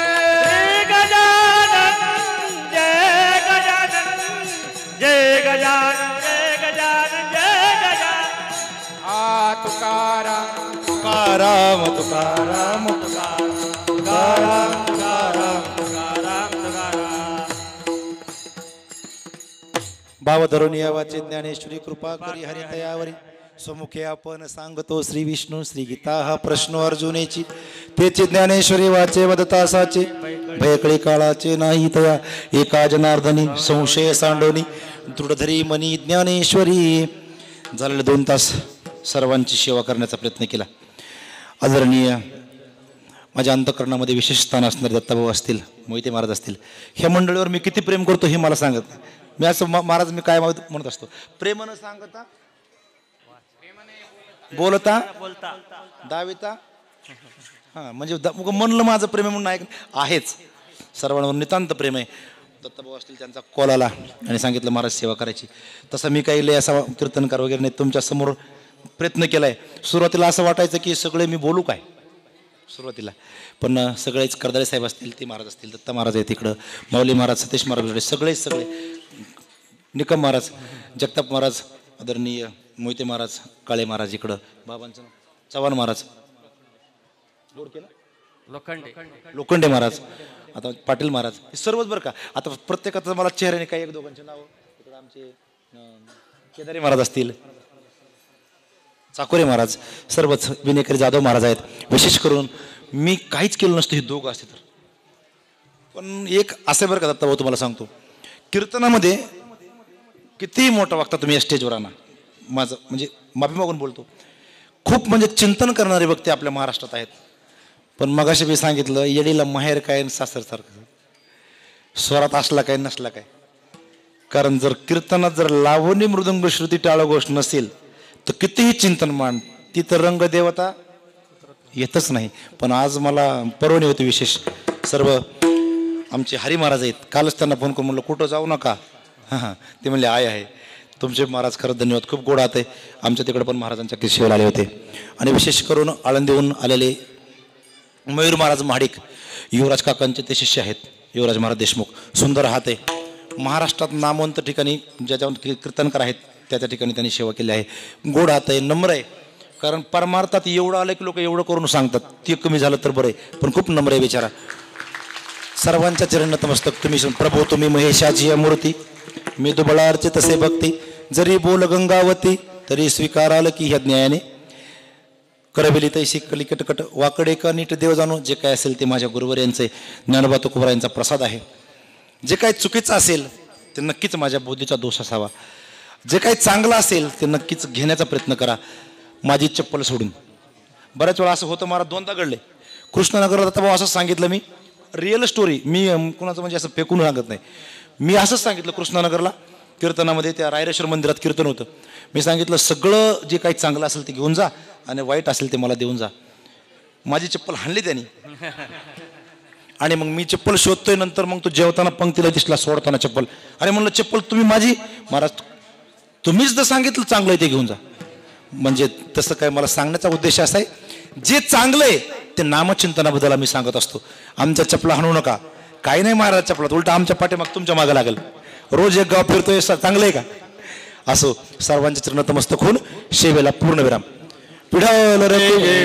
गजानन जय गजानन जय गजानन जय गजानन, तुकाराम तुकाराम तुकाराम तुकाराम तुकाराम तुकाराम. तुकाराम तुकाराम. भावधरून यावाचे ज्ञानेश्वरी कृपा करी हरितयावरी, स्वमुखे आपण सांगतो श्री विष्णू श्री गीता हा प्रश्न अर्जुनेची, तेचे ज्ञानेश्वरी वाचे वदतासाचे, भयकळी काळाचे नाही तया, एका जनार्दनी संशय सांडोनी, दृढधरी मनी ज्ञानेश्वरी. झालेले 2 तास सर्वांची सेवा करण्याचा प्रयत्न केला. आदरणीय माझ्या अंतःकरणामध्ये विशेष स्थान असणारे दत्ताभाऊ असतील, मोहिते महाराज असतील, ह्या मंडळीवर मी किती प्रेम करतो हे मला सांगत. मी असं महाराज मी काय म्हणत असतो, प्रेमानं सांगता बोलता बोलता दाविता, हां म्हणजे म्हणलं माझं प्रेम आहे म्हणून आहेच. सर्वांवर नितांत प्रेम आहे. दत्ताभाऊ असतील त्यांचा कॉल आला आणि सांगितलं महाराज सेवा करायची. तसं मी काही लय असा कीर्तनकार वगैरे नाही, तुमच्या समोर प्रयत्न केलाय. सुरुवातीला असं वाटायचं की सगळे मी बोलू काय, सुरुवातीला. पण सगळेच कर्दाळे साहेब असतील, ते महाराज असतील, दत्ता महाराज आहेत इकडं, माऊली महाराज, सतीश महाराज, सगळे निकम महाराज, जगताप महाराज, आदरणीय मोहिते महाराज, काळे महाराज इकडं, बाबांचं नाव चव्हाण महाराज, लोखंडे महाराज, आता पाटील महाराज, हे सर्वच बरं का. आता प्रत्येकाचं मला चेहऱ्याने काही एक दोघांचे नाव इकडं आमचे केदारी महाराज असतील, चाकोरे महाराज, सर्वच विनेकरी जाधव महाराज आहेत. विशेष करून मी काहीच केलं नसतं हे दोघं असते तर. पण एक असं बरं का दत्ता भाऊ, तुम्हाला सांगतो, कीर्तनामध्ये कितीही मोठा वागता तुम्ही या स्टेजवर आणा, माझं म्हणजे माफी मागून बोलतो, खूप म्हणजे चिंतन करणारे व्यक्ती आपल्या महाराष्ट्रात आहेत. पण मगाशी मी सांगितलं, येडीला माहेर काय सासरसारखं, स्वरात असला काय नसला काय. कारण जर कीर्तनात जर लावणी मृदंग श्रुती टाळ गोष्ट नसेल तर कितीही चिंतन मान, ती तर रंग देवता येतच नाही. पण आज मला पर्वणी होती विशेष, सर्व आमचे हरी महाराज आहेत. कालच त्यांना फोन करून म्हणलं कुठं जाऊ नका, हां ते म्हणले आहे. तुमचे महाराज खरंच धन्यवाद, खूप गोड आत आहे. आमच्या तिकडे पण महाराजांच्या किस्सेवर आले होते. आणि विशेष करून आळंदीहून आलेले मयूर महाराज महाडिक, युवराज काकांचे ते शिष्य आहेत, युवराज महाराज देशमुख. सुंदर हात आहे. महाराष्ट्रात नामवंत ठिकाणी ज्याच्यावर कीर्तनकार आहेत त्या ठिकाणी त्यांनी सेवा केली आहे. गोड हात आहे, नम्र आहे. कारण परमार्थात एवढं आलं की लोक एवढं करून सांगतात, ते कमी झालं तर बरं आहे, पण खूप नम्र आहे बिचारा. सर्वांच्या चरण नतमस्तक. तुम्ही प्रभू तुम्ही महेशाची मूर्ती, मी दुबळार्चे तसे भक्ती, जरी बोल गंगावती तरी स्वीकाराल की ह्या ज्ञाने, करविली तैशी कलिकटकट वाकडे का नीट देव जाणू. जे काय असेल ते माझ्या गुरुवर यांचे ज्ञानोबा तुकोबा यांचा प्रसाद आहे. जे काही चुकीचं असेल ते नक्कीच माझ्या बुद्धीचा दोष असावा, जे काही चांगलं असेल ते नक्कीच घेण्याचा प्रयत्न करा, माझी चप्पल सोडून. बऱ्याच वेळा असं होतं, मला दोनदा घडले. कृष्णनगरला आता भाऊ असंच सांगितलं, मी रिअल स्टोरी, मी कुणाचं म्हणजे असं फेकून सांगत नाही, मी असंच सांगितलं. कृष्णनगरला कीर्तनामध्ये त्या रायरेश्वर मंदिरात कीर्तन होतं. मी सांगितलं सगळं जे काही चांगलं असेल ते घेऊन जा आणि वाईट असेल ते मला देऊन जा. माझी चप्पल हाणली त्यांनी. आणि मग मी चप्पल शोधतोय, नंतर मग तो जेवताना पंक्तीला दिसला, सोडताना चप्पल. अरे म्हणलं चप्पल तुम्ही माझी, महाराज तुम्हीच जर सांगितलं चांगलं आहे ते घेऊन जा. म्हणजे तसं काय मला सांगण्याचा उद्देश असा आहे, जे चांगलं आहे ते नामचिंतनाबद्दल आम्ही सांगत असतो. आमच्या चपला हाणू नका, काही नाही महाराज चपलात, उलटा आमच्या पाठीमाग तुमच्या मागं लागेल. रोज एक गाव फिरतोय, चांगलं आहे का? असो, सर्वांच्या चरण नतमस्तक होऊन सेवेला पूर्ण विराम. विठ्ठल रे